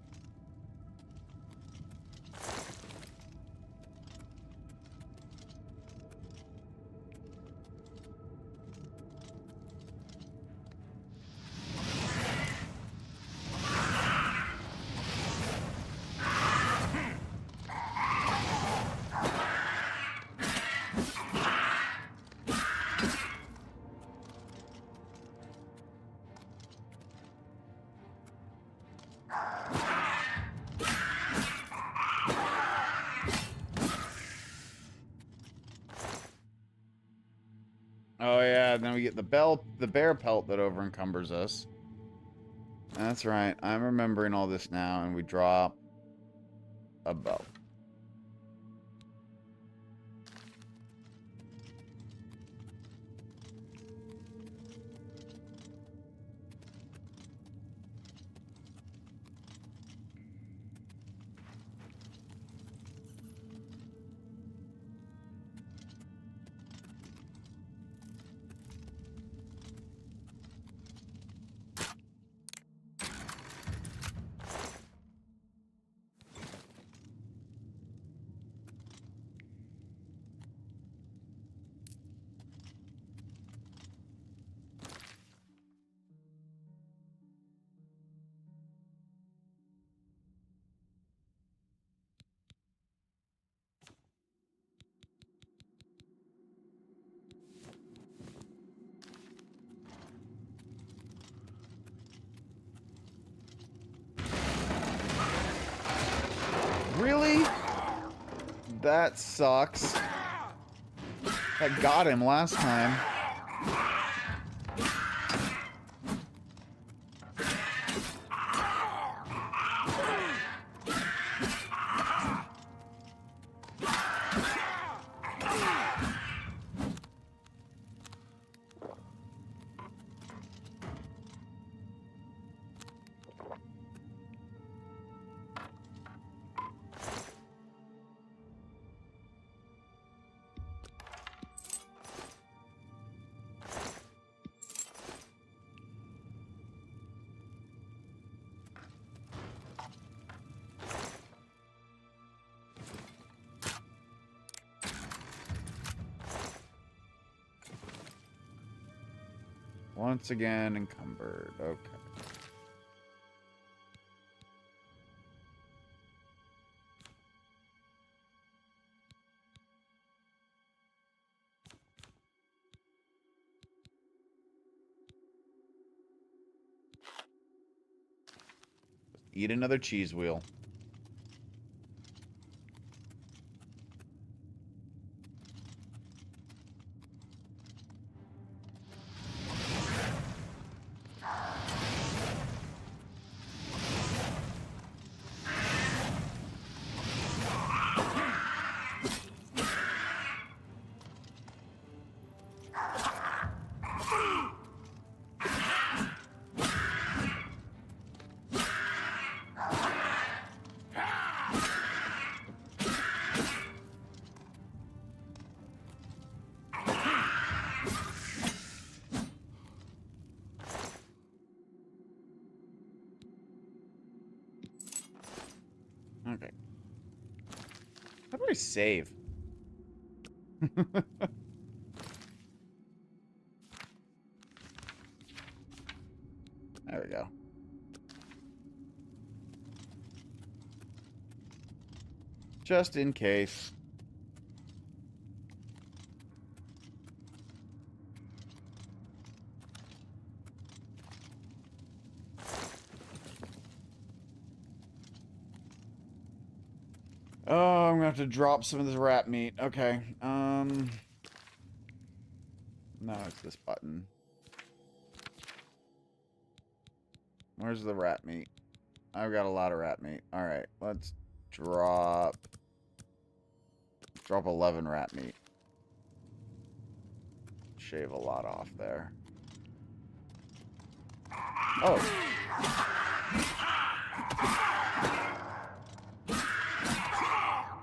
Oh yeah, then we get the bear pelt that over encumbers us. That's right. I'm remembering all this now, and we drop a belt. Really? That sucks. That got him last time. Once again encumbered. Okay. Eat another cheese wheel. How do I save? There we go. Just in case. Oh, I'm gonna have to drop some of this rat meat. Okay. No, it's this button. Where's the rat meat? I've got a lot of rat meat. Alright, let's drop 11 rat meat. Shave a lot off there. Oh.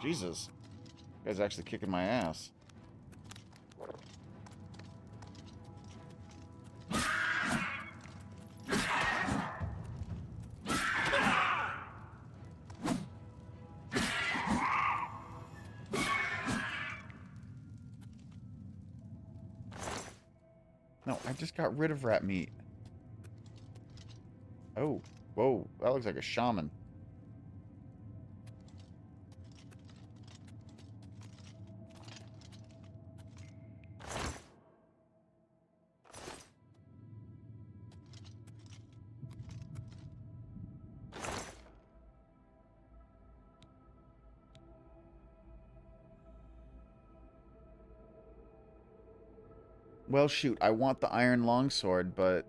Jesus. You guys actually kicking my ass. No, I just got rid of rat meat. Oh, whoa, that looks like a shaman. Well, shoot, I want the iron longsword, but...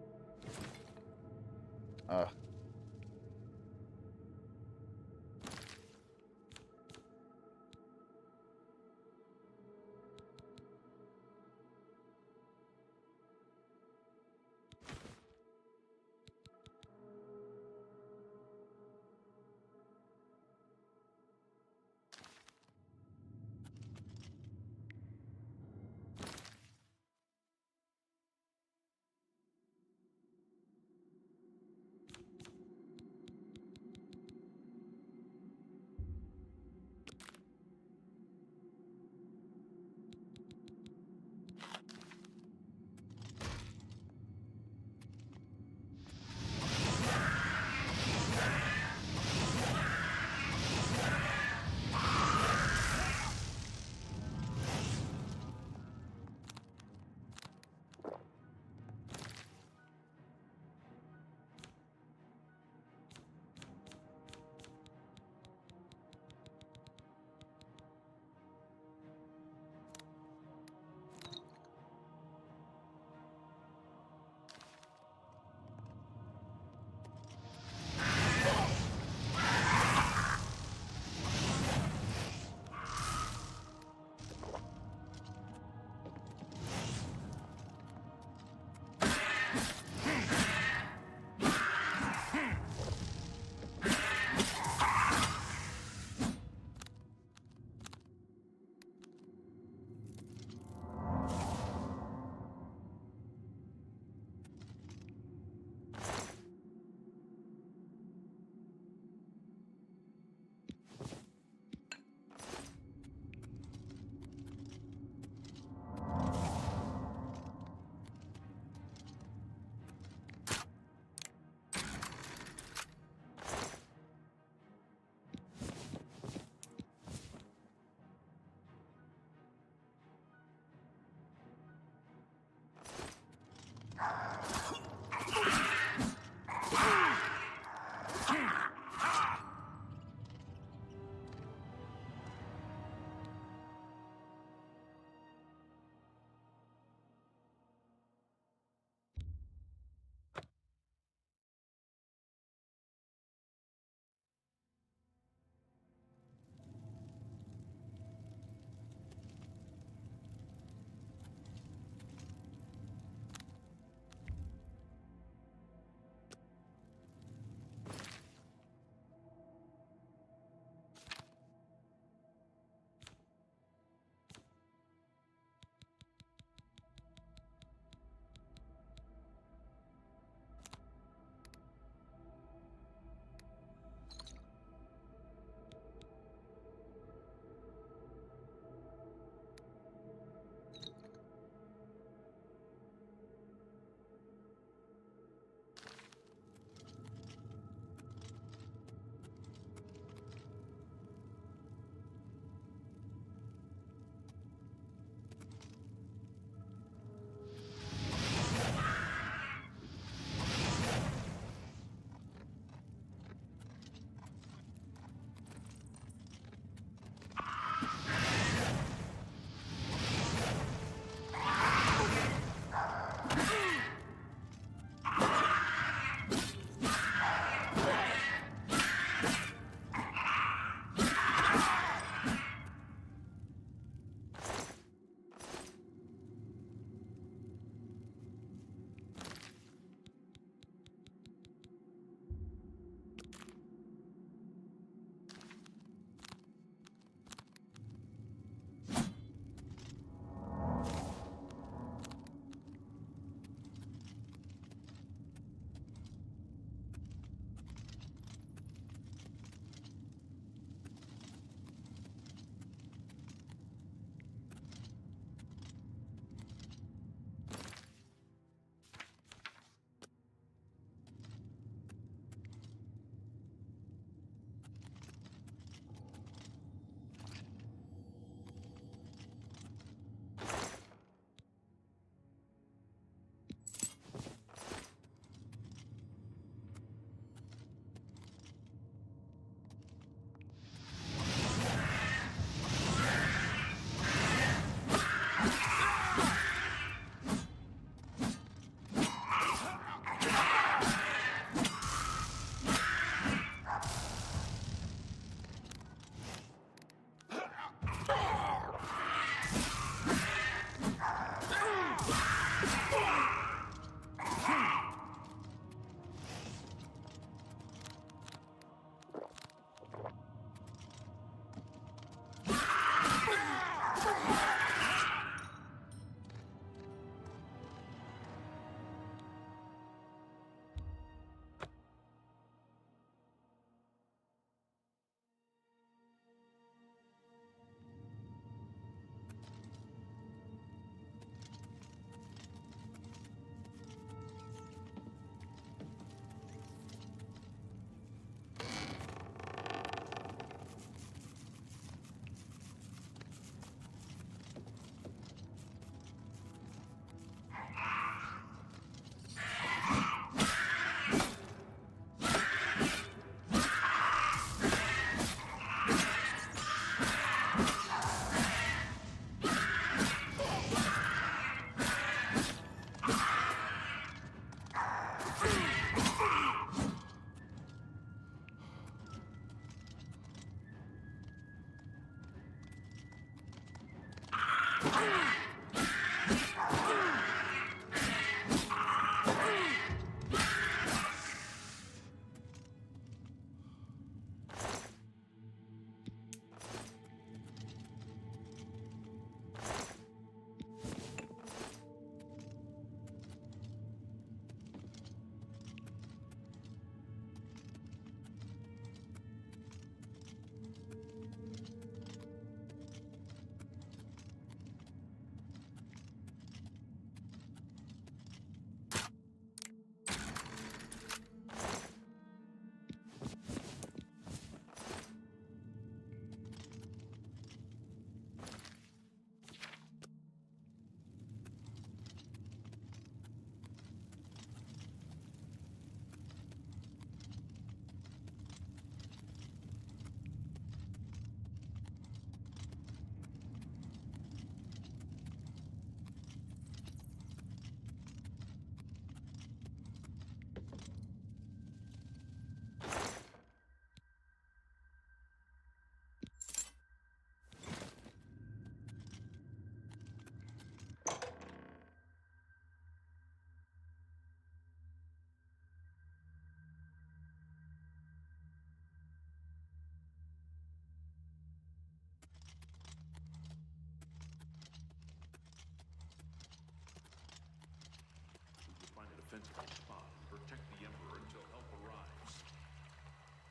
defensible spot. Protect the Emperor until help arrives.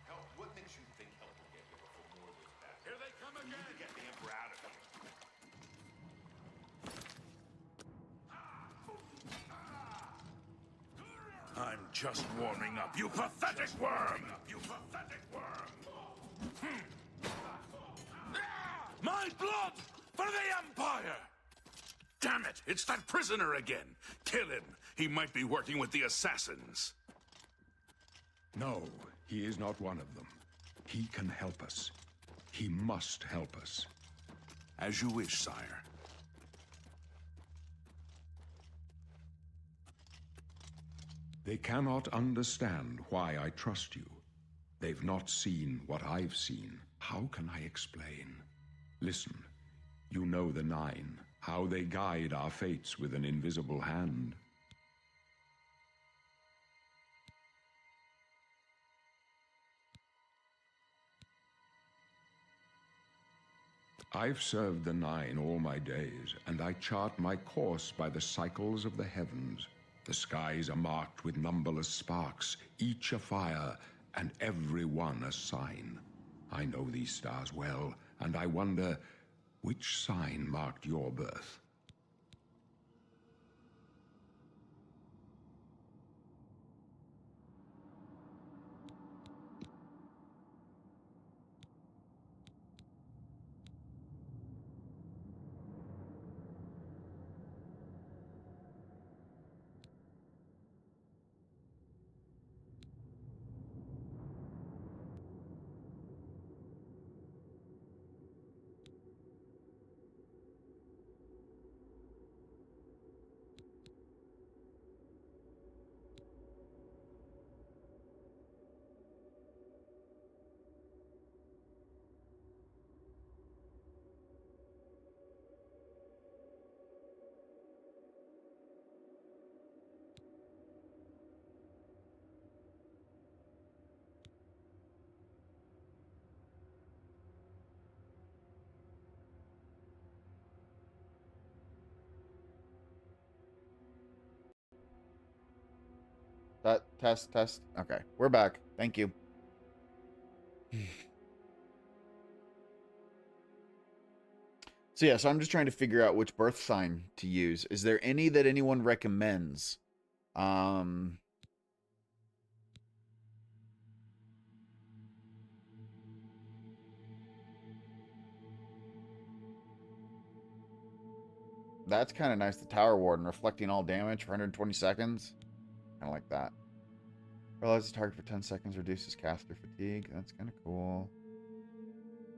Help? What makes you think help will get here before more goes bad? Here they come We again! need to get the Emperor out of here. I'm just warming up, you pathetic worm! You pathetic worm! My blood for the Empire! Damn it! It's that prisoner again! Kill him! He might be working with the assassins. No, he is not one of them. He can help us. He must help us. As you wish, sire. They cannot understand why I trust you. They've not seen what I've seen. How can I explain? Listen, you know the Nine, how they guide our fates with an invisible hand. I've served the Nine all my days, and I chart my course by the cycles of the heavens. The skies are marked with numberless sparks, each a fire, and every one a sign. I know these stars well, and I wonder, which sign marked your birth? That test. Okay, we're back. Thank you. So yeah, so I'm just trying to figure out which birth sign to use. Is there any that anyone recommends? That's kind of nice. The Tower Warden, reflecting all damage for 120 seconds. Kind of like that. Paralyzes the target for 10 seconds, reduces caster fatigue. That's kind of cool.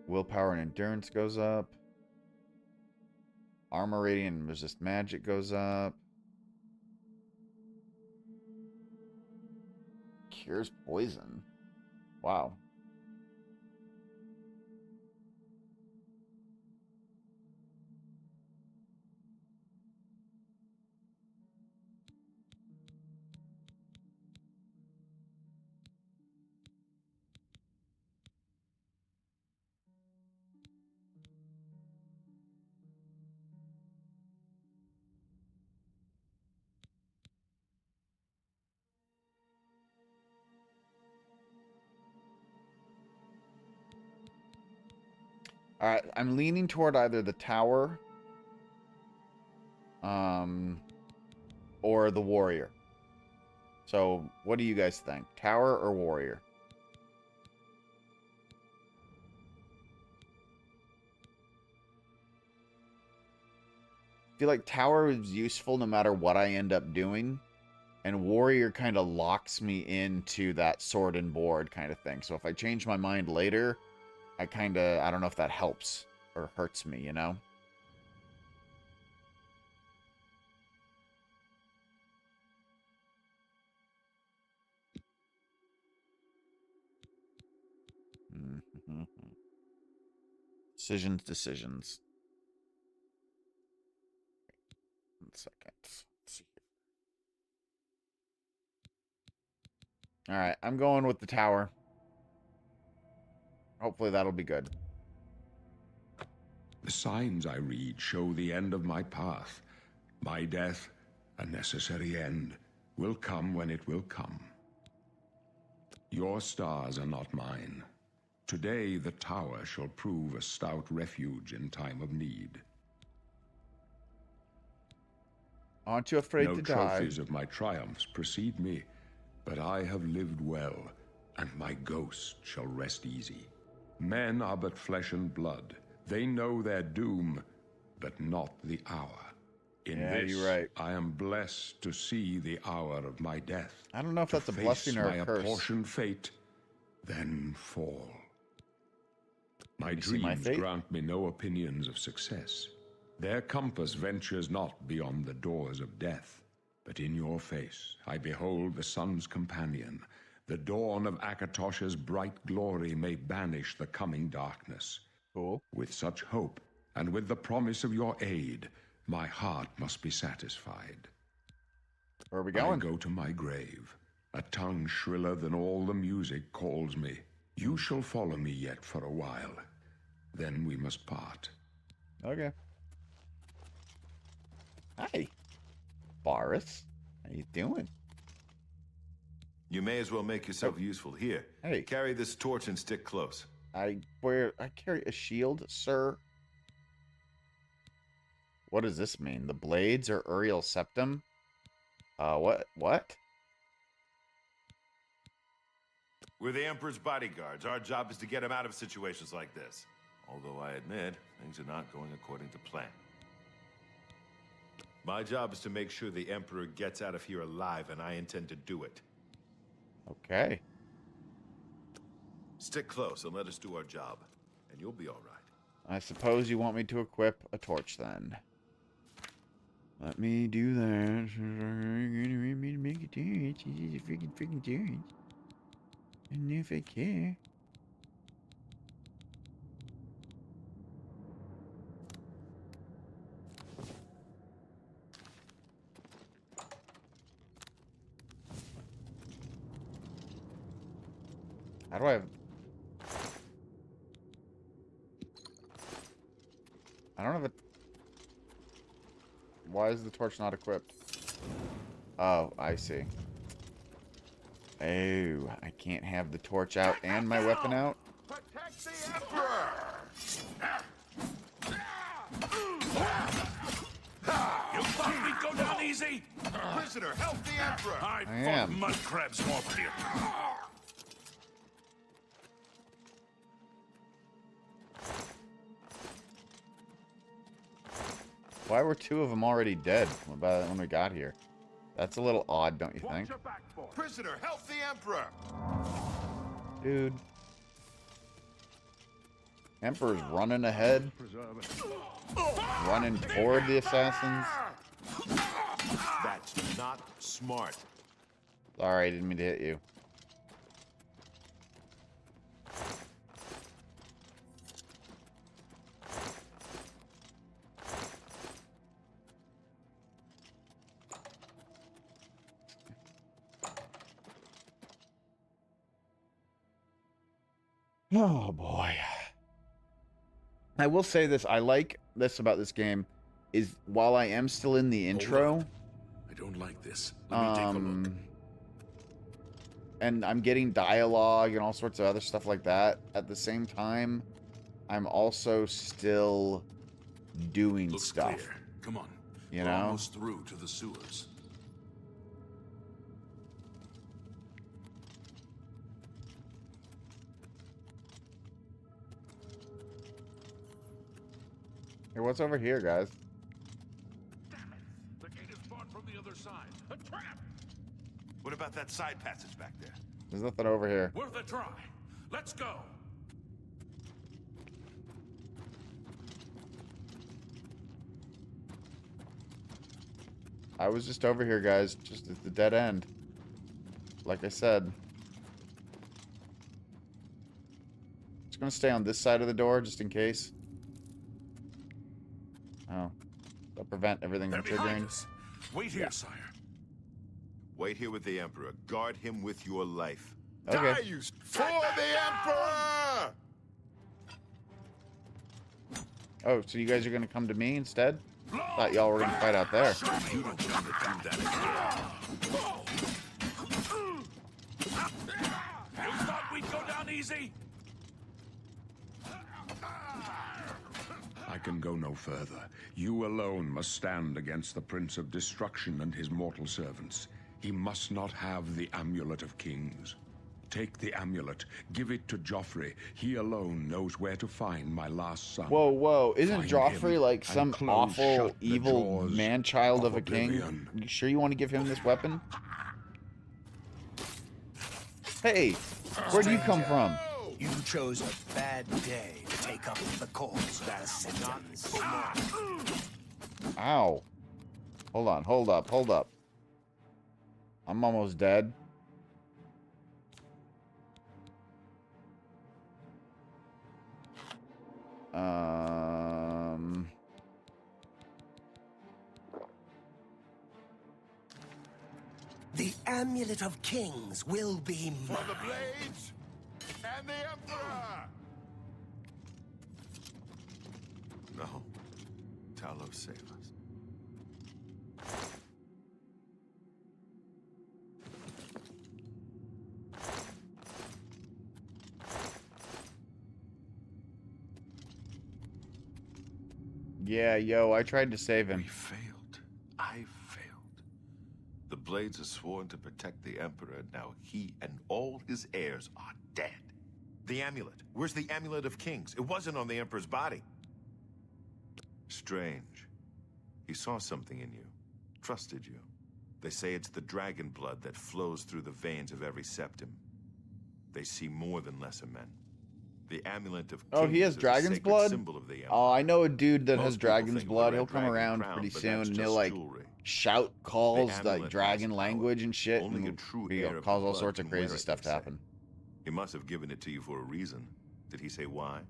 Willpower and endurance goes up. Armor rating and resist magic goes up. Cures poison. Wow. All right, I'm leaning toward either the tower, or the warrior. So, what do you guys think? Tower or warrior? I feel like tower is useful no matter what I end up doing, and warrior kind of locks me into that sword and board kind of thing. So if I change my mind later, I don't know if that helps or hurts me, you know? Decisions. 1 second. Let's see. All right, I'm going with the tower. Hopefully that'll be good. The signs I read show the end of my path. My death, a necessary end, will come when it will come. Your stars are not mine. Today the tower shall prove a stout refuge in time of need. Aren't you afraid to die? No trophies of my triumphs precede me, but I have lived well, and my ghost shall rest easy. Men are but flesh and blood. They know their doom, but not the hour. In Yeah, this, you're right. I am blessed to see the hour of my death. I don't know if to that's a face blessing or my a curse. apportioned fate, then fall. My you see my dreams fate? grant me no opinions of success. Their compass ventures not beyond the doors of death. But in your face I behold the sun's companion. The dawn of Akatosh's bright glory may banish the coming darkness. Cool. With such hope, and with the promise of your aid, my heart must be satisfied. Where are we I going? go to my grave. A tongue shriller than all the music calls me. You shall follow me yet for a while. Then we must part. Okay. Hi, Boris. How you doing? You may as well make yourself useful. Here, Hey. carry this torch and stick close. I carry a shield, sir. What does this mean? The blades or Uriel septum? What? We're the Emperor's bodyguards. Our job is to get him out of situations like this. Although I admit, things are not going according to plan. My job is to make sure the Emperor gets out of here alive, and I intend to do it. Okay. Stick close and let us do our job, and you'll be all right. I suppose you want me to equip a torch then. Let me do that. You're me to make a torch. It's a freaking torch. And if I care. How do I have... I don't have a... Why is the torch not equipped? Oh, I see. Oh, I can't have the torch out and my weapon out? Protect the Emperor! You thought we'd go down easy? Prisoner, help the Emperor! I fought am. mud crabs more here. Why were two of them already dead when we got here? That's a little odd, don't you think? Prisoner, help the Emperor! Dude. Emperor's running ahead. Running toward the assassins. That's not smart. Sorry, I didn't mean to hit you. Oh boy. I will say this, I like this about this game is while I am still in the intro, I don't like this. Let me take a look. and I'm getting dialogue and all sorts of other stuff like that, at the same time, I'm also still doing Looks stuff. clear. Come on. You We're know? almost through to the sewers. Here, what's over here, guys? Damn it! The gate is barred from the other side. A trap! What about that side passage back there? There's nothing over here. Worth a try. Let's go. I was just over here, guys, just at the dead end. Like I said. Just gonna stay on this side of the door, just in case. Oh. That'll prevent everything They're from behind triggering. us. Wait here, sire. Wait here with the Emperor. Guard him with your life. Okay. Die, you... For the Emperor! Oh, so you guys are gonna come to me instead? Thought y'all were gonna fight out there. You don't want to do that again. You thought we'd go down easy? I can go no further. You alone must stand against the Prince of Destruction and his mortal servants. He must not have the Amulet of Kings. Take the amulet. Give it to Joffrey. He alone knows where to find my last son. Whoa, whoa. Isn't Find Joffrey him like and some close awful, shut the evil jaws man-child of a Oblivion. king? You sure you want to give him this weapon? Hey, where'd you come from? You chose a bad day to take up the cause of our sentence. Ow. Hold on, hold up, hold up. I'm almost dead. The Amulet of Kings will be mine. For the blades and the Emperor! No. Talos, save us. Yeah, yo, I tried to save him. We failed. I failed. The Blades are sworn to protect the Emperor. Now he and all his heirs are dead. The amulet. Where's the Amulet of Kings? It wasn't on the Emperor's body. Strange. He saw something in you. Trusted you. They say it's the dragon blood that flows through the veins of every septim. They see more than lesser men. The Amulet of Kings. Oh, he has is the dragon's sacred blood? symbol of the Empire. Oh, I know a dude that Most has people dragon's think of blood. the He'll red come dragon around crown, pretty but soon that's and he'll just like jewelry. shout calls The like amulet dragon has language power. and shit, Only a and true he'll heir of cause the all blood sorts of can wear crazy it, stuff they to say. happen. He must have given it to you for a reason. Did he say why?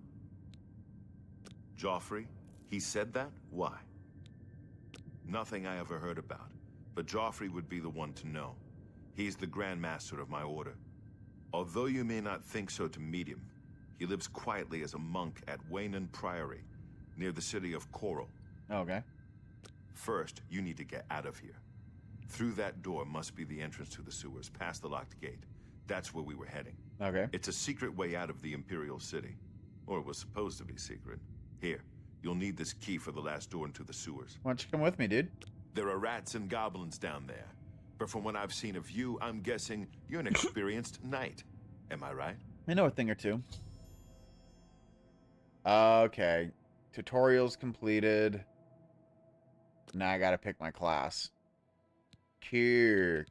Joffrey? He said that? Why? Nothing I ever heard about. But Joffrey would be the one to know. He's the Grand Master of my order. Although you may not think so to meet him, he lives quietly as a monk at Waynon Priory, near the city of Coral. Okay. First, you need to get out of here. Through that door must be the entrance to the sewers, past the locked gate. That's where we were heading. Okay. It's a secret way out of the Imperial City. Or it was supposed to be secret. Here, you'll need this key for the last door into the sewers. Why don't you come with me, dude? There are rats and goblins down there. But from what I've seen of you, I'm guessing you're an experienced knight. Am I right? I know a thing or two. Okay. Tutorials completed. Now I gotta pick my class. Cool.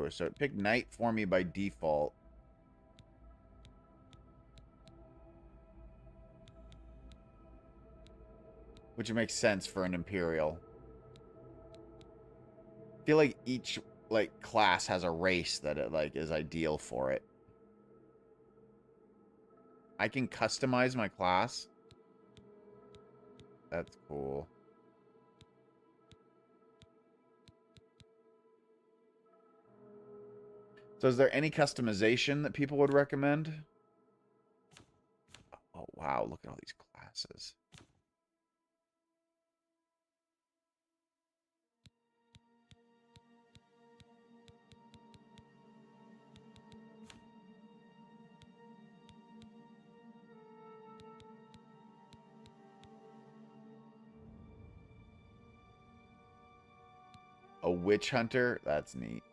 So it picked knight for me by default. Which makes sense for an Imperial. I feel like each class has a race that it is ideal for it. I can customize my class. That's cool. So is there any customization that people would recommend? Oh, wow. Look at all these classes. A witch hunter? That's neat.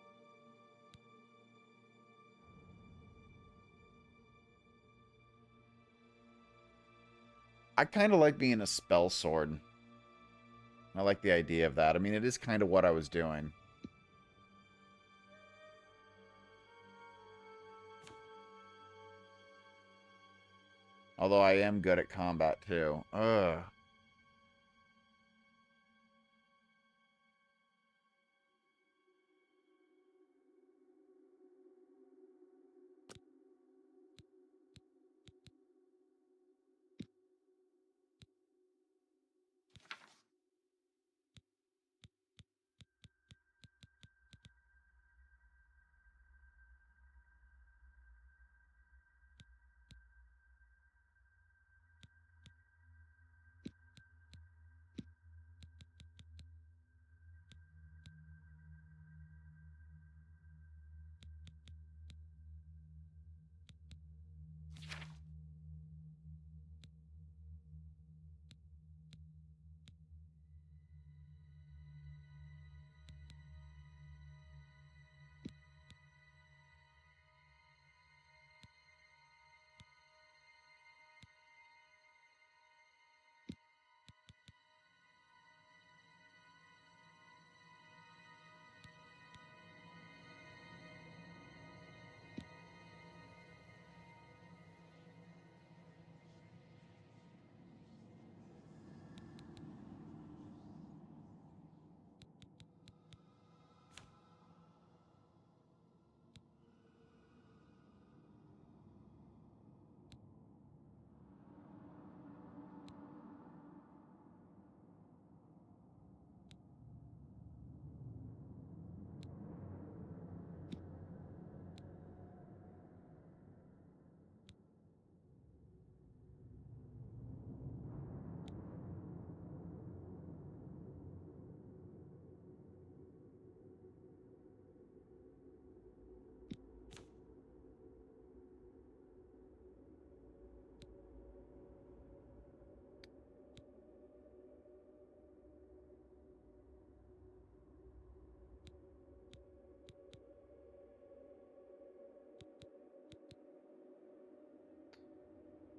I kind of like being a spell sword. I like the idea of that. I mean, it is kind of what I was doing. Although I am good at combat, too. Ugh.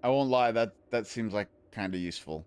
I won't lie, that seems like kind of useful.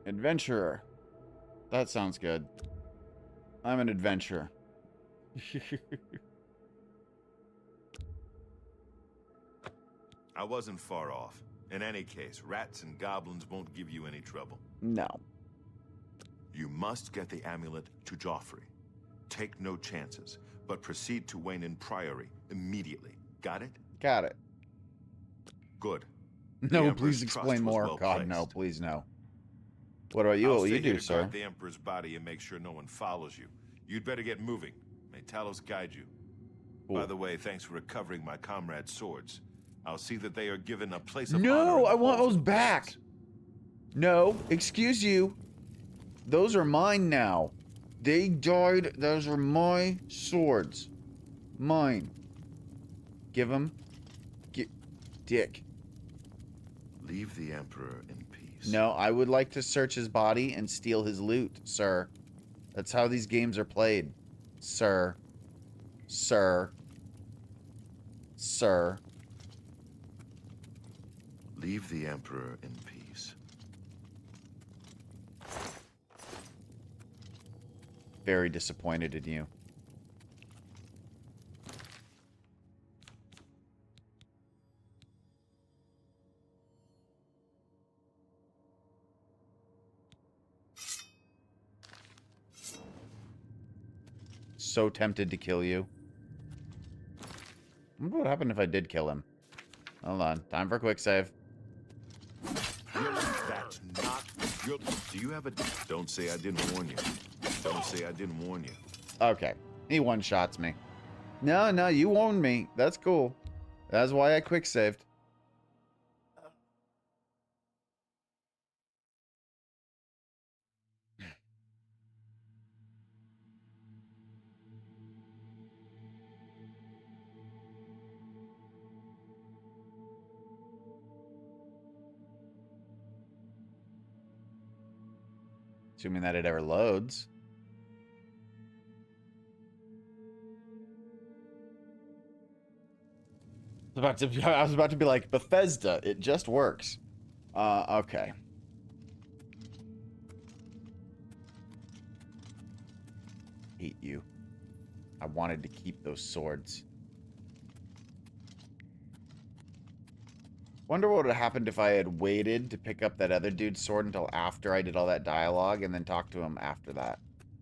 Adventurer. That sounds good. I'm an adventurer. I wasn't far off. In any case, rats and goblins won't give you any trouble. No. You must get the amulet to Joffrey. Take no chances, but proceed to Wayne Priory immediately. Got it? Got it. Good. No, please explain more. Well God, placed. no, please no. What about you? What will you do, sir? Guard the Emperor's body and make sure no one follows you. You'd better get moving. May Talos guide you. Ooh. By the way, thanks for recovering my comrade's swords. I'll see that they are given a place of honor. No, I want those back. No, excuse you. Those are mine now. They died. Those are my swords. Mine. Give them. Dick. Leave the Emperor in peace. No, I would like to search his body and steal his loot, sir. That's how these games are played. Sir. Sir. Sir. Leave the Emperor in peace. Very disappointed in you. So tempted to kill you. I wonder what happened if I did kill him. Hold on. Time for a quick save. That's not your... Do you have a... Don't say I didn't warn you. Don't say I didn't warn you. Okay. He one-shots me. No, you warned me. That's cool. That's why I quick saved. Assuming that it ever loads. I was about to be like, Bethesda, it just works. Okay. Hate you. I wanted to keep those swords. Wonder what would have happened if I had waited to pick up that other dude's sword until after I did all that dialogue and then talked to him after that.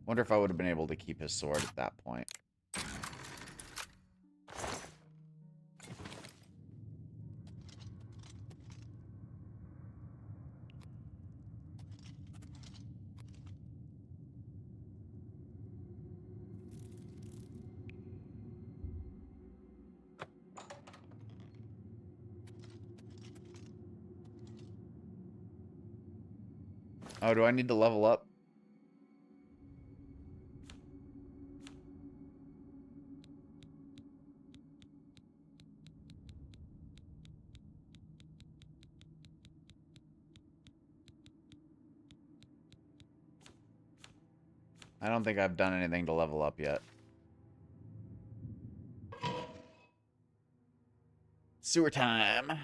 Wonder if I would have been able to keep his sword at that point. Oh, do I need to level up? I don't think I've done anything to level up yet. Sewer time.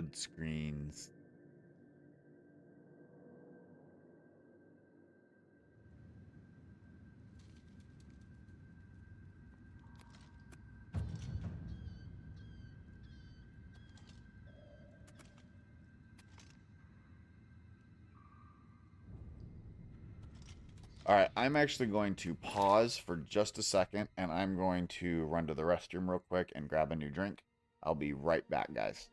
load screens. All right, I'm actually going to pause for just a second, and I'm going to run to the restroom real quick and grab a new drink. I'll be right back, guys.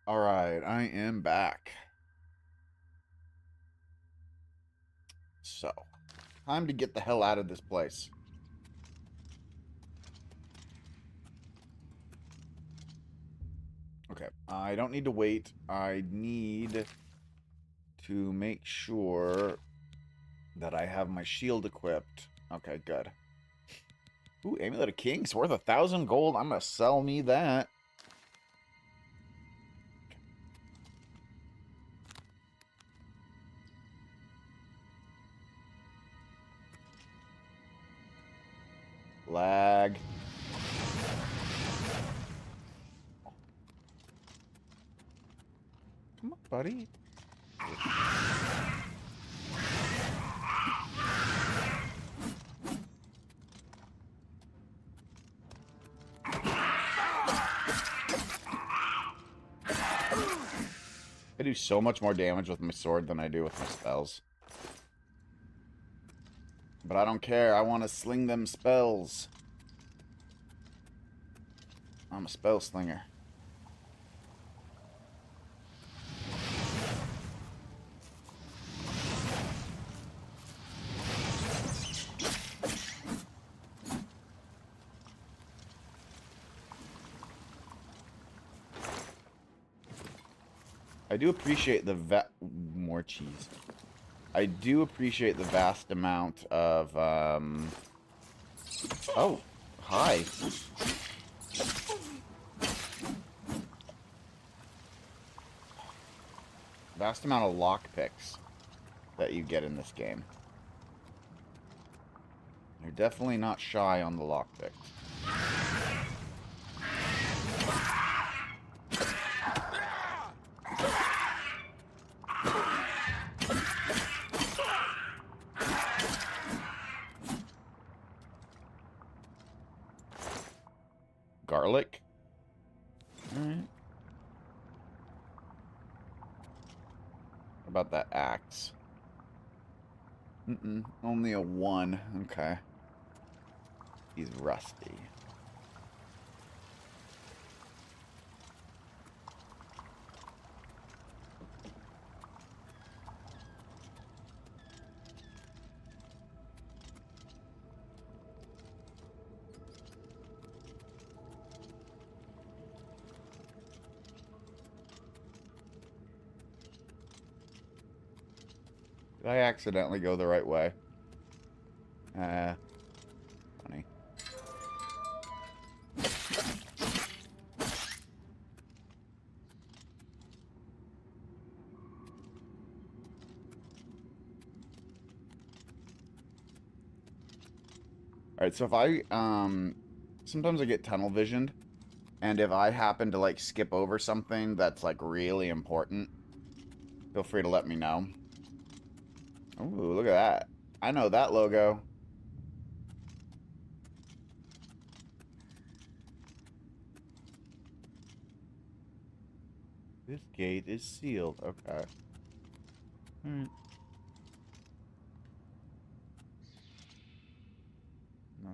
Alright, I am back. So, time to get the hell out of this place. Okay, I don't need to wait. I need to make sure that I have my shield equipped. Okay, good. Ooh, Amulet of Kings, worth 1,000 gold. I'm gonna sell me that. Lag. Come on, buddy. I do so much more damage with my sword than I do with my spells. But I don't care. I want to sling them spells. I'm a spell slinger. I do appreciate the more cheese. I do appreciate the vast amount of oh, hi. Vast amount of lockpicks that you get in this game. You're definitely not shy on the lockpicks. Garlic. Alright. What about that axe? Only a 1. Okay. He's rusty. Did I accidentally go the right way? Funny. Alright, so if I, sometimes I get tunnel visioned, and if I happen to, like, skip over something that's, like, really important, feel free to let me know. Ooh, look at that. I know that logo. This gate is sealed. Okay. Alright. No.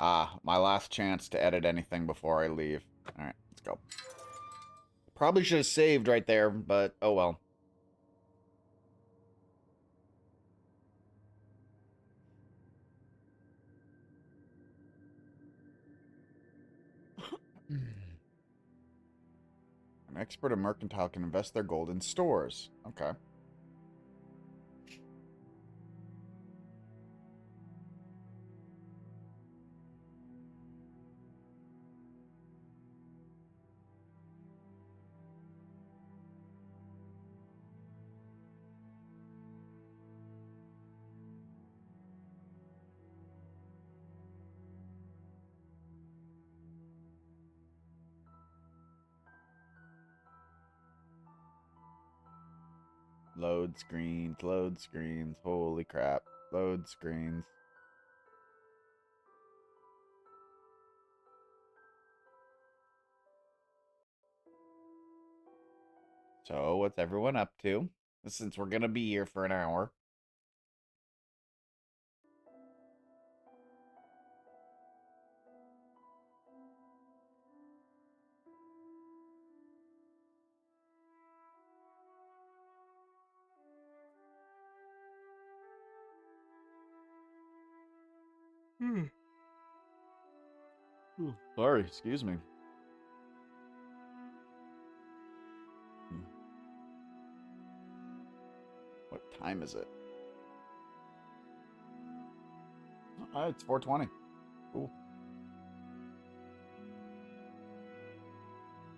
Ah, my last chance to edit anything before I leave. Alright, let's go. Probably should have saved right there, but oh well. An expert of mercantile can invest their gold in stores. Okay. Load screens, load screens. Holy crap. Load screens. So, what's everyone up to? Since we're gonna be here for an hour. Sorry, excuse me. What time is it? It's 4:20. Cool.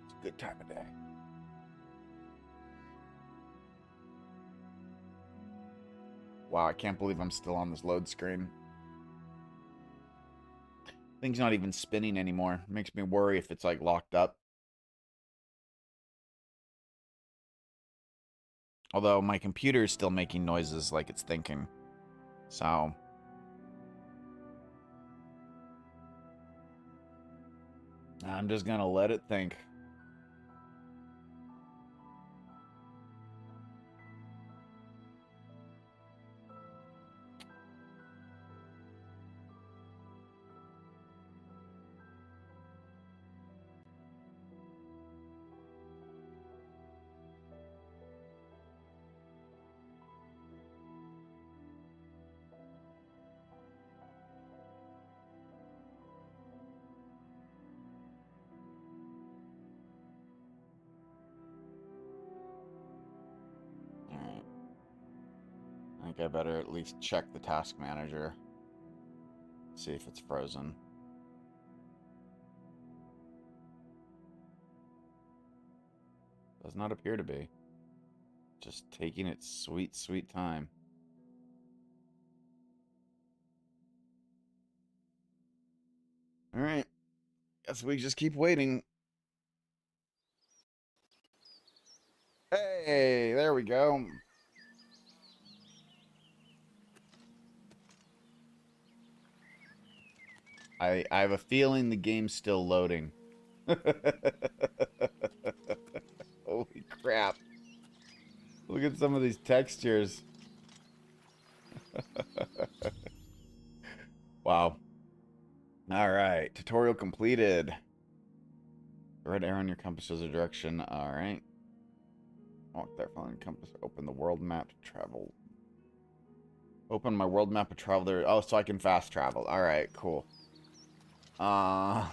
It's a good time of day. Wow, I can't believe I'm still on this load screen. Thing's not even spinning anymore. It makes me worry if it's like locked up. Although my computer is still making noises like it's thinking. So I'm just gonna let it think. I think I better at least check the task manager. See if it's frozen. Does not appear to be. Just taking its sweet, sweet time. Alright. Guess we just keep waiting. Hey, there we go. I have a feeling the game's still loading. Holy crap. Look at some of these textures. Wow. Alright, tutorial completed. Red arrow on your compass shows a direction. Alright. Walk there, following compass. Open the world map to travel. Open my world map to travel there. Oh, so I can fast travel. Alright, cool. Look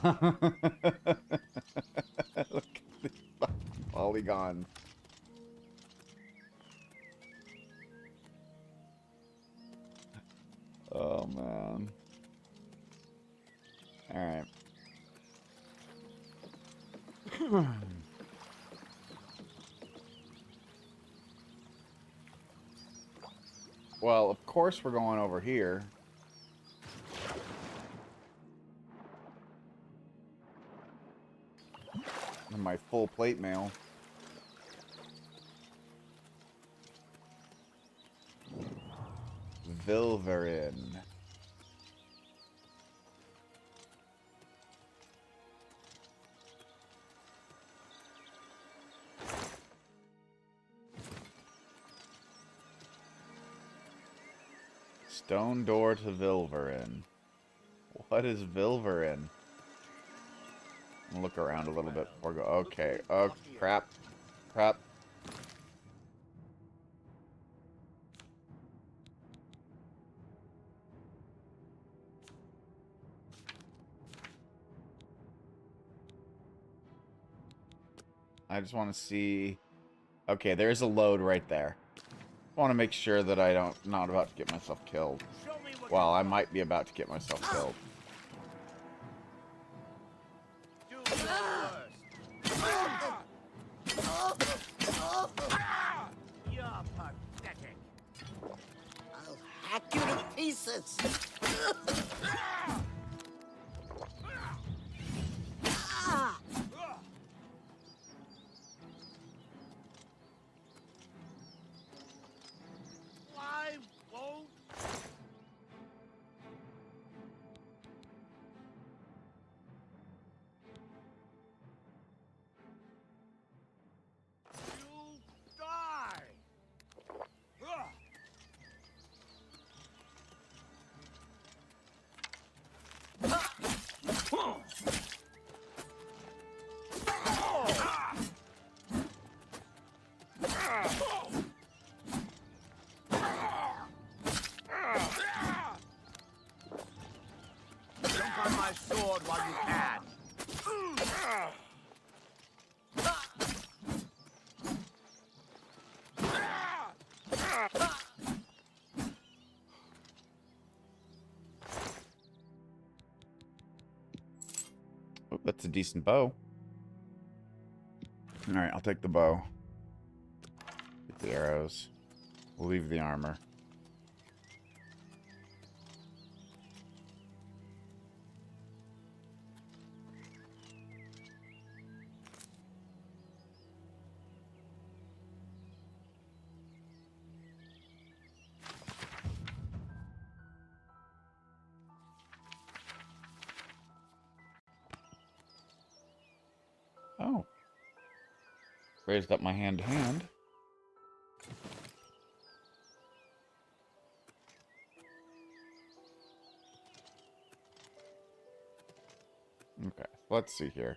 at these polygons. Oh, man. Alright. Well, of course we're going over here. In my full plate mail. Vilverin. Stone door to Vilverin. What is Vilverin? Look around a little bit before I go. Okay. Oh, crap. Crap. I just want to see... Okay, there's a load right there. I want to make sure that I don't... not about to get myself killed. Well, I might be about to get myself killed. You're pathetic. I'll hack you to pieces. Why won't you die? on my sword while you can. Oh, that's a decent bow. Alright, I'll take the bow. Get the arrows. We'll leave the armor. Oh. Raised up my hand to hand. Okay, let's see here.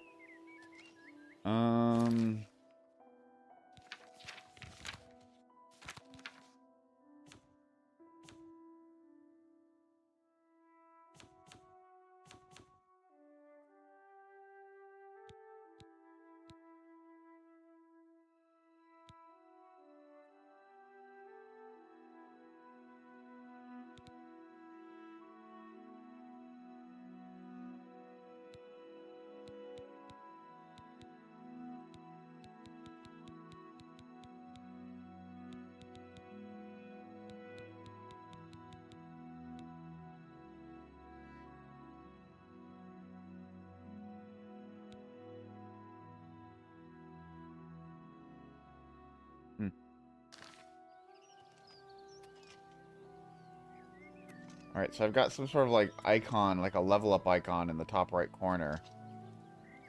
Alright, so I've got some sort of like icon, like a level up icon in the top right corner.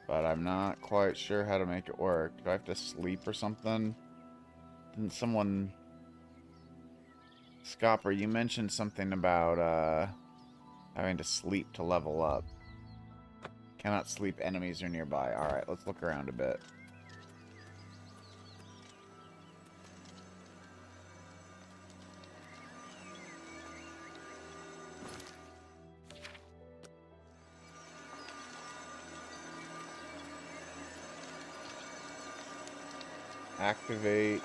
But I'm not quite sure how to make it work. Do I have to sleep or something? Didn't someone... Scopper, you mentioned something about having to sleep to level up. Cannot sleep, enemies are nearby. Alright, let's look around a bit. Activate.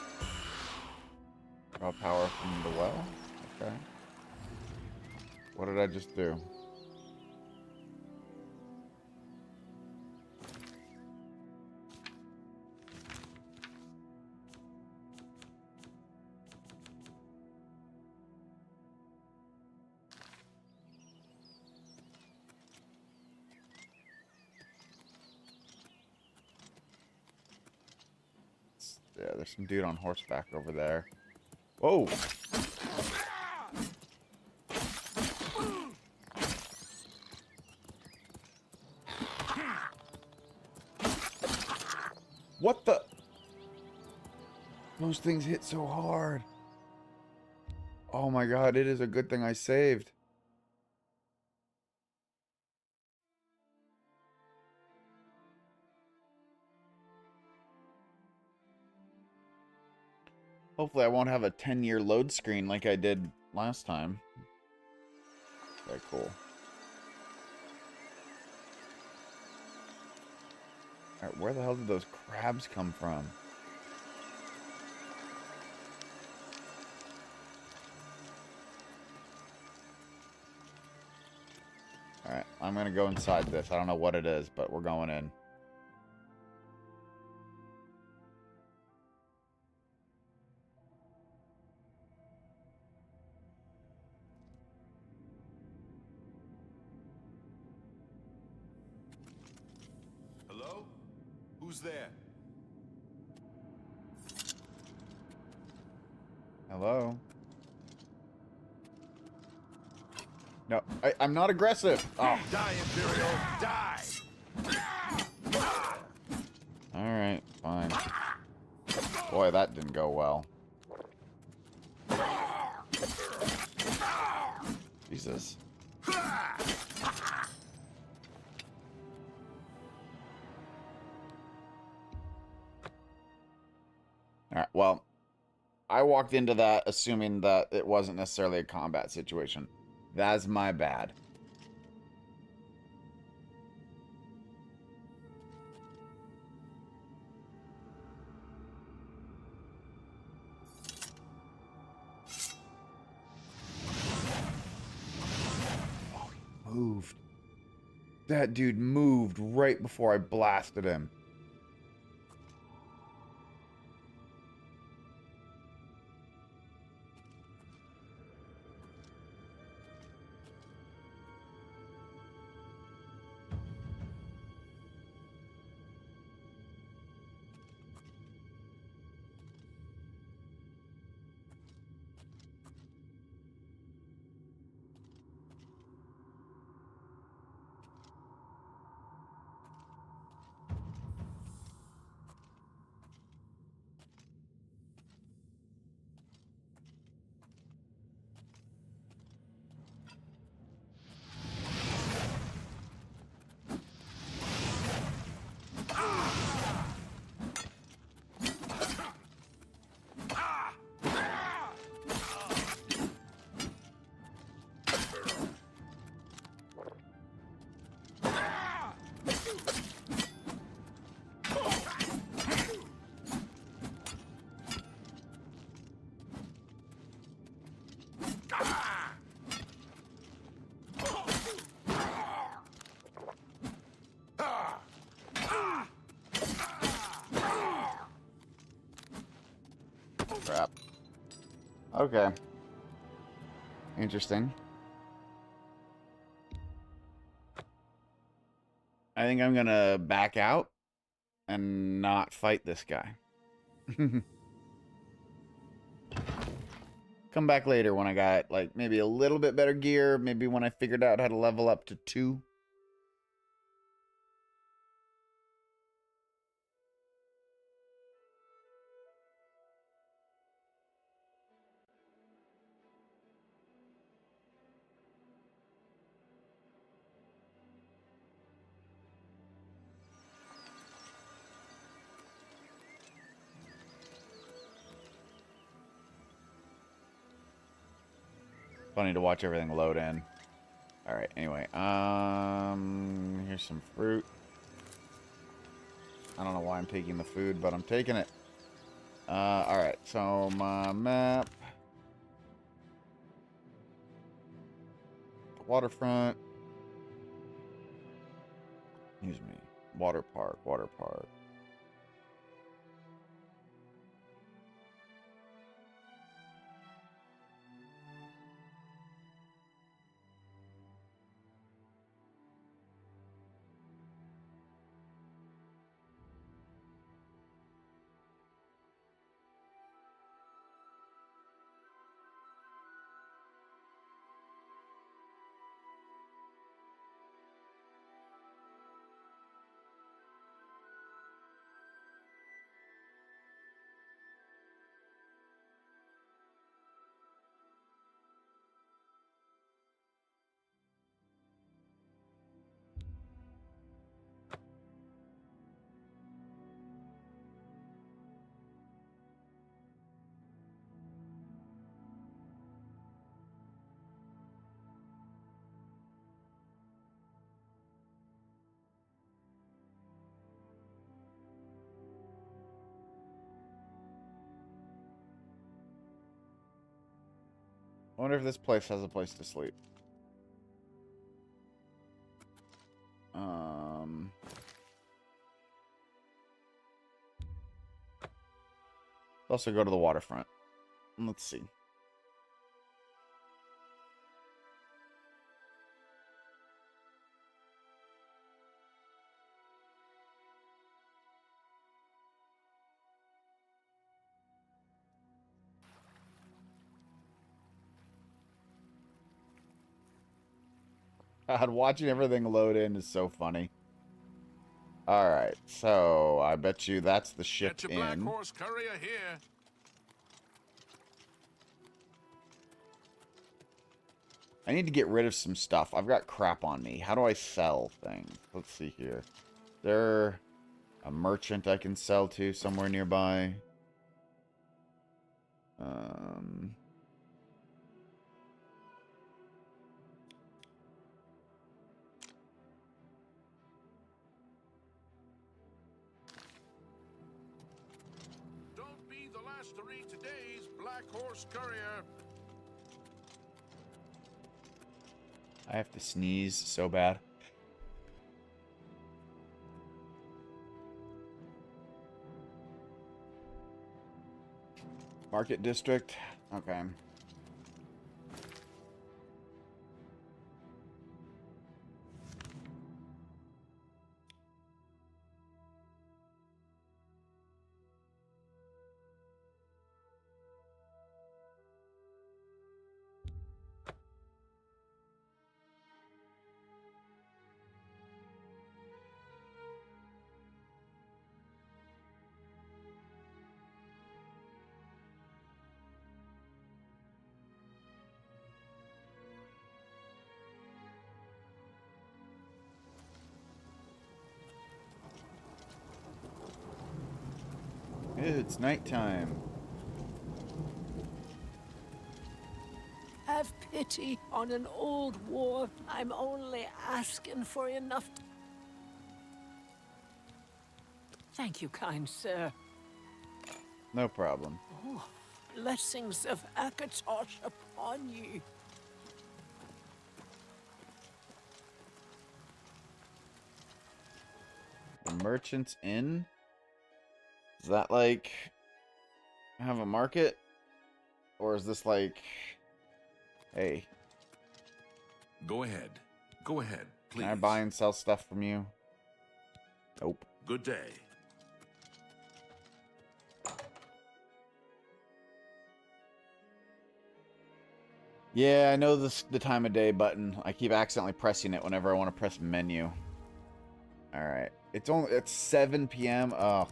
Draw power from the well. Okay. What did I just do? Yeah, there's some dude on horseback over there. Whoa! What the? Those things hit so hard. Oh my god, it is a good thing I saved. Hopefully I won't have a 10-year load screen like I did last time. Very cool. Alright, where the hell did those crabs come from? Alright, I'm gonna go inside this. I don't know what it is, but we're going in. Hello? Who's there? Hello? No, I'm not aggressive. Oh. Die, Imperial! Die! Alright, fine. Boy, that didn't go well. Jesus. Alright, well, I walked into that assuming that it wasn't necessarily a combat situation. That's my bad. That dude moved right before I blasted him. Crap. Okay. Interesting. I think I'm gonna back out and not fight this guy. Come back later when I got, like, maybe a little bit better gear. Maybe when I figured out how to level up to 2. Funny to watch everything load in. Alright, anyway. Here's some fruit. I don't know why I'm taking the food, but I'm taking it. Alright, so my map. Waterfront. Excuse me. Water park, water park. I wonder if this place has a place to sleep. Let's also go to the waterfront. Let's see. God, watching everything load in is so funny. Alright, so I bet you that's the ship Get your Black in. Horse courier here. I need to get rid of some stuff. I've got crap on me. How do I sell things? Let's see here. Is there a merchant I can sell to somewhere nearby? Don't be the last to read today's Black Horse courier. I have to sneeze so bad. Market district. Okay. It's nighttime. Have pity on an old war. I'm only asking for enough. Thank you, kind sir. No problem. Oh, blessings of Akatosh upon you. The Merchant's Inn? Is that like have a market? Or is this like, hey, Go ahead. Go ahead, please. can I buy and sell stuff from you? Nope. Good day. Yeah, I know this the time of day button. I keep accidentally pressing it whenever I want to press menu. Alright. It's 7 p.m. Oh.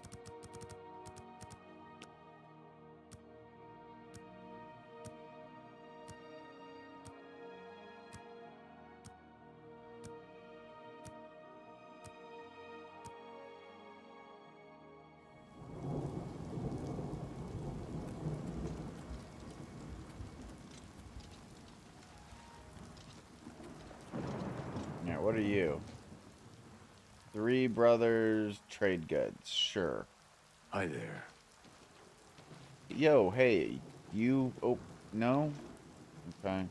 Yeah, what are you? Three Brothers Trade Goods. Sure. Hi there. Yo, hey, you... Oh, no? Okay.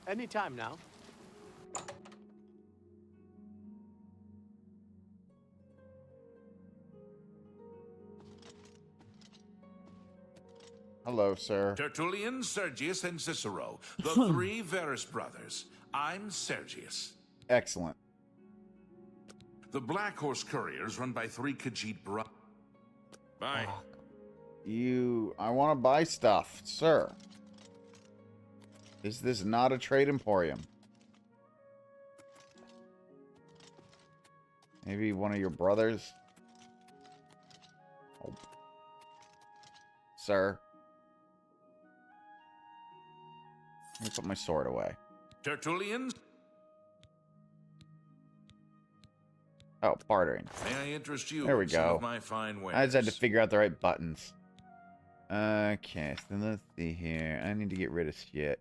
Anytime now. Hello, sir. Tertullian, Sergius, and Cicero, the three Varus brothers. I'm Sergius. Excellent. The Black Horse Couriers run by three Khajiit brothers. Bye. I want to buy stuff, sir. Is this not a trade emporium? Maybe one of your brothers? Oh. Sir. Let me put my sword away. Tertullian? Oh, bartering. May I interest you There we in some go. of my fine wares? I just had to figure out the right buttons. Okay, so let's see here. I need to get rid of shit.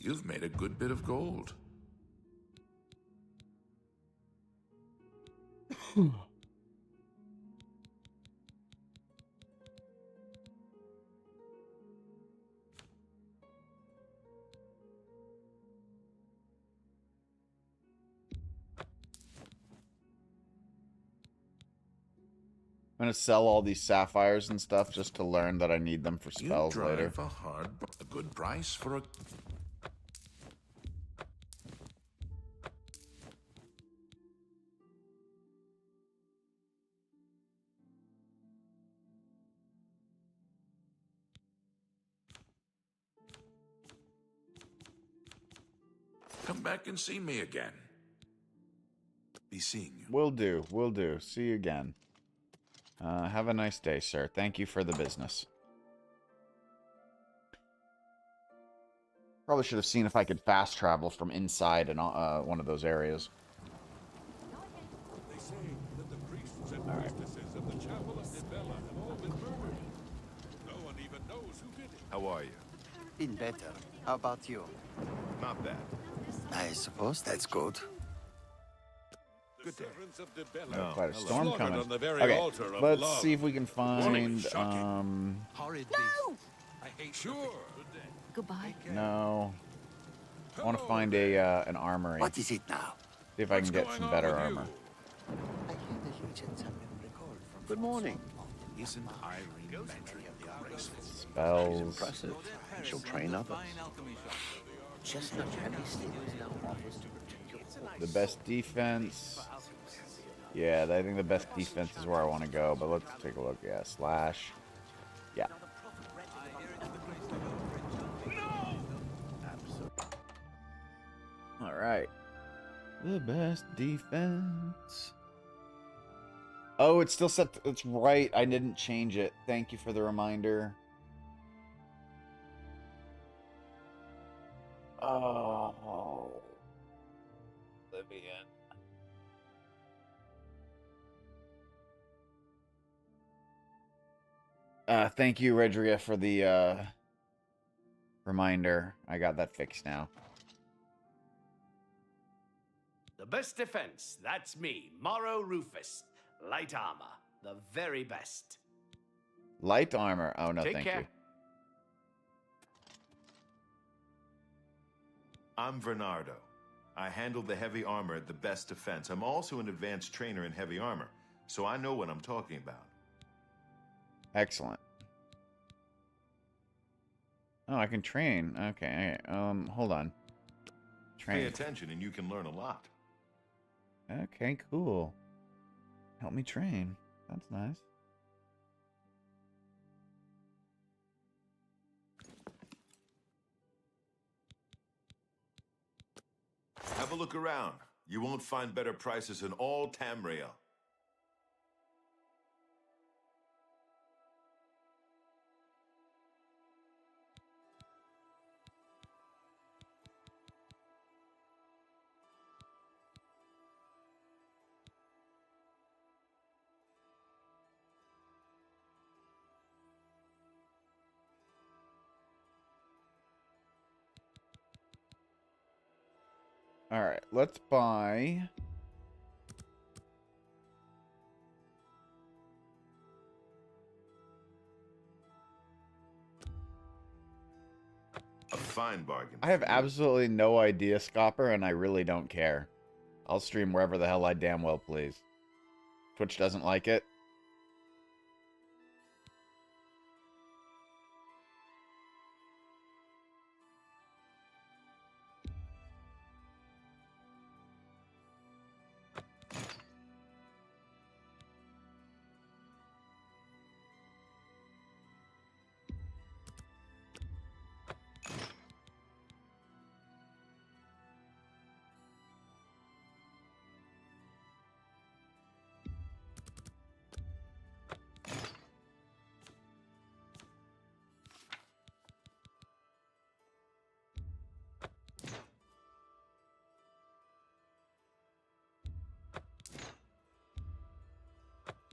You've made a good bit of gold. I'm gonna sell all these sapphires and stuff just to learn that I need them for spells you later. drive a good price for a... Come back and see me again. Be seeing you. Will do. Will do. See you again. Have a nice day, sir. Thank you for the business. Probably should have seen if I could fast travel from inside and one of those areas. They say that the priests and priestesses of the chapel of Dibella have all been murdered. No one even knows who did it. How are you? Been better. How about you? Not bad. I suppose that's good. The servants of Dibella No. Quite a storm slaughtered coming. on the very Okay, altar of let's love. see if we can find. Shocking. Horrid No! I hate sure. Goodbye. No. I want to find a an armory. What is it now? See if I can get some better armor. I hear the legions have been recalled from... Good morning. Isn't Irene Bentry graceful? Spells. Impressive. You shall train others. Chestnut Penny Stevens now offers to protect your The best defense. Yeah, I think the best defense is where I want to go, but let's take a look. Yeah, slash. Yeah. All right. The best defense. Oh, it's still set. It's right. I didn't change it. Thank you for the reminder. Oh. Oblivion. Thank you, Redria, for the reminder. I got that fixed now. The best defense, that's me, Morrow Rufus. Light armor, the very best. Light armor. Oh, no, Take thank care. you. I'm Bernardo. I handle the heavy armor at the best defense. I'm also an advanced trainer in heavy armor, so I know what I'm talking about. Excellent. Oh, I can train. Okay. Hold on. Pay Train. attention and you can learn a lot. Okay, cool. Help me train. That's nice. Have a look around. You won't find better prices in all Tamriel. All right, let's buy. A fine bargain. I have absolutely no idea, Scopper, and I really don't care. I'll stream wherever the hell I damn well please. Twitch doesn't like it.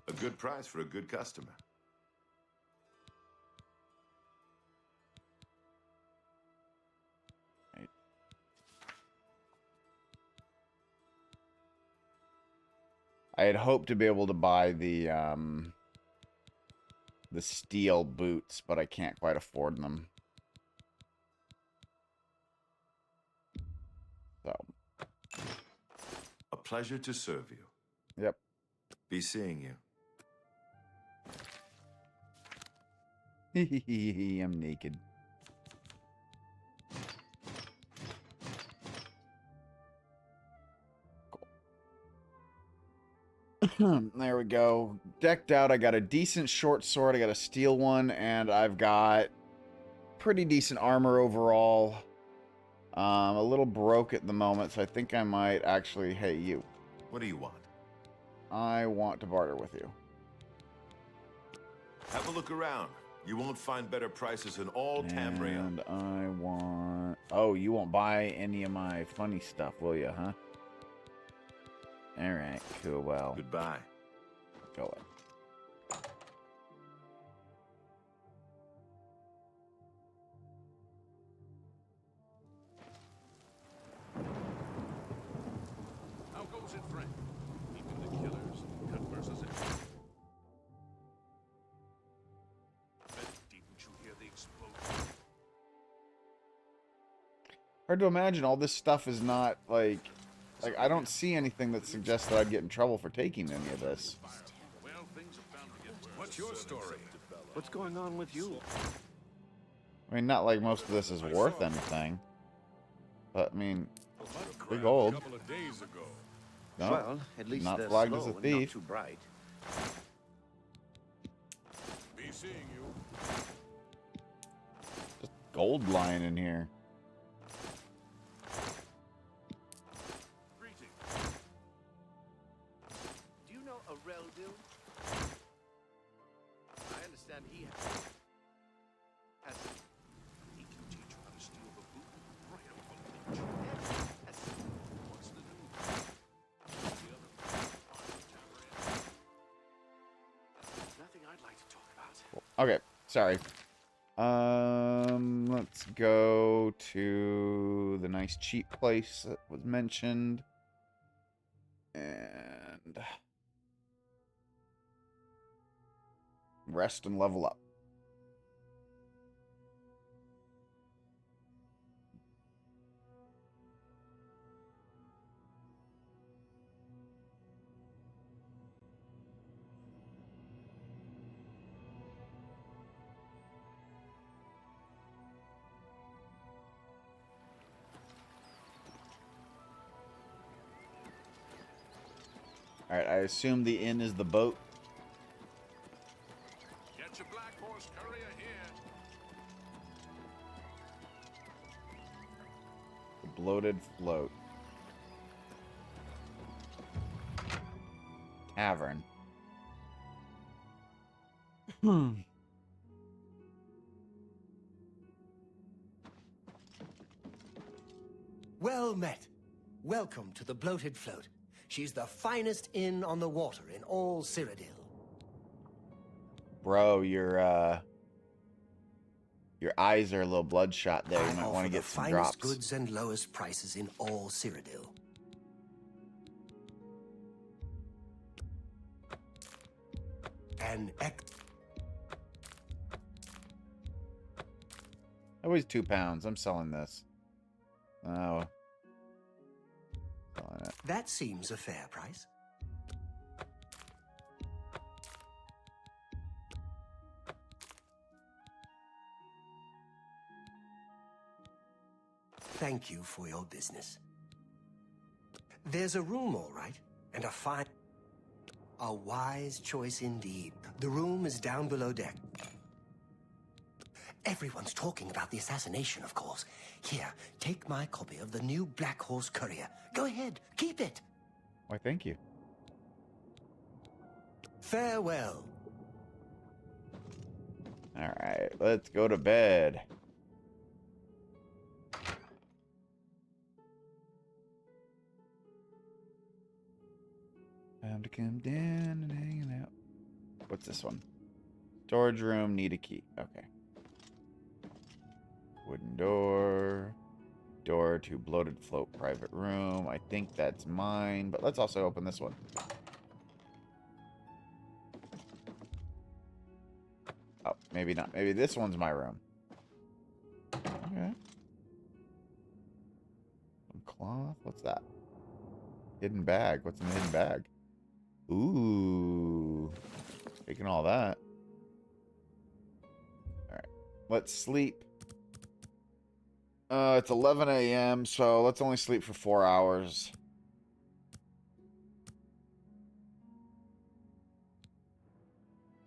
A good price for a good customer. Right. I had hoped to be able to buy the steel boots, but I can't quite afford them. So. A pleasure to serve you. Yep. Be seeing you. I'm naked. Cool. There we go. Decked out. I got a decent short sword. I got a steel one, and I've got pretty decent armor overall. A little broke at the moment, so I think I might actually... Hey, you. What do you want? I want to barter with you. Have a look around. You won't find better prices in all Tamriel. And I want... Oh, you won't buy any of my funny stuff, will you, huh? Alright, cool, well... Goodbye. Go in. How goes it, friend? Keeping the killers, cut versus everything. Didn't you hear the explosion? Hard to imagine all this stuff is not, like... Like, I don't see anything that suggests that I'd get in trouble for taking any of this. Well, things are bound to get worse. What's your story? What's going on with you? I mean, not like most of this is worth anything. But, I mean, big gold. A couple of days ago. No, Well, at least not they're flagged slow as a and thief. not too bright. Be seeing you. Just gold lying in here. Do you know Aureldu? I understand he has... He can teach you how to steal the boot right off a ledge. What's the news? The other parts of Tamriel. Nothing I'd like to talk about. Okay, sorry. Let's go to the nice cheap place that was mentioned. And... rest and level up. Alright, I assume the inn is the boat. Get your black horse courier here. The bloated float. Tavern. Well met. Welcome to the Bloated Float. She's the finest inn on the water in all Cyrodiil. Bro, your eyes are a little bloodshot there. You I might offer want to the get some finest drops. goods and lowest prices in all Cyrodiil. An That weighs 2 pounds. I'm selling this. Oh. Selling it. That seems a fair price. Thank you for your business. There's a room, all right, and a fine... A wise choice indeed. The room is down below deck. Everyone's talking about the assassination, of course. Here, take my copy of the new Black Horse Courier. Go ahead, keep it. Why, thank you. Farewell. Alright, let's go to bed. Time to come down and hanging out. What's this one? Storage room, need a key. Okay. Wooden door. Door to bloated float private room. I think that's mine, but let's also open this one. Oh, maybe not. Maybe this one's my room. Okay. Some cloth. What's that? Hidden bag. What's in the hidden bag? Ooh. Taking all that. Alright. Let's sleep. It's 11 a.m., so let's only sleep for 4 hours.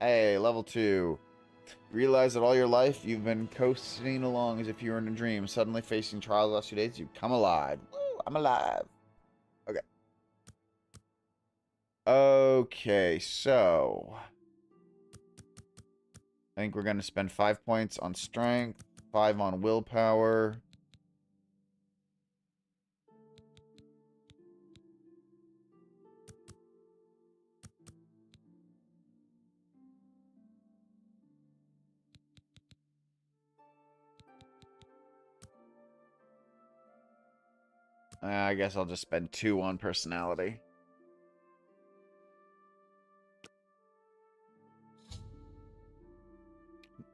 Hey, level 2. Realize that all your life you've been coasting along as if you were in a dream. Suddenly facing trials the last few days, you've come alive. Woo, I'm alive. Okay. Okay, so I think we're going to spend 5 points on strength, 5 on willpower. I guess I'll just spend 2 on personality.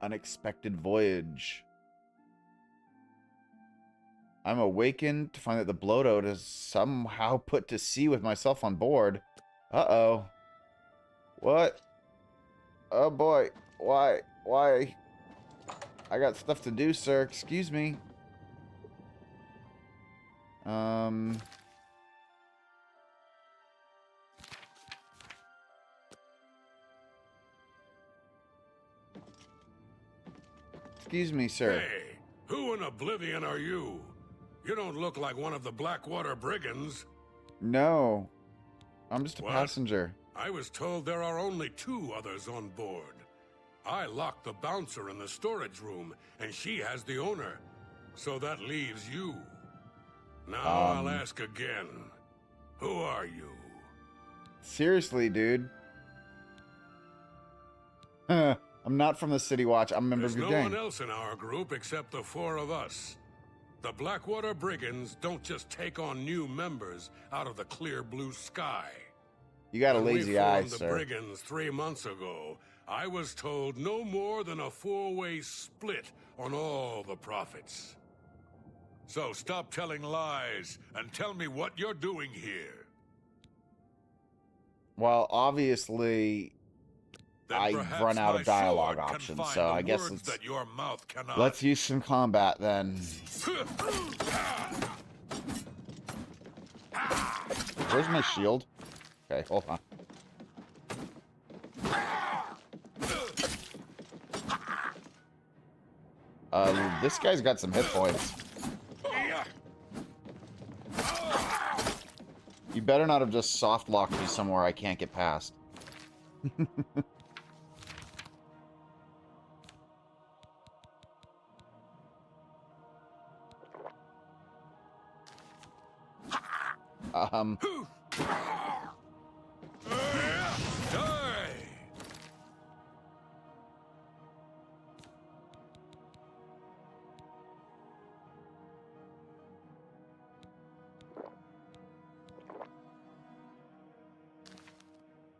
Unexpected voyage. I'm awakened to find that the bloated is somehow put to sea with myself on board. Uh-oh. What? Oh boy. Why? Why? I got stuff to do, sir. Excuse me. Excuse me, sir. Hey, who in Oblivion are you? You don't look like one of the Blackwater brigands. No. I'm just a What? passenger. I was told there are only 2 others on board. I locked the bouncer in the storage room, and she has the owner. So that leaves you. Now I'll ask again. Who are you? Seriously, dude. I'm not from the City Watch. I'm a member There's of your no gang. one else in our group except the 4 of us. The Blackwater Brigands don't just take on new members out of the clear blue sky. You got a When lazy we eye, formed the sir. Brigands 3 months ago, I was told no more than a 4-way split on all the profits. So stop telling lies and tell me what you're doing here. Well, obviously, Then I've perhaps run out my of dialogue sword can options, find so the I guess words let's, that your mouth cannot. let's use some combat then. Where's my shield? Okay, hold on. This guy's got some hit points. You better not have just soft locked me somewhere I can't get past.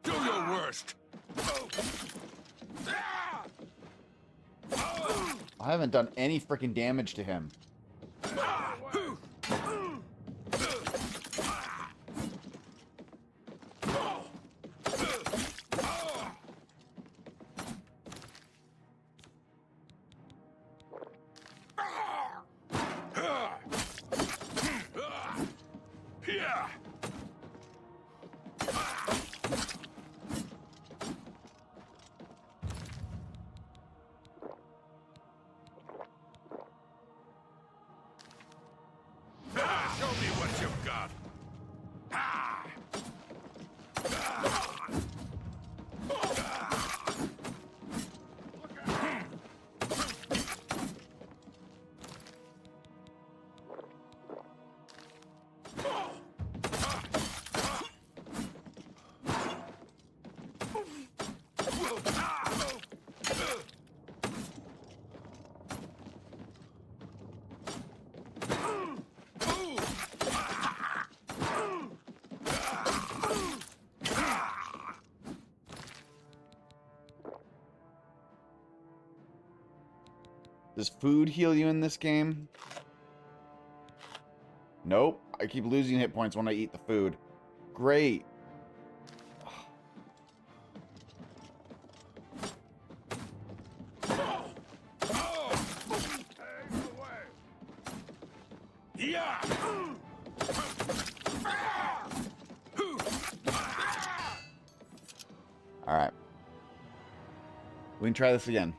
Do your worst. I haven't done any freaking damage to him. Yeah. Show me what you've got. Does food heal you in this game? Nope. I keep losing hit points when I eat the food. Great. Yeah. Alright. We can try this again.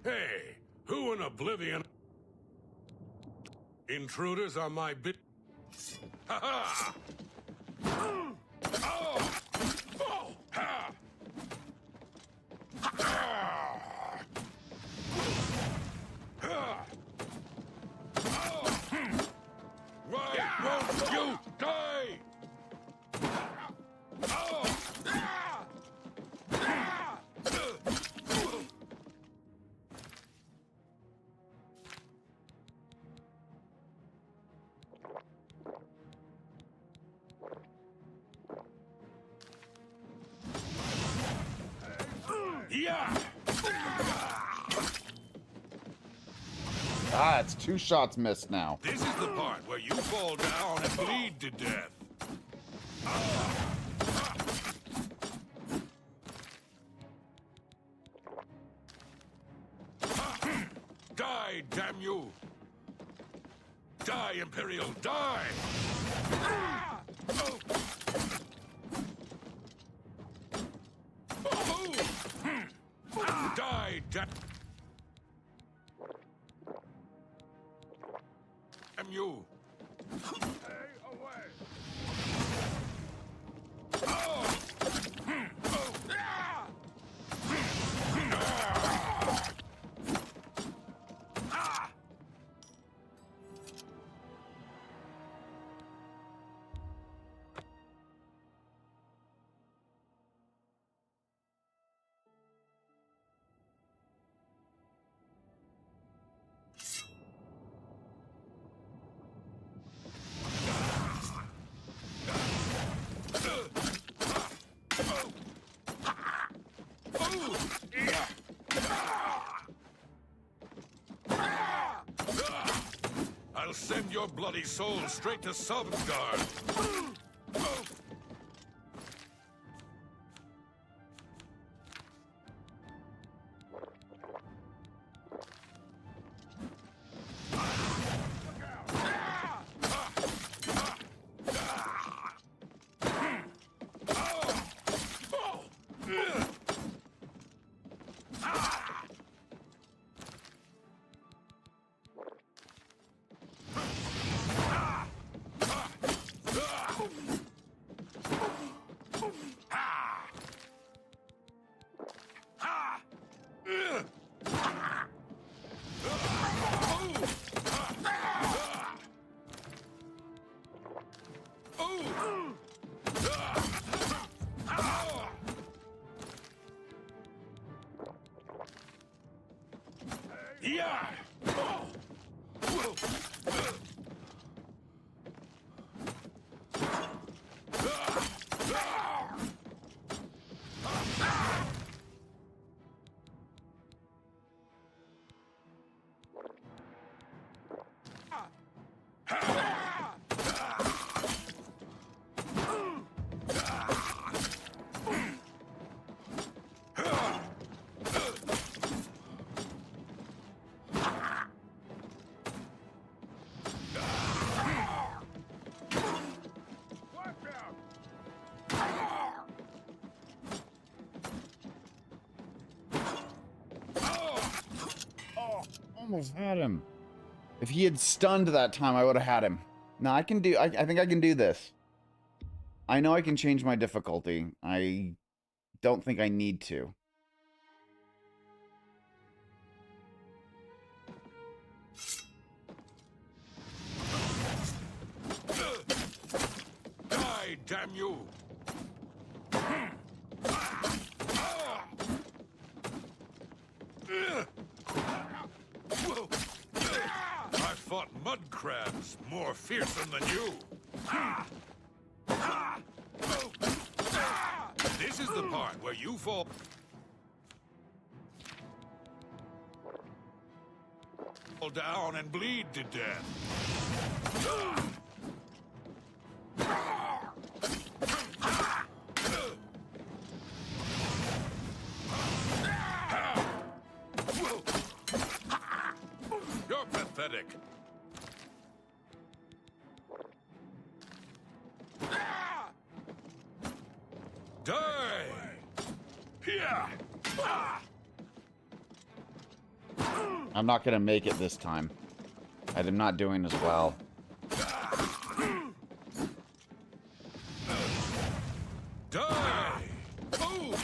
Hey, who in Oblivion? Intruders on my bit. Ha ha! Oh! Oh! Ha! Why won't you die? Yeah! Ah, it's 2 shots missed now. This is the part where you fall down and bleed to death. Die, damn you! Die, Imperial, die! Die, damn you! Stay away! I'll send your bloody soul straight to Sovngarde. Yeah! Almost had him. If he had stunned that time, I would have had him. No, I can do... I think I can do this. I know I can change my difficulty. I don't think I need to. Die, damn you! I fought mud crabs more fearsome than you. This is the part where you fall down and bleed to death. You're pathetic. Die! Here! I'm not going to make it this time. I'm not doing as well. Die! Oh!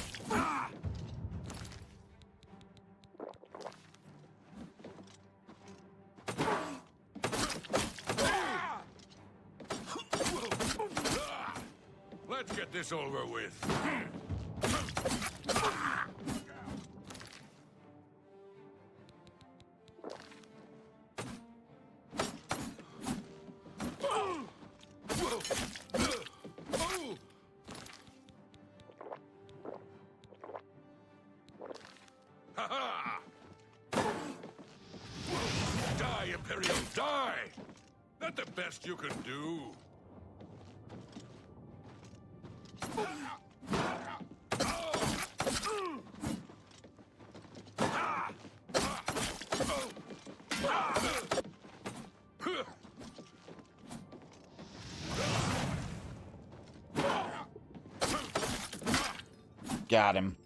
Let's get this over with. Die, Imperial, die! Not the best you can do. Got him.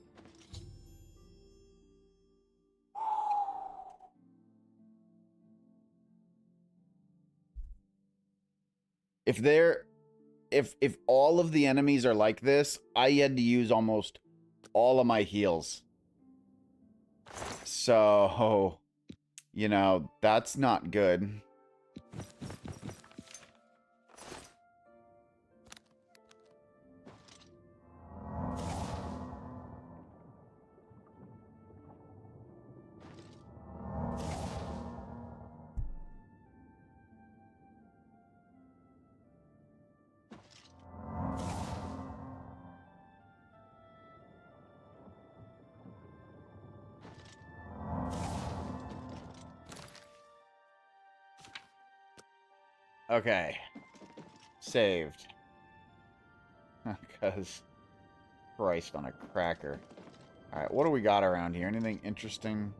If all of the enemies are like this, I had to use almost all of my heals. So, you know, that's not good. Okay. Saved. Because Christ on a cracker. Alright, what do we got around here? Anything interesting?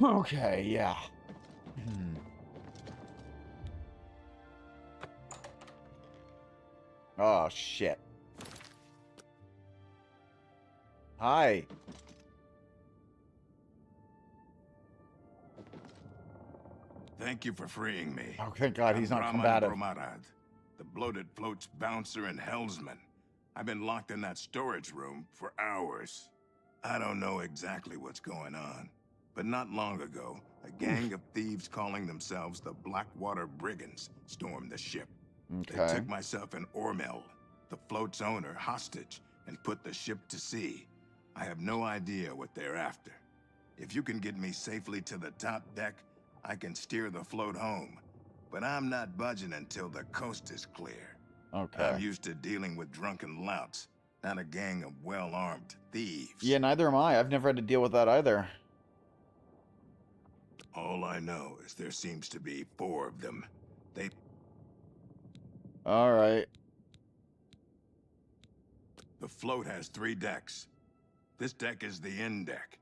Okay, yeah. Oh, shit. Hi. Thank you for freeing me. Oh, thank God, he's not combative. The bloated float's bouncer and helmsman. I've been locked in that storage room for hours. I don't know exactly what's going on, but not long ago, a gang of thieves calling themselves the Blackwater Brigands stormed the ship. Okay. They took myself and Ormel, the float's owner, hostage and put the ship to sea. I have no idea what they're after. If you can get me safely to the top deck, I can steer the float home. But I'm not budging until the coast is clear. Okay. I'm used to dealing with drunken louts, not a gang of well-armed thieves. Yeah, neither am I. I've never had to deal with that either. All I know is there seems to be 4 of them. All right. The float has 3 decks. This deck is the inn deck.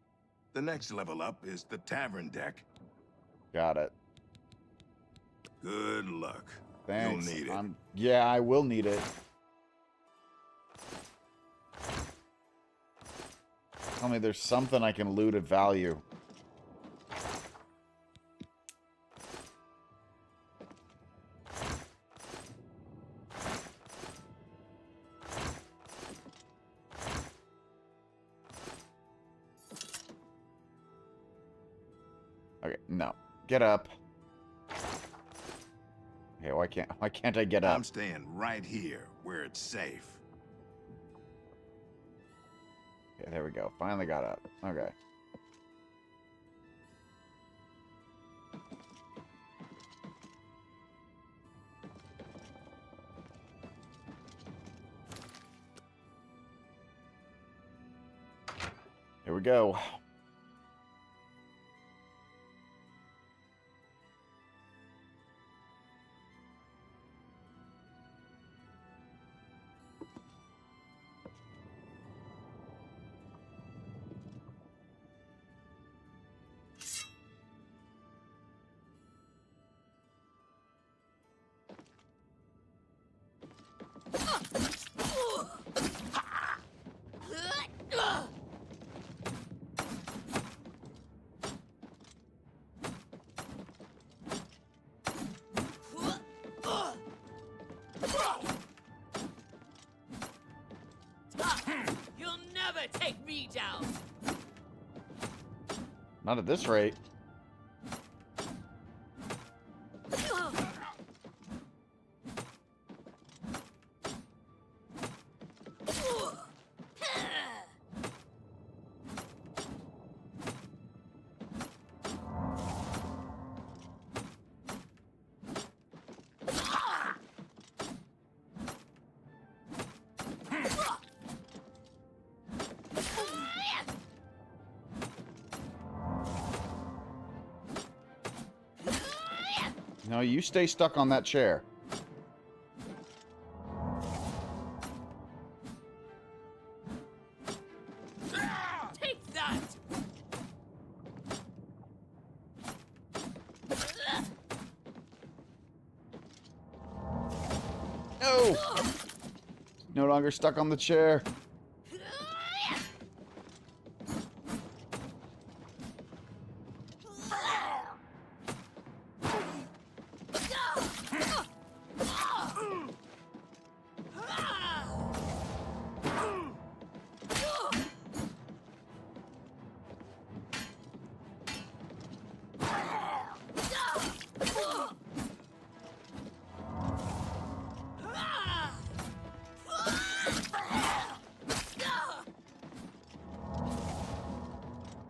The next level up is the tavern deck. Got it. Good luck. Thanks. You'll need it. Yeah, I will need it. Tell me there's something I can loot of value. Okay, no. Get up. Okay, why can't I get up? I'm staying right here where it's safe. Okay, there we go. Finally got up. Okay. Here we go. take me down. Not at this rate. No, you stay stuck on that chair. Take that. No! No longer stuck on the chair.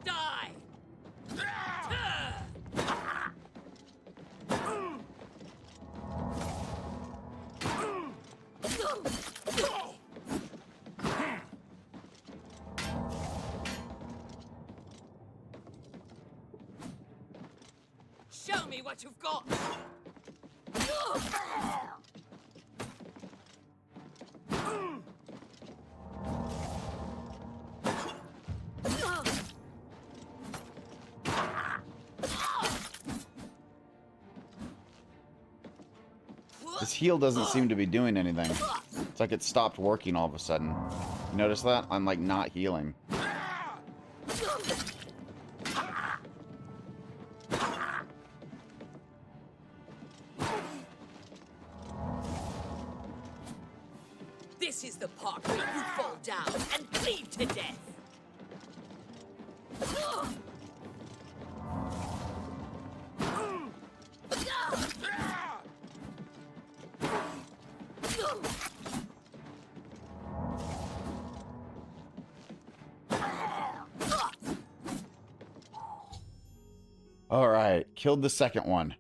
Die. Show me what you've got. This heal doesn't seem to be doing anything. It's like it stopped working all of a sudden. You notice that? I'm like not healing. This is the part where you fall down and bleed to death. All right, killed the second one.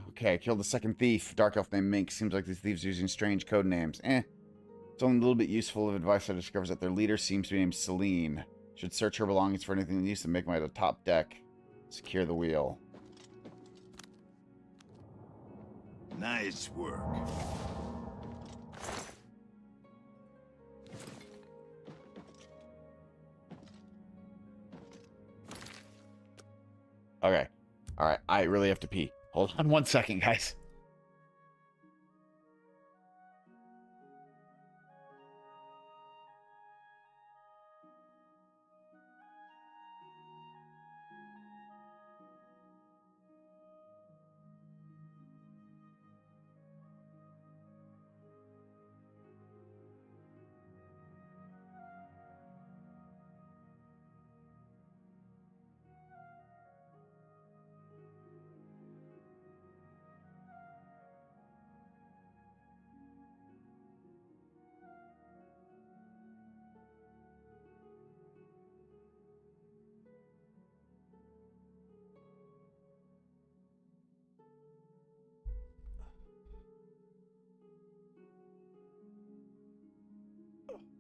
Okay, killed the second thief. Dark elf named Mink. Seems like these thieves are using strange code names. It's only a little bit useful of advice that discovers that their leader seems to be named Celine. Should search her belongings for anything used and make my way to the top deck. Secure the wheel. Nice work. Okay. All right, I really have to pee. Hold on 1 second, guys.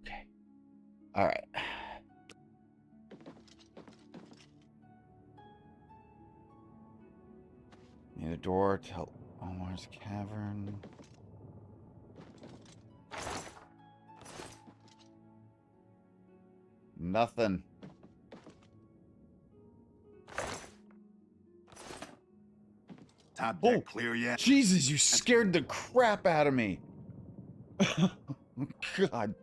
Okay. All right. Need a door to Omar's cavern. Nothing. Top deck clear yet? Jesus, you scared the crap out of me. God.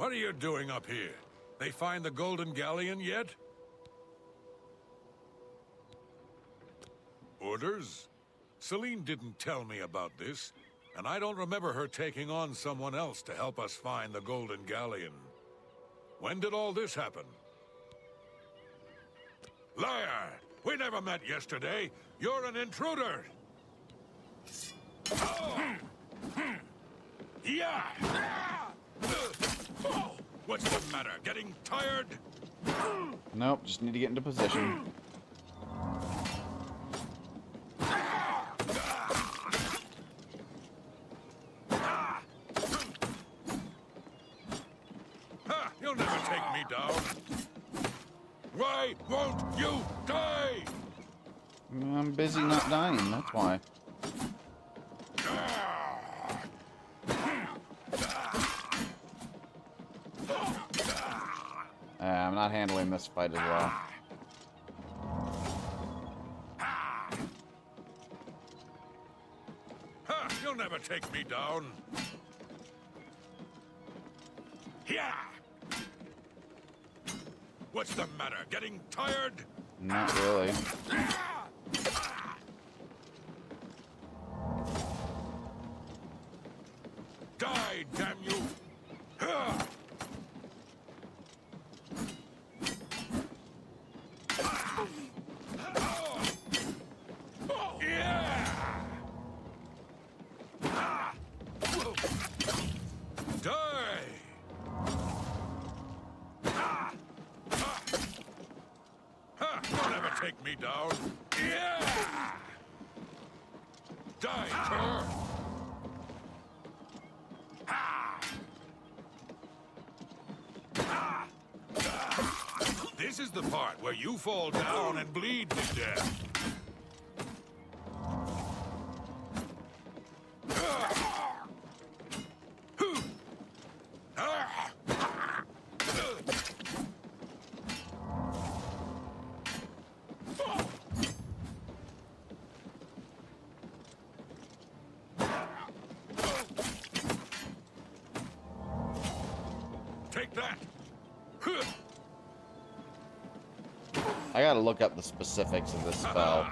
What are you doing up here? They find the Golden Galleon yet? Orders? Celine didn't tell me about this, and I don't remember her taking on someone else to help us find the Golden Galleon. When did all this happen? Liar! We never met yesterday. You're an intruder! Oh. Yeah! Oh. What's the matter? Getting tired? Nope, just need to get into position. You'll never take me down. Why won't you die? I'm busy not dying, that's why. I'm not handling this fight as well. You'll never take me down. Yeah. What's the matter? Getting tired? Not really. Die, damn you! Take me down. Yeah! Die, cur! This is the part where you fall down and bleed to death. Take that! I gotta look up the specifics of this spell,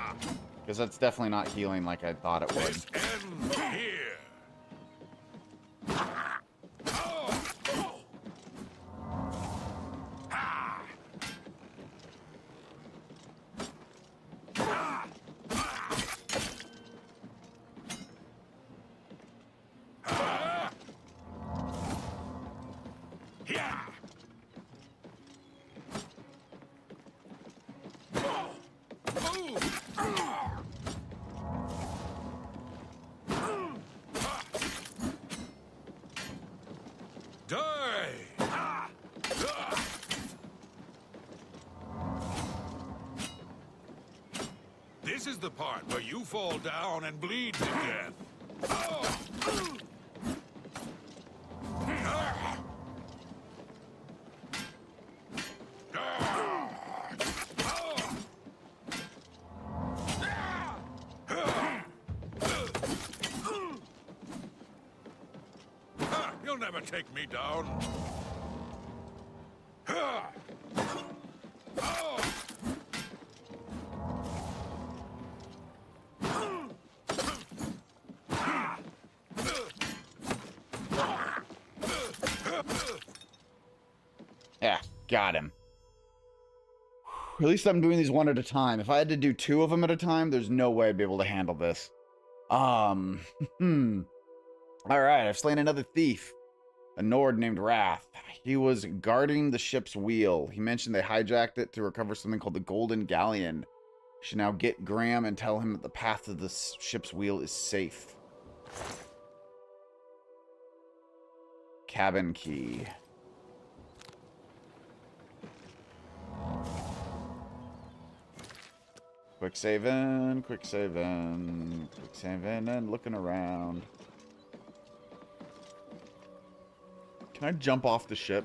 because that's definitely not healing like I thought it would. This ends here. This is the part where you fall down and bleed to death. You'll never take me down. Yeah, got him. At least I'm doing these one at a time. If I had to do two of them at a time, there's no way I'd be able to handle this. All right, I've slain another thief, a Nord named Wrath. He was guarding the ship's wheel. He mentioned they hijacked it to recover something called the Golden Galleon. You should now get Graham and tell him that the path to the ship's wheel is safe. Cabin key. Quick saving, quick saving, quick saving, and looking around. Can I jump off the ship?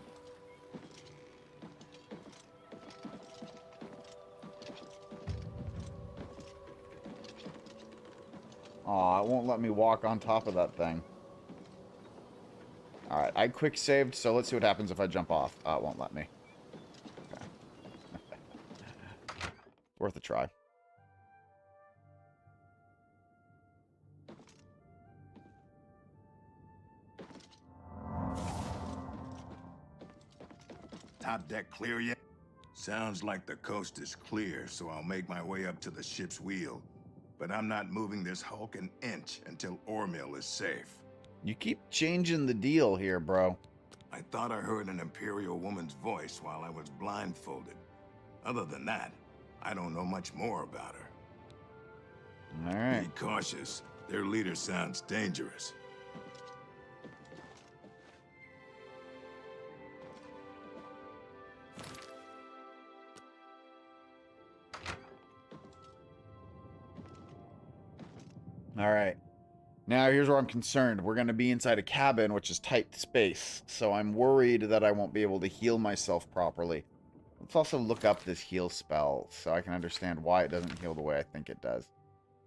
Aw, it won't let me walk on top of that thing. Alright, I quick saved, so let's see what happens if I jump off. It won't let me. Okay. Worth a try. Top deck clear yet? Sounds like the coast is clear, so I'll make my way up to the ship's wheel. But I'm not moving this hulk an inch until Ormill is safe. You keep changing the deal here, bro. I thought I heard an Imperial woman's voice while I was blindfolded. Other than that, I don't know much more about her. All right. Be cautious. Their leader sounds dangerous. All right. Now, here's where I'm concerned. We're going to be inside a cabin, which is tight space, so I'm worried that I won't be able to heal myself properly. Let's also look up this heal spell so I can understand why it doesn't heal the way I think it does.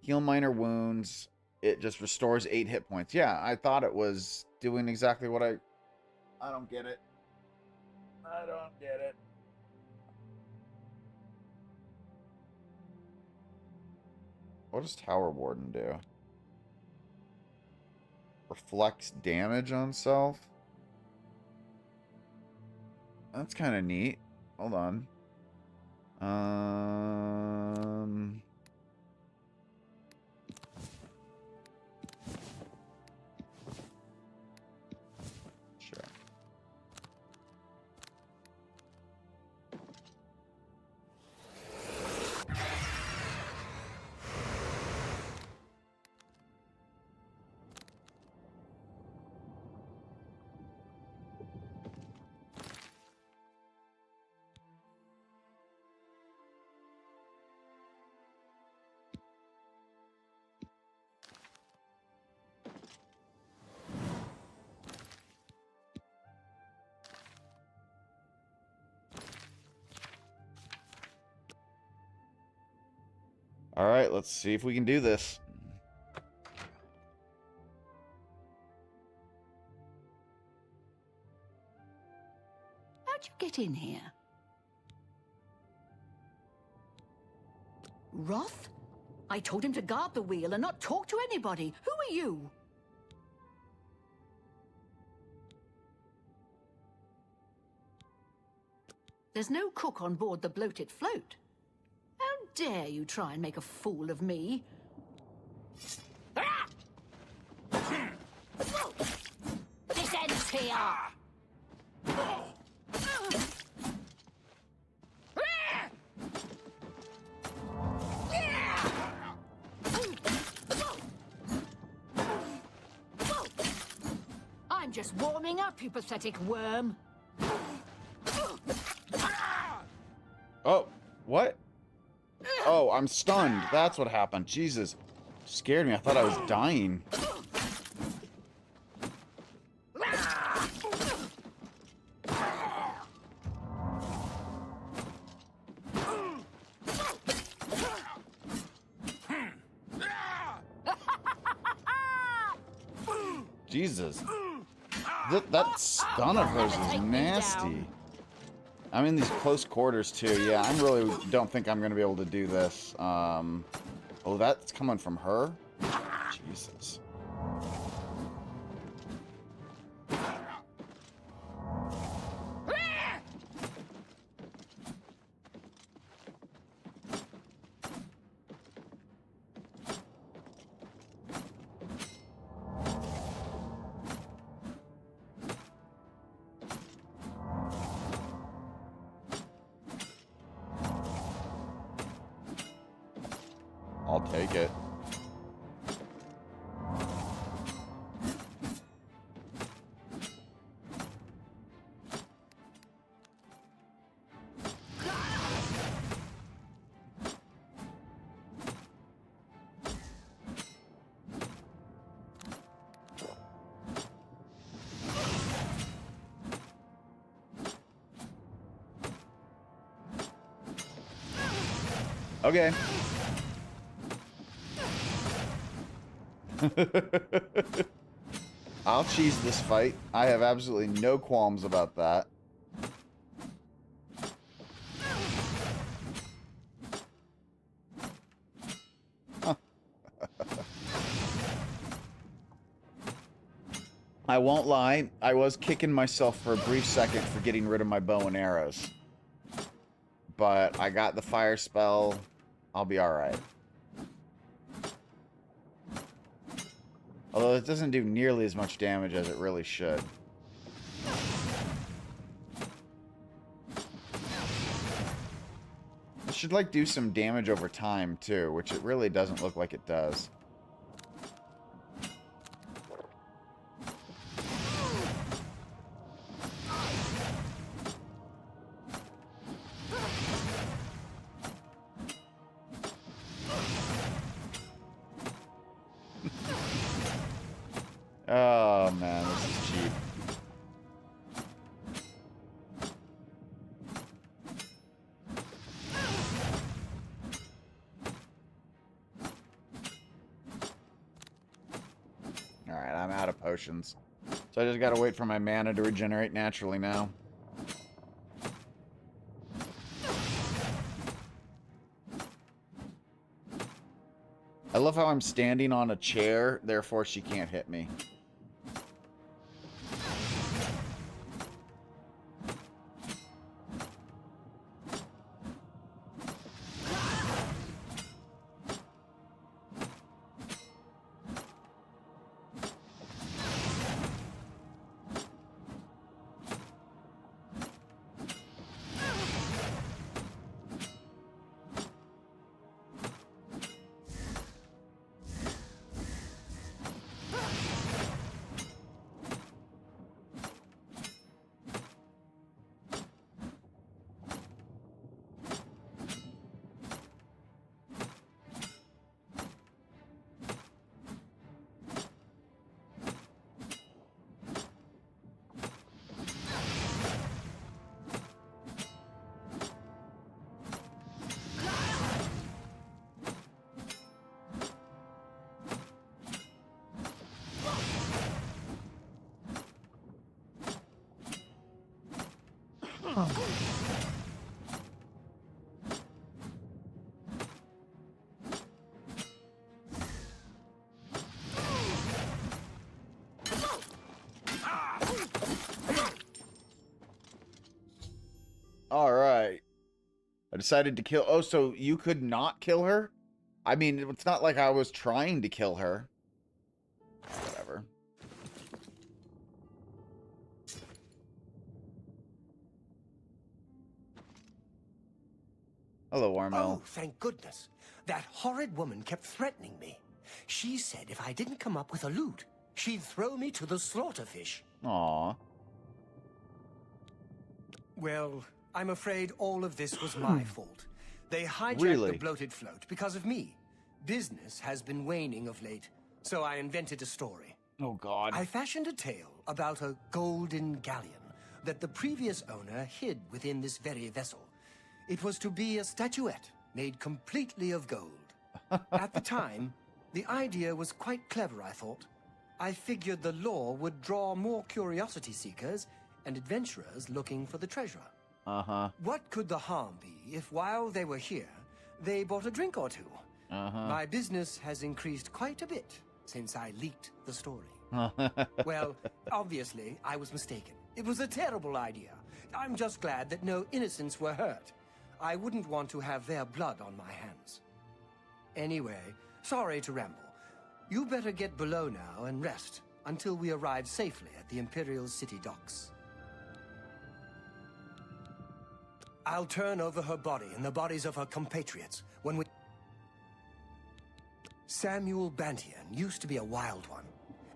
Heal minor wounds. It just restores 8 hit points. Yeah, I thought it was doing exactly what I don't get it. I don't get it. What does Tower Warden do? Reflects damage on self? That's kind of neat. Hold on. Sure. All right, let's see if we can do this. How'd you get in here? Roth? I told him to guard the wheel and not talk to anybody. Who are you? There's no cook on board the bloated float. How dare you try and make a fool of me? This ends here! I'm just warming up, you pathetic worm. Oh, what? Oh, I'm stunned. That's what happened. Jesus. Scared me. I thought I was dying. Jesus. That stun of hers is nasty. I'm in these close quarters too. Yeah, I really don't think I'm going to be able to do this. Oh, that's coming from her? Jesus. I'll take it. Okay. I'll cheese this fight. I have absolutely no qualms about that. I won't lie, I was kicking myself for a brief second for getting rid of my bow and arrows. But I got the fire spell. I'll be alright. Although it doesn't do nearly as much damage as it really should. It should, like, do some damage over time, too, which it really doesn't look like it does. Oh, man, this is cheap. Alright, I'm out of potions. So I just gotta wait for my mana to regenerate naturally now. I love how I'm standing on a chair, therefore she can't hit me. Alright. I decided to kill... Oh, so you could not kill her? I mean, it's not like I was trying to kill her. Whatever. Hello, Warmel. Oh, thank goodness. That horrid woman kept threatening me. She said if I didn't come up with a loot, she'd throw me to the slaughterfish. Aww. Well, I'm afraid all of this was my fault. They hijacked the bloated float because of me. Business has been waning of late, so I invented a story. Oh, God. I fashioned a tale about a golden galleon that the previous owner hid within this very vessel. It was to be a statuette made completely of gold. At the time, the idea was quite clever, I thought. I figured the lore would draw more curiosity seekers and adventurers looking for the treasure. Uh-huh. What could the harm be if while they were here, they bought a drink or two? Uh-huh. My business has increased quite a bit since I leaked the story. Well, obviously, I was mistaken. It was a terrible idea. I'm just glad that no innocents were hurt. I wouldn't want to have their blood on my hands. Anyway, sorry to ramble. You better get below now and rest until we arrive safely at the Imperial City docks. I'll turn over her body and the bodies of her compatriots when we... Samuel Bantian used to be a wild one.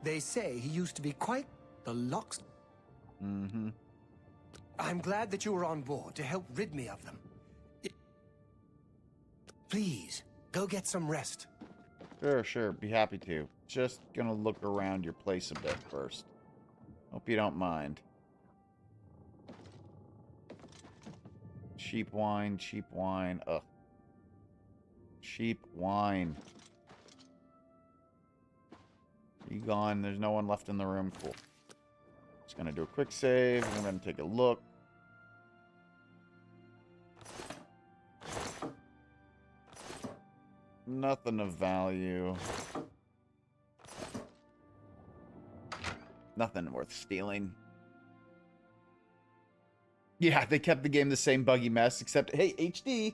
They say he used to be quite the locks... Mm-hmm. I'm glad that you were on board to help rid me of them. Please, go get some rest. Sure. Be happy to. Just gonna look around your place a bit first. Hope you don't mind. Cheap wine. Ugh. Cheap wine. You gone. There's no one left in the room. Cool. Just gonna do a quick save. I'm gonna take a look. Nothing of value. Nothing worth stealing. Yeah, they kept the game the same buggy mess, except, hey, HD.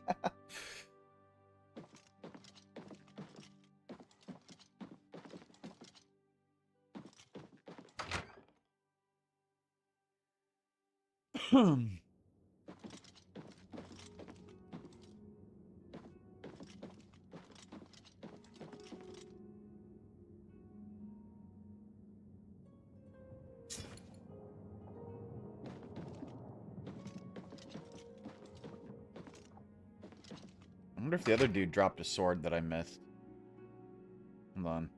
I wonder if the other dude dropped a sword that I missed. Hold on.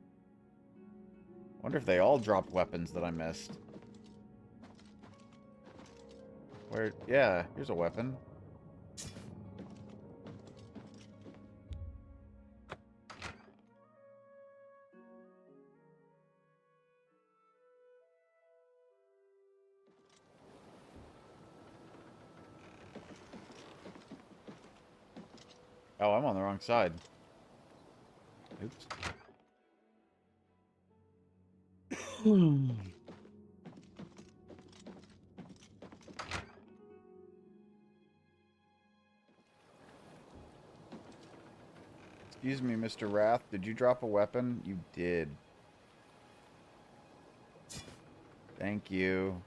I wonder if they all dropped weapons that I missed. Where? Yeah, here's a weapon. Oh, I'm on the wrong side. Oops. Excuse me, Mr. Wrath. Did you drop a weapon? You did. Thank you.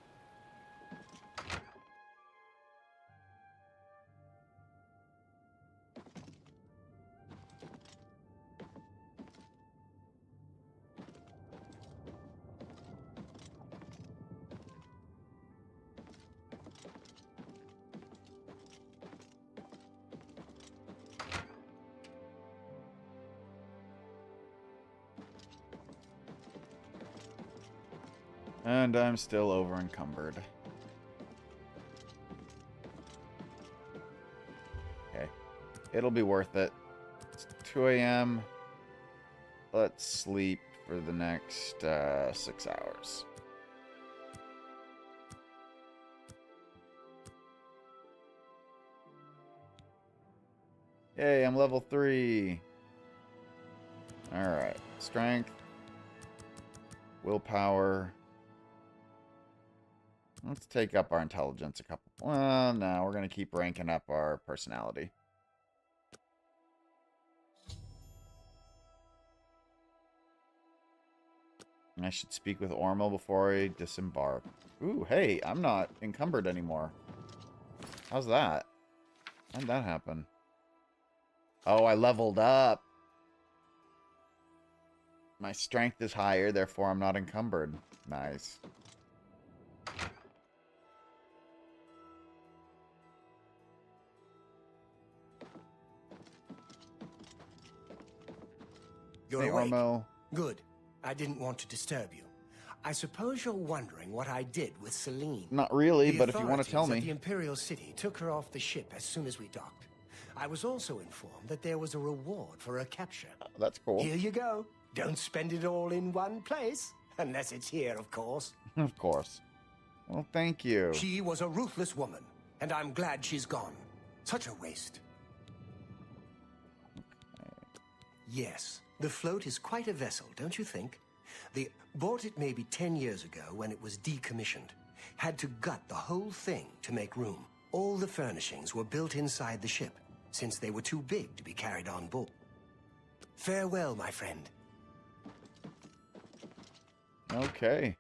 And I'm still over encumbered. Okay. It'll be worth it. It's 2 a.m. Let's sleep for the next 6 hours. Yay, I'm level 3. Alright. Strength. Willpower. Let's take up our intelligence a couple. Well, no, we're going to keep ranking up our personality. I should speak with Ormel before I disembark. Ooh, hey, I'm not encumbered anymore. How's that? How'd that happen? Oh, I leveled up. My strength is higher, therefore I'm not encumbered. Nice. You're Hey, awake. Ormo. Good. I didn't want to disturb you. I suppose you're wondering what I did with Celine. Not really, The but if you want to tell authorities at me. the Imperial City took her off the ship as soon as we docked. I was also informed that there was a reward for her capture. That's cool. Here you go. Don't spend it all in one place. Unless it's here, of course. Of course. Well, thank you. She was a ruthless woman, and I'm glad she's gone. Such a waste. Yes, the float is quite a vessel, don't you think? They bought it maybe 10 years ago when it was decommissioned. Had to gut the whole thing to make room. All the furnishings were built inside the ship, since they were too big to be carried on board. Farewell, my friend. Okay.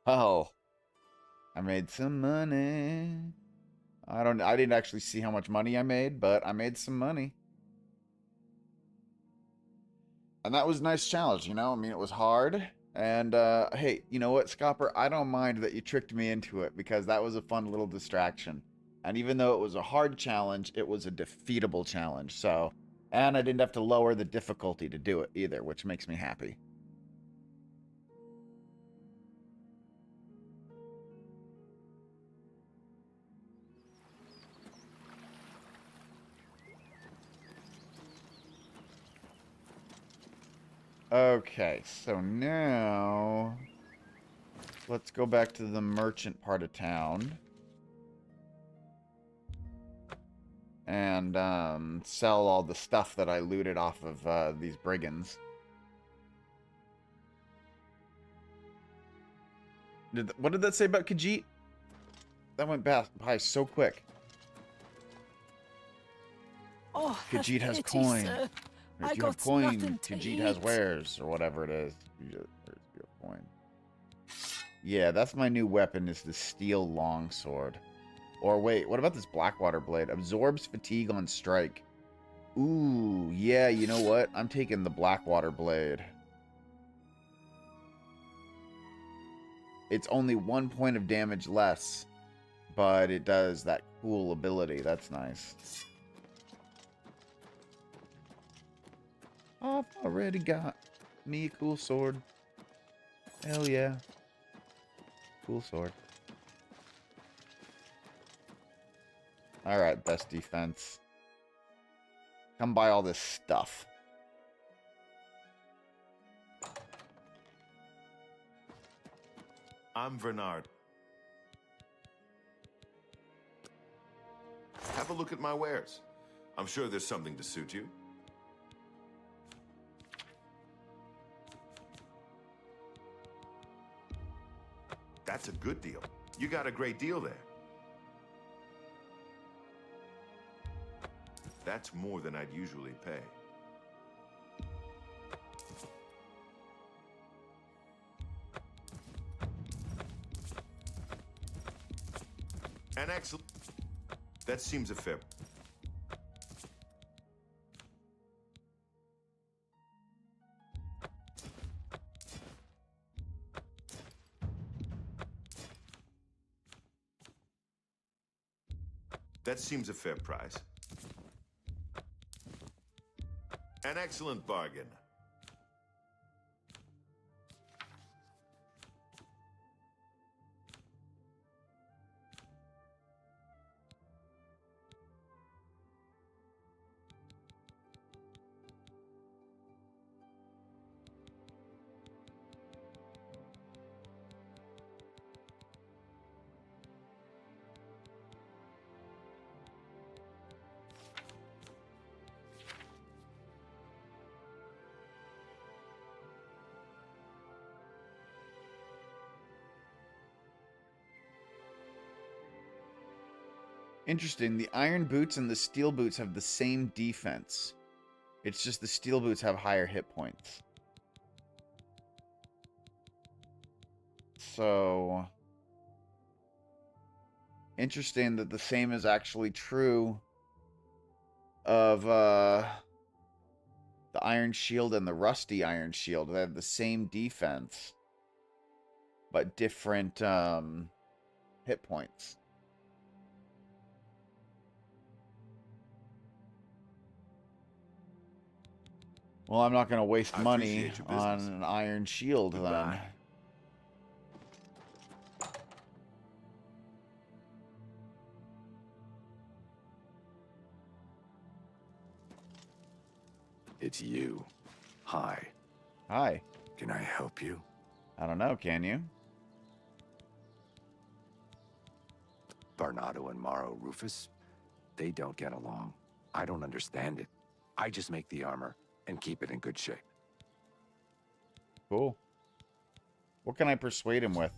Oh. I made some money. I didn't actually see how much money I made, but I made some money. And that was a nice challenge, you know? I mean, it was hard. And, hey, you know what, Scopper? I don't mind that you tricked me into it, because that was a fun little distraction. And even though it was a hard challenge, it was a defeatable challenge, so... And I didn't have to lower the difficulty to do it, either, which makes me happy. Okay, so now let's go back to the merchant part of town. And sell all the stuff that I looted off of these brigands. What did that say about Khajiit? That went by so quick. Oh, Khajiit has pity, coin. sir. Or I if you have got coin, nothing to Khajiit has eat. wares, or whatever it is. You have coin. Yeah, that's my new weapon, is the steel longsword. Or wait, what about this Blackwater blade? Absorbs fatigue on strike. Ooh, yeah, you know what? I'm taking the Blackwater blade. It's only 1 point of damage less, but it does that cool ability. That's nice. I've already got me a cool sword. Hell yeah. Cool sword. Alright, best defense. Come buy all this stuff. I'm Bernard. Have a look at my wares. I'm sure there's something to suit you. That's a good deal. You got a great deal there. That's more than I'd usually pay. An excellent... That seems a fair... That seems a fair price. An excellent bargain. Interesting. The iron boots and the steel boots have the same defense. It's just the steel boots have higher hit points. So... interesting that the same is actually true of the iron shield and the rusty iron shield. They have the same defense, but different hit points. Well, I'm not going to waste money on an iron shield then. It's you. Hi. Hi. Can I help you? I don't know, can you? Barnado and Morrow Rufus, they don't get along. I don't understand it. I just make the armor and keep it in good shape. Cool. What can I persuade him with?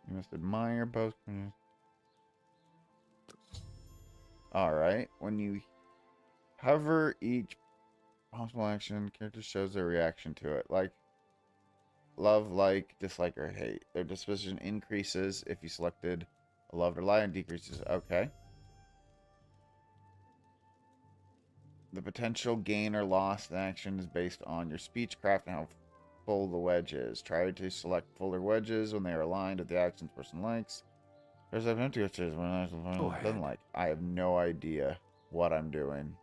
You must admire both. Alright. When you hover each possible action, character shows their reaction to it. Like, love, like, dislike, or hate. Their disposition increases if you selected a loved or lie, and decreases. Okay. The potential gain or loss in action is based on your speechcraft and how full the wedge is. Try to select fuller wedges when they are aligned with the actions person likes. There's empty wedges when I doesn't like. I have no idea what I'm doing.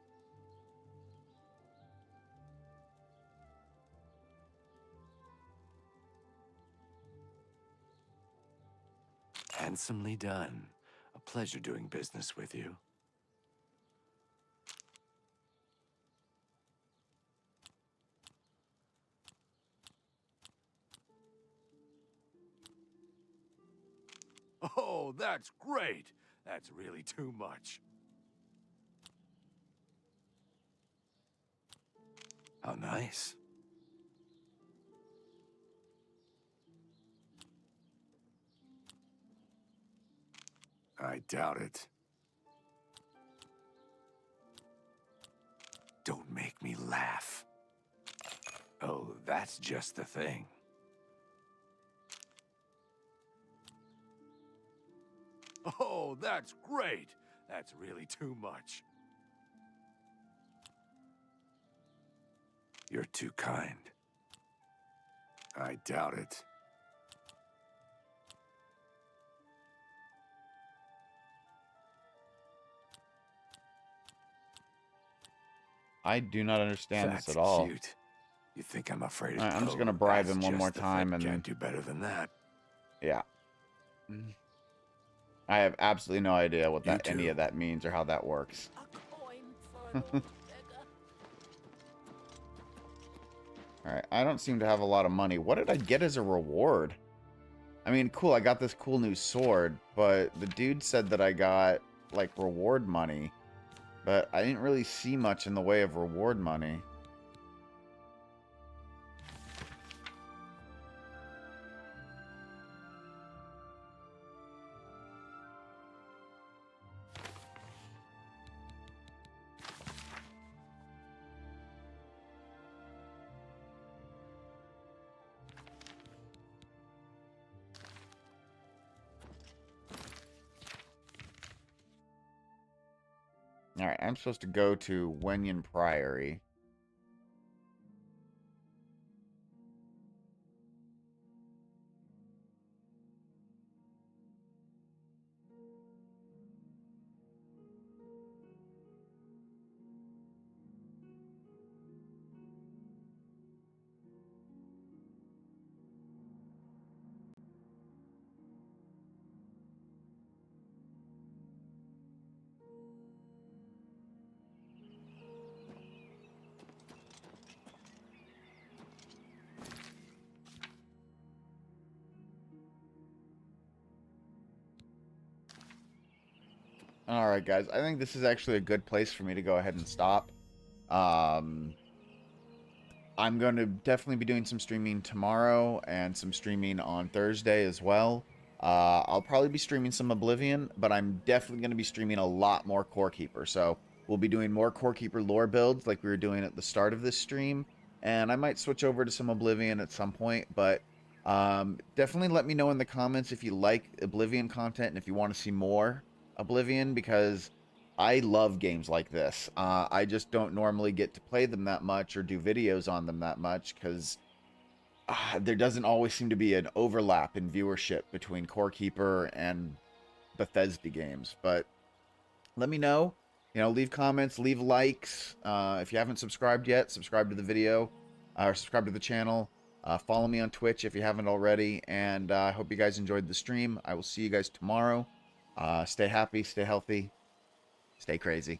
Handsomely done. A pleasure doing business with you. Oh, that's great. That's really too much. How nice. I doubt it. Don't make me laugh. Oh, that's just the thing. Oh, that's great. That's really too much. You're too kind. I doubt it. I do not understand That's this at all. Cute. You think I'm afraid of All right, I'm just gonna bribe him one more time, and can't do better than that. Yeah. I have absolutely no idea what that any of that means or how that works. Alright, I don't seem to have a lot of money. What did I get as a reward? I mean, cool, I got this cool new sword, but the dude said that I got, like, reward money. But I didn't really see much in the way of reward money. Alright, I'm supposed to go to Wenyan Priory. Alright, guys. I think this is actually a good place for me to go ahead and stop. I'm going to definitely be doing some streaming tomorrow and some streaming on Thursday as well. I'll probably be streaming some Oblivion, but I'm definitely going to be streaming a lot more Core Keeper. So we'll be doing more Core Keeper lore builds like we were doing at the start of this stream. And I might switch over to some Oblivion at some point, but definitely let me know in the comments if you like Oblivion content and if you want to see more Oblivion, because I love games like this. I just don't normally get to play them that much or do videos on them that much because there doesn't always seem to be an overlap in viewership between Core Keeper and Bethesda games. But let me know. You know, leave comments, leave likes. If you haven't subscribed yet, subscribe to the video or subscribe to the channel. Follow me on Twitch if you haven't already. And I hope you guys enjoyed the stream. I will see you guys tomorrow. Stay happy, stay healthy, stay crazy.